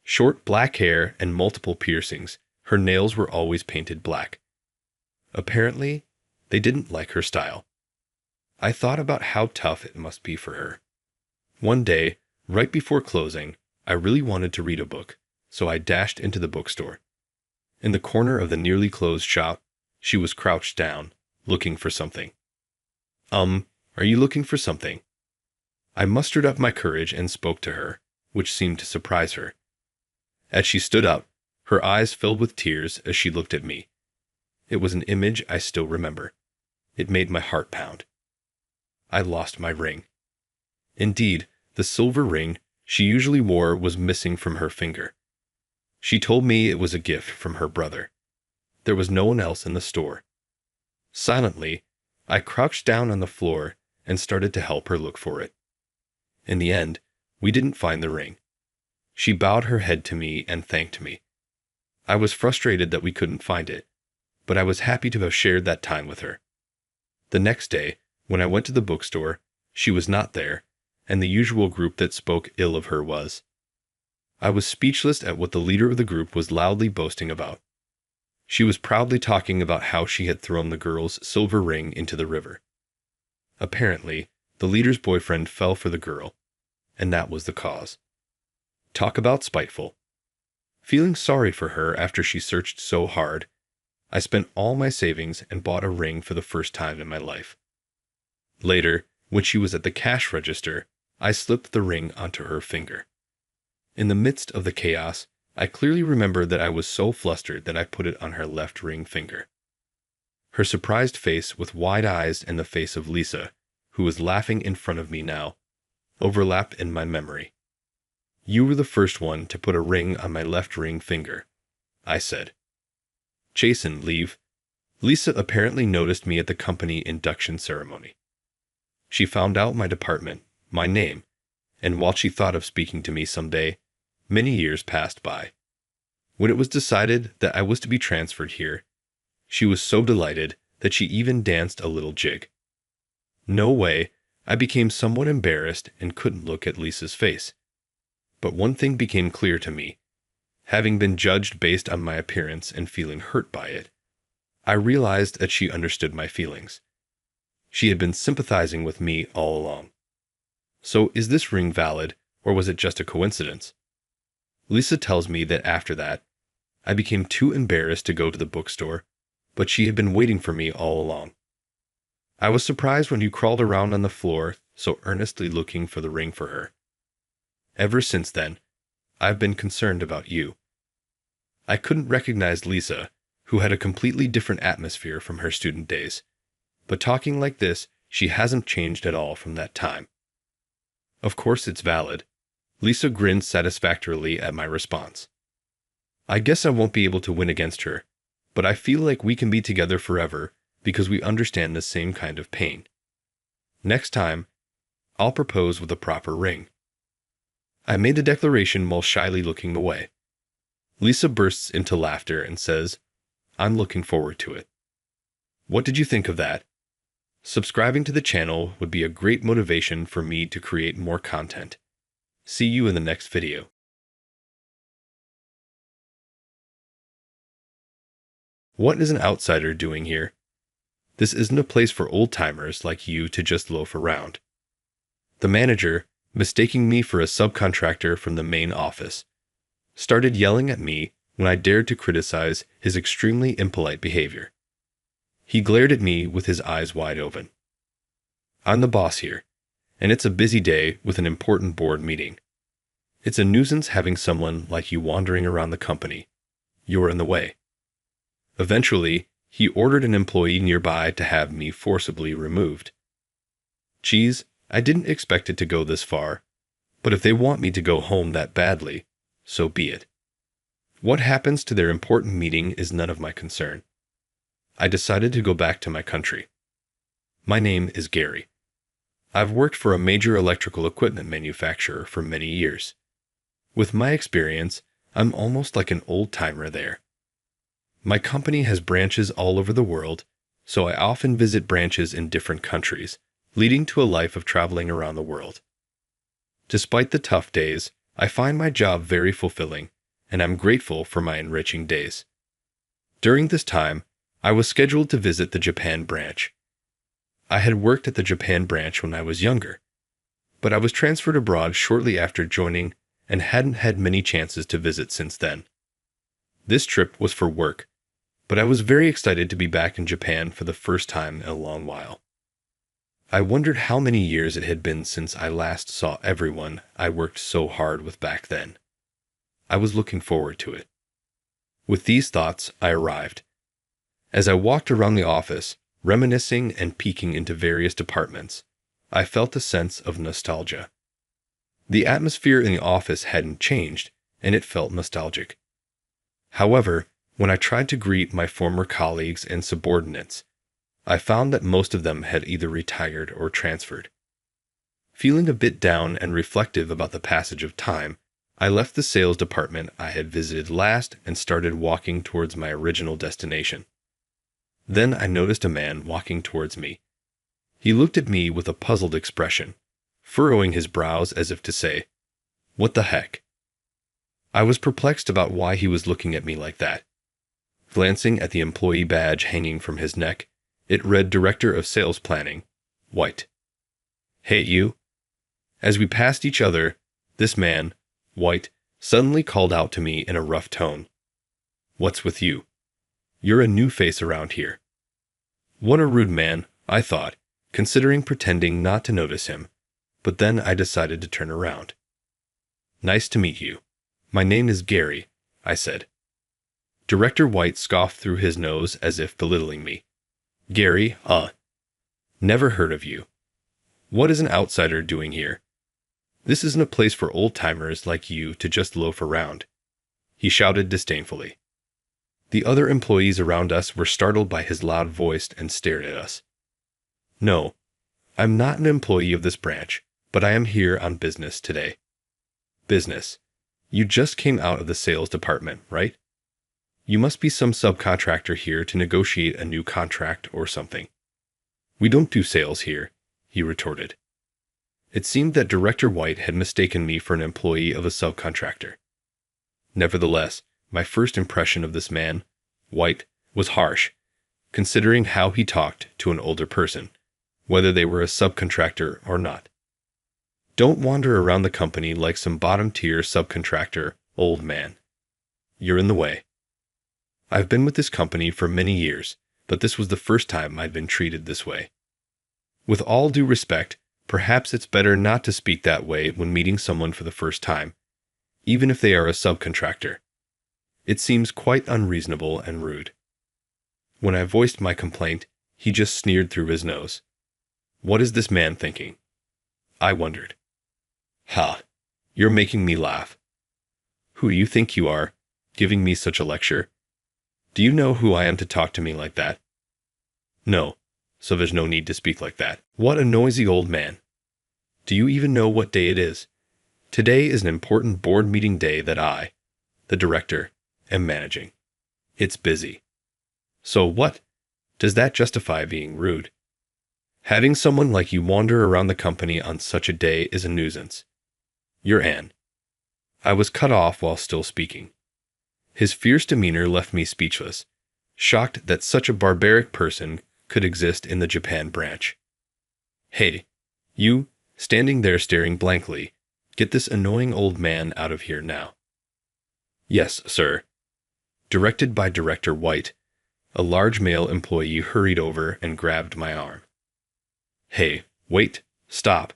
Short black hair and multiple piercings, her nails were always painted black. Apparently, they didn't like her style. I thought about how tough it must be for her. One day, right before closing, I really wanted to read a book, so I dashed into the bookstore. In the corner of the nearly closed shop, she was crouched down, looking for something. Are you looking for something?" I mustered up my courage and spoke to her, which seemed to surprise her. As she stood up, her eyes filled with tears as she looked at me. It was an image I still remember. It made my heart pound. I lost my ring. Indeed, the silver ring she usually wore was missing from her finger. She told me it was a gift from her brother. There was no one else in the store. Silently, I crouched down on the floor and started to help her look for it. In the end, we didn't find the ring. She bowed her head to me and thanked me. I was frustrated that we couldn't find it, but I was happy to have shared that time with her. The next day, when I went to the bookstore, she was not there, and the usual group that spoke ill of her was. I was speechless at what the leader of the group was loudly boasting about. She was proudly talking about how she had thrown the girl's silver ring into the river. Apparently, the leader's boyfriend fell for the girl, and that was the cause. Talk about spiteful. Feeling sorry for her after she searched so hard, I spent all my savings and bought a ring for the first time in my life. Later, when she was at the cash register, I slipped the ring onto her finger. In the midst of the chaos, I clearly remember that I was so flustered that I put it on her left ring finger. Her surprised face with wide eyes and the face of Lisa, who was laughing in front of me now, overlap in my memory. "You were the first one to put a ring on my left ring finger," I said. Jason, leave. Lisa apparently noticed me at the company induction ceremony. She found out my department, my name, and while she thought of speaking to me someday, many years passed by. When it was decided that I was to be transferred here, she was so delighted that she even danced a little jig. No way, I became somewhat embarrassed and couldn't look at Lisa's face. But one thing became clear to me. Having been judged based on my appearance and feeling hurt by it, I realized that she understood my feelings. She had been sympathizing with me all along. So is this ring valid, or was it just a coincidence? Lisa tells me that after that, I became too embarrassed to go to the bookstore, but she had been waiting for me all along. I was surprised when you crawled around on the floor so earnestly looking for the ring for her. Ever since then, I've been concerned about you. I couldn't recognize Lisa, who had a completely different atmosphere from her student days, but talking like this, she hasn't changed at all from that time. Of course it's valid. Lisa grinned satisfactorily at my response. I guess I won't be able to win against her, but I feel like we can be together forever because we understand the same kind of pain. Next time, I'll propose with a proper ring. I made the declaration while shyly looking away. Lisa bursts into laughter and says, "I'm looking forward to it." What did you think of that? Subscribing to the channel would be a great motivation for me to create more content. See you in the next video. What is an outsider doing here? This isn't a place for old-timers like you to just loaf around. The manager, mistaking me for a subcontractor from the main office, started yelling at me when I dared to criticize his extremely impolite behavior. He glared at me with his eyes wide open. I'm the boss here, and it's a busy day with an important board meeting. It's a nuisance having someone like you wandering around the company. You're in the way. Eventually, he ordered an employee nearby to have me forcibly removed. Geez, I didn't expect it to go this far, but if they want me to go home that badly, so be it. What happens to their important meeting is none of my concern. I decided to go back to my country. My name is Gary. I've worked for a major electrical equipment manufacturer for many years. With my experience, I'm almost like an old-timer there. My company has branches all over the world, so I often visit branches in different countries, leading to a life of traveling around the world. Despite the tough days, I find my job very fulfilling, and I'm grateful for my enriching days. During this time, I was scheduled to visit the Japan branch. I had worked at the Japan branch when I was younger, but I was transferred abroad shortly after joining and hadn't had many chances to visit since then. This trip was for work, but I was very excited to be back in Japan for the first time in a long while. I wondered how many years it had been since I last saw everyone I worked so hard with back then. I was looking forward to it. With these thoughts, I arrived. As I walked around the office, reminiscing and peeking into various departments, I felt a sense of nostalgia. The atmosphere in the office hadn't changed, and it felt nostalgic. However, when I tried to greet my former colleagues and subordinates, I found that most of them had either retired or transferred. Feeling a bit down and reflective about the passage of time, I left the sales department I had visited last and started walking towards my original destination. Then I noticed a man walking towards me. He looked at me with a puzzled expression, furrowing his brows as if to say, "What the heck?" I was perplexed about why he was looking at me like that. Glancing at the employee badge hanging from his neck, it read Director of Sales Planning, White. "Hey, you." As we passed each other, this man, White, suddenly called out to me in a rough tone, "What's with you? You're a new face around here." What a rude man, I thought, considering pretending not to notice him, but then I decided to turn around. "Nice to meet you. My name is Gary," I said. Director White scoffed through his nose as if belittling me. "Gary, never heard of you. What is an outsider doing here? This isn't a place for old-timers like you to just loaf around," he shouted disdainfully. The other employees around us were startled by his loud voice and stared at us. "No, I'm not an employee of this branch, but I am here on business today." "Business? You just came out of the sales department, right? You must be some subcontractor here to negotiate a new contract or something." "We don't do sales here," he retorted. It seemed that Director White had mistaken me for an employee of a subcontractor. Nevertheless, my first impression of this man, White, was harsh, considering how he talked to an older person, whether they were a subcontractor or not. "Don't wander around the company like some bottom-tier subcontractor, old man. You're in the way. I've been with this company for many years, but this was the first time I'd been treated this way. With all due respect, perhaps it's better not to speak that way when meeting someone for the first time, even if they are a subcontractor. It seems quite unreasonable and rude." When I voiced my complaint, he just sneered through his nose. What is this man thinking? I wondered. "Ha, you're making me laugh. Who do you think you are, giving me such a lecture? Do you know who I am to talk to me like that?" "No, so there's no need to speak like that." What a noisy old man. "Do you even know what day it is? Today is an important board meeting day that I, the director, am managing. It's busy." "So what? Does that justify being rude? Having someone like you wander around the company on such a day is a nuisance. You're an..." I was cut off while still speaking. His fierce demeanor left me speechless, shocked that such a barbaric person could exist in the Japan branch. "Hey, you, standing there staring blankly, get this annoying old man out of here now." "Yes, sir." Directed by Director White, a large male employee hurried over and grabbed my arm. "Hey, wait, stop."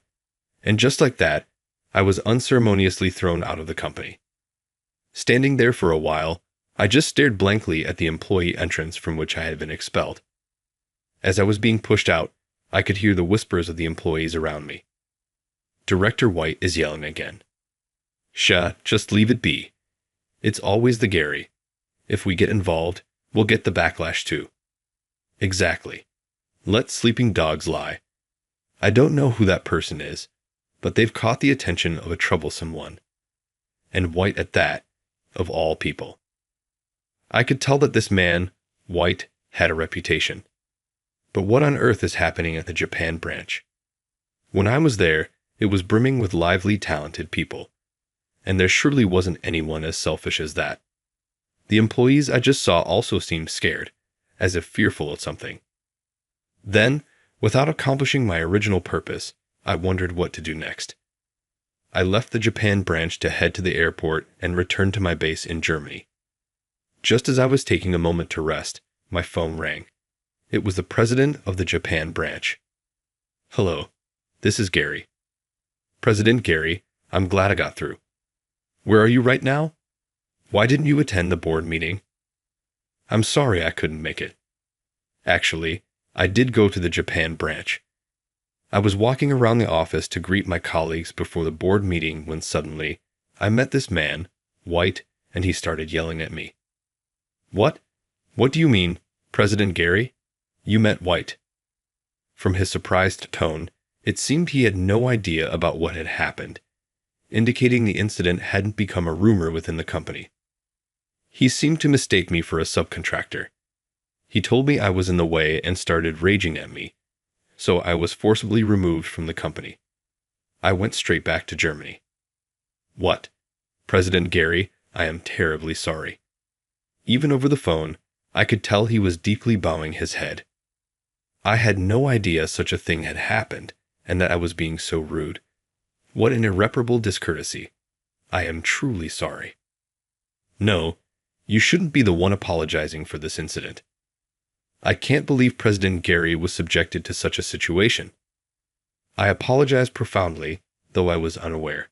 And just like that, I was unceremoniously thrown out of the company. Standing there for a while, I just stared blankly at the employee entrance from which I had been expelled. As I was being pushed out, I could hear the whispers of the employees around me. Director White is yelling again. Just leave it be. It's always the Gary. If we get involved, we'll get the backlash too." Exactly. Let sleeping dogs lie. I don't know who that person is, but they've caught the attention of a troublesome one. And White at that, of all people. I could tell that this man, White, had a reputation. But what on earth is happening at the Japan branch? When I was there, it was brimming with lively, talented people. And there surely wasn't anyone as selfish as that. The employees I just saw also seemed scared, as if fearful of something. Then, without accomplishing my original purpose, I wondered what to do next. I left the Japan branch to head to the airport and returned to my base in Germany. Just as I was taking a moment to rest, my phone rang. It was the president of the Japan branch. "Hello, this is Gary." "President Gary, I'm glad I got through. Where are you right now? Why didn't you attend the board meeting?" "I'm sorry I couldn't make it. Actually, I did go to the Japan branch. I was walking around the office to greet my colleagues before the board meeting when suddenly I met this man, White, and he started yelling at me. What? What do you mean, President Gary? You met White. From his surprised tone, it seemed he had no idea about what had happened, indicating the incident hadn't become a rumor within the company. He seemed to mistake me for a subcontractor. He told me I was in the way and started raging at me, so I was forcibly removed from the company. I went straight back to Germany. What? President Gary, I am terribly sorry. Even over the phone, I could tell he was deeply bowing his head. I had no idea such a thing had happened, and that I was being so rude. What an irreparable discourtesy. I am truly sorry. No, you shouldn't be the one apologizing for this incident. I can't believe President Gary was subjected to such a situation. I apologize profoundly, though I was unaware.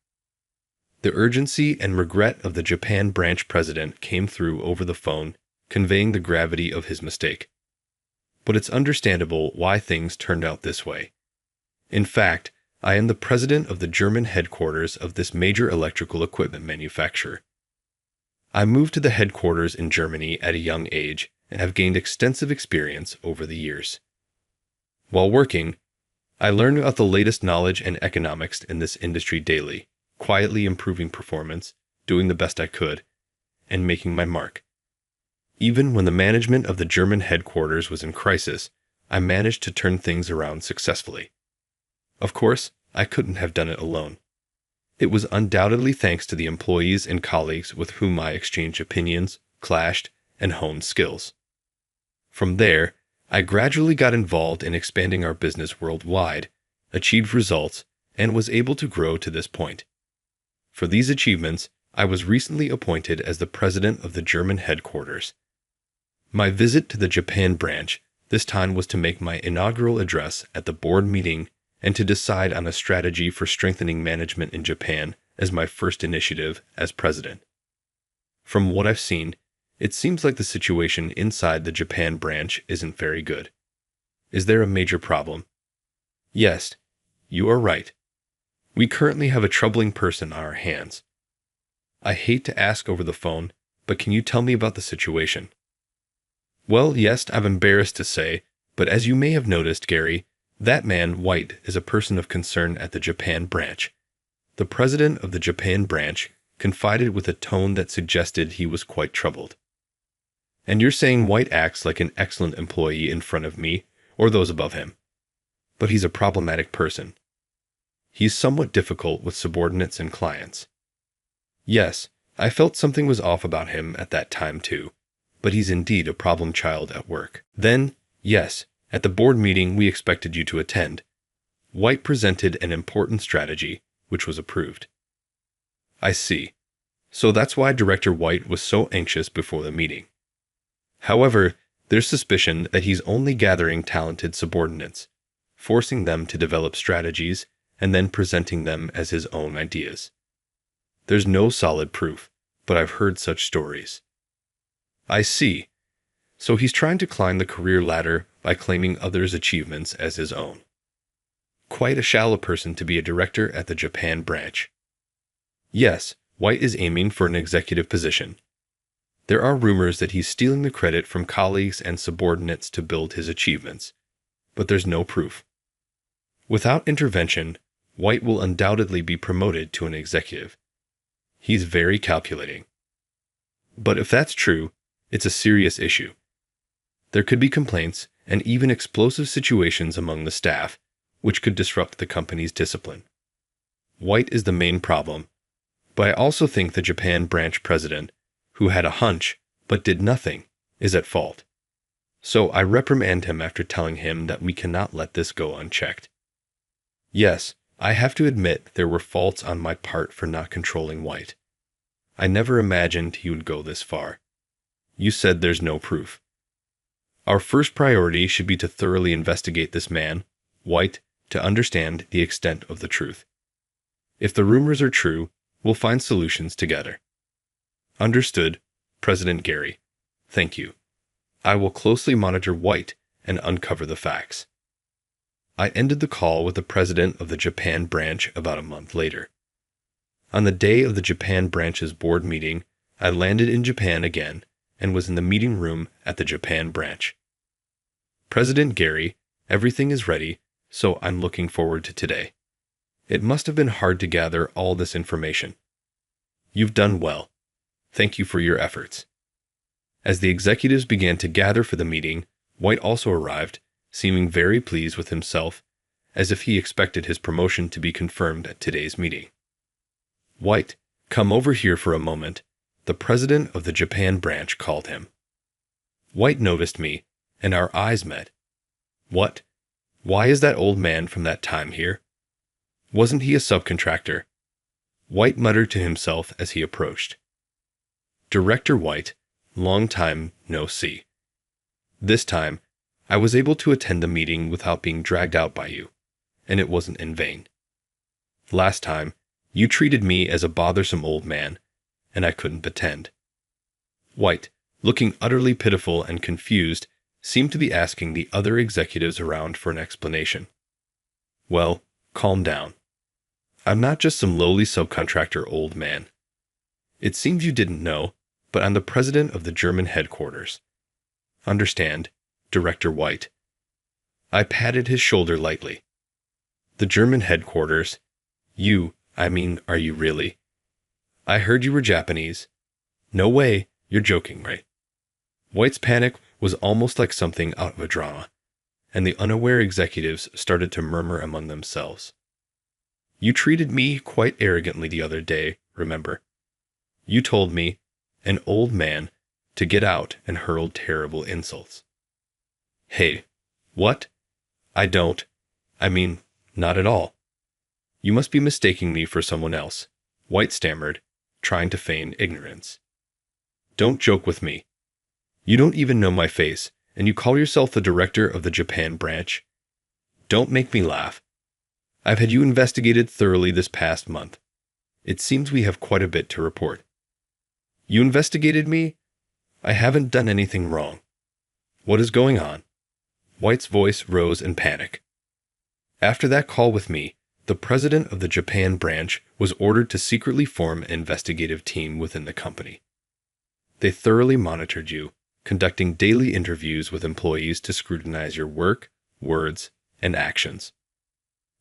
The urgency and regret of the Japan branch president came through over the phone, conveying the gravity of his mistake. But it's understandable why things turned out this way. In fact, I am the president of the German headquarters of this major electrical equipment manufacturer. I moved to the headquarters in Germany at a young age and have gained extensive experience over the years. While working, I learned about the latest knowledge and economics in this industry daily, quietly improving performance, doing the best I could, and making my mark. Even when the management of the German headquarters was in crisis, I managed to turn things around successfully. Of course, I couldn't have done it alone. It was undoubtedly thanks to the employees and colleagues with whom I exchanged opinions, clashed, and honed skills. From there, I gradually got involved in expanding our business worldwide, achieved results, and was able to grow to this point. For these achievements, I was recently appointed as the president of the German headquarters. My visit to the Japan branch this time was to make my inaugural address at the board meeting and to decide on a strategy for strengthening management in Japan as my first initiative as president. From what I've seen, it seems like the situation inside the Japan branch isn't very good. Is there a major problem? Yes, you are right. We currently have a troubling person on our hands. I hate to ask over the phone, but can you tell me about the situation? Well, yes, I'm embarrassed to say, but as you may have noticed, Gary, that man, White, is a person of concern at the Japan branch. The president of the Japan branch confided with a tone that suggested he was quite troubled. And you're saying White acts like an excellent employee in front of me, or those above him. But he's a problematic person. He's somewhat difficult with subordinates and clients. Yes, I felt something was off about him at that time too, but he's indeed a problem child at work. Then, yes, at the board meeting we expected you to attend, White presented an important strategy, which was approved. I see. So that's why Director White was so anxious before the meeting. However, there's suspicion that he's only gathering talented subordinates, forcing them to develop strategies and then presenting them as his own ideas. There's no solid proof, but I've heard such stories. I see. So he's trying to climb the career ladder by claiming others' achievements as his own. Quite a shallow person to be a director at the Japan branch. Yes, White is aiming for an executive position. There are rumors that he's stealing the credit from colleagues and subordinates to build his achievements, but there's no proof. Without intervention, White will undoubtedly be promoted to an executive. He's very calculating. But if that's true, it's a serious issue. There could be complaints and even explosive situations among the staff, which could disrupt the company's discipline. White is the main problem, but I also think the Japan branch president, who had a hunch but did nothing, is at fault. So I reprimand him after telling him that we cannot let this go unchecked. Yes, I have to admit there were faults on my part for not controlling White. I never imagined he would go this far. You said there's no proof. Our first priority should be to thoroughly investigate this man, White, to understand the extent of the truth. If the rumors are true, we'll find solutions together. Understood, President Gary. Thank you. I will closely monitor White and uncover the facts. I ended the call with the president of the Japan branch about a month later. On the day of the Japan branch's board meeting, I landed in Japan again and was in the meeting room at the Japan branch. President Gary, everything is ready, so I'm looking forward to today. It must have been hard to gather all this information. You've done well. Thank you for your efforts. As the executives began to gather for the meeting, White also arrived, seeming very pleased with himself, as if he expected his promotion to be confirmed at today's meeting. White, come over here for a moment, the president of the Japan branch called him. White noticed me, and our eyes met. What? Why is that old man from that time here? Wasn't he a subcontractor? White muttered to himself as he approached. Director White, long time no see. This time, I was able to attend the meeting without being dragged out by you, and it wasn't in vain. Last time, you treated me as a bothersome old man, and I couldn't pretend. White, looking utterly pitiful and confused, seemed to be asking the other executives around for an explanation. Well, calm down. I'm not just some lowly subcontractor old man. It seems you didn't know, but I'm the president of the German headquarters. Understand, Director White. I patted his shoulder lightly. The German headquarters? Are you really? I heard you were Japanese. No way, you're joking, right? White's panic was almost like something out of a drama, and the unaware executives started to murmur among themselves. You treated me quite arrogantly the other day, remember? You told me, an old man, to get out and hurled terrible insults. Hey, what? Not at all. You must be mistaking me for someone else, White stammered, trying to feign ignorance. Don't joke with me. You don't even know my face, and you call yourself the director of the Japan branch? Don't make me laugh. I've had you investigated thoroughly this past month. It seems we have quite a bit to report. You investigated me? I haven't done anything wrong. What is going on? White's voice rose in panic. After that call with me, the president of the Japan branch was ordered to secretly form an investigative team within the company. They thoroughly monitored you, conducting daily interviews with employees to scrutinize your work, words, and actions.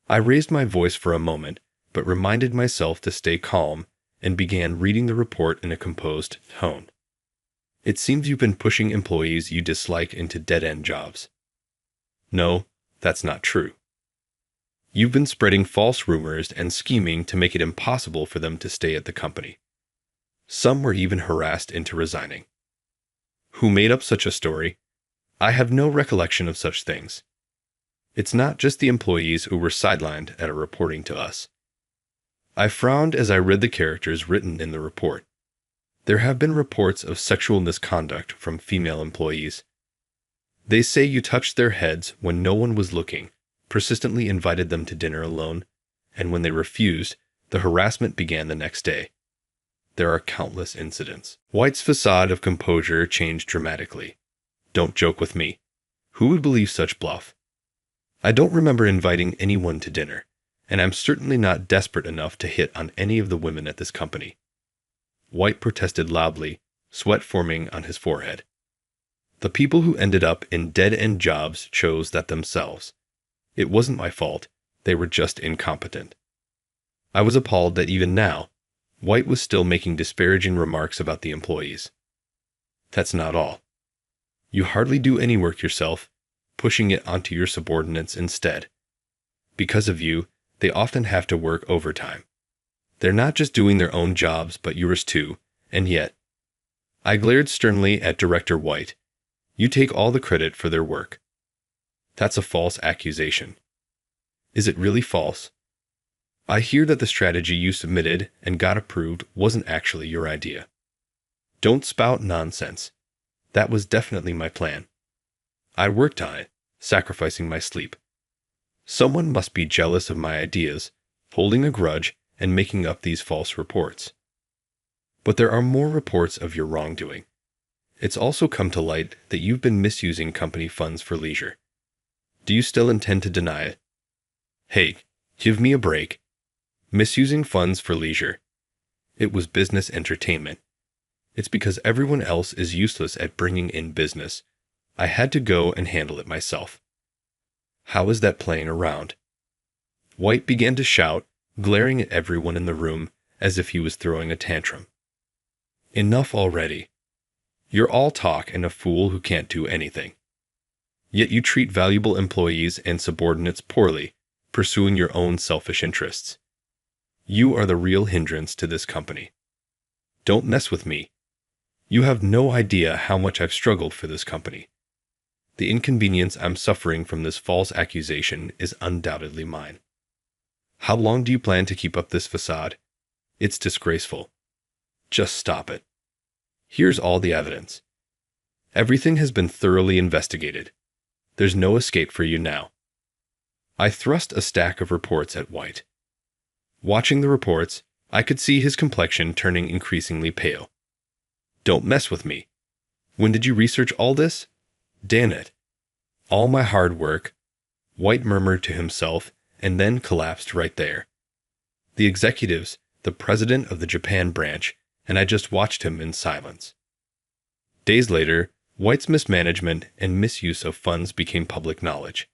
I raised my voice for a moment, but reminded myself to stay calm and began reading the report in a composed tone. It seems you've been pushing employees you dislike into dead-end jobs. No, that's not true. You've been spreading false rumors and scheming to make it impossible for them to stay at the company. Some were even harassed into resigning. Who made up such a story? I have no recollection of such things. It's not just the employees who were sidelined that are reporting to us. I frowned as I read the characters written in the report. There have been reports of sexual misconduct from female employees. They say you touched their heads when no one was looking, persistently invited them to dinner alone, and when they refused, the harassment began the next day. There are countless incidents. White's facade of composure changed dramatically. Don't joke with me. Who would believe such bluff? I don't remember inviting anyone to dinner, and I'm certainly not desperate enough to hit on any of the women at this company. White protested loudly, sweat forming on his forehead. The people who ended up in dead-end jobs chose that themselves. It wasn't my fault. They were just incompetent. I was appalled that even now, White was still making disparaging remarks about the employees. That's not all. You hardly do any work yourself, pushing it onto your subordinates instead. Because of you, they often have to work overtime. They're not just doing their own jobs, but yours too, and yet. I glared sternly at Director White. You take all the credit for their work. That's a false accusation. Is it really false? I hear that the strategy you submitted and got approved wasn't actually your idea. Don't spout nonsense. That was definitely my plan. I worked on it, sacrificing my sleep. Someone must be jealous of my ideas, holding a grudge, and making up these false reports. But there are more reports of your wrongdoing. It's also come to light that you've been misusing company funds for leisure. Do you still intend to deny it? Hey, give me a break. Misusing funds for leisure. It was business entertainment. It's because everyone else is useless at bringing in business. I had to go and handle it myself. How is that playing around? White began to shout, glaring at everyone in the room as if he was throwing a tantrum. Enough already. You're all talk and a fool who can't do anything. Yet you treat valuable employees and subordinates poorly, pursuing your own selfish interests. You are the real hindrance to this company. Don't mess with me. You have no idea how much I've struggled for this company. The inconvenience I'm suffering from this false accusation is undoubtedly mine. How long do you plan to keep up this facade? It's disgraceful. Just stop it. Here's all the evidence. Everything has been thoroughly investigated. There's no escape for you now. I thrust a stack of reports at White. Watching the reports, I could see his complexion turning increasingly pale. Don't mess with me. When did you research all this? Damn it. All my hard work, White murmured to himself and then collapsed right there. The executives, the president of the Japan branch, and I just watched him in silence. Days later, White's mismanagement and misuse of funds became public knowledge.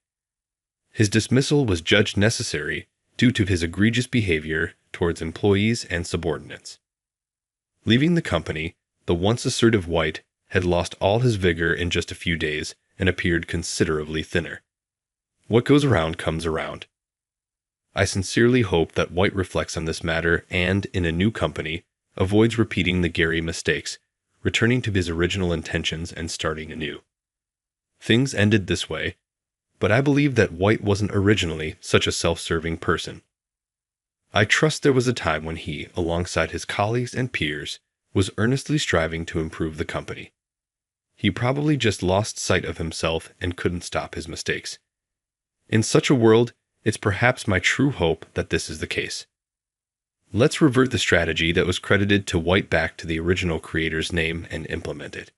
His dismissal was judged necessary due to his egregious behavior towards employees and subordinates. Leaving the company, the once assertive White had lost all his vigor in just a few days and appeared considerably thinner. What goes around comes around. I sincerely hope that White reflects on this matter and, in a new company, avoids repeating the Gary mistakes, returning to his original intentions and starting anew. Things ended this way, but I believe that White wasn't originally such a self-serving person. I trust there was a time when he, alongside his colleagues and peers, was earnestly striving to improve the company. He probably just lost sight of himself and couldn't stop his mistakes. In such a world, it's perhaps my true hope that this is the case. Let's revert the strategy that was credited to White back to the original creator's name and implement it.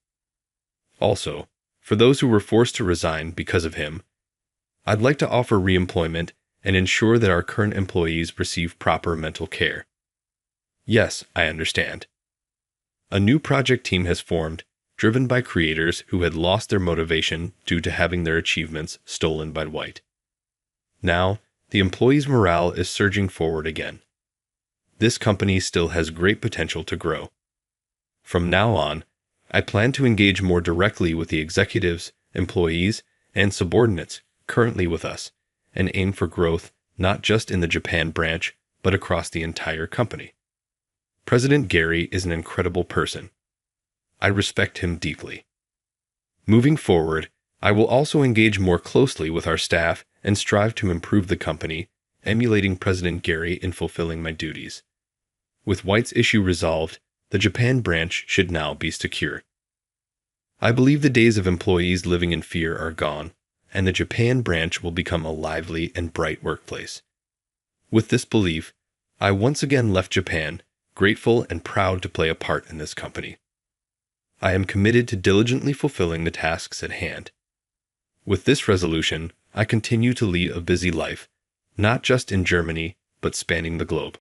Also, for those who were forced to resign because of him, I'd like to offer reemployment and ensure that our current employees receive proper mental care. Yes, I understand. A new project team has formed, driven by creators who had lost their motivation due to having their achievements stolen by White. Now, the employees' morale is surging forward again. This company still has great potential to grow. From now on, I plan to engage more directly with the executives, employees, and subordinates currently with us, and aim for growth not just in the Japan branch, but across the entire company. President Gary is an incredible person. I respect him deeply. Moving forward, I will also engage more closely with our staff and strive to improve the company, emulating President Gary in fulfilling my duties. With White's issue resolved, the Japan branch should now be secure. I believe the days of employees living in fear are gone, and the Japan branch will become a lively and bright workplace. With this belief, I once again left Japan, grateful and proud to play a part in this company. I am committed to diligently fulfilling the tasks at hand. With this resolution, I continue to lead a busy life, not just in Germany, but spanning the globe.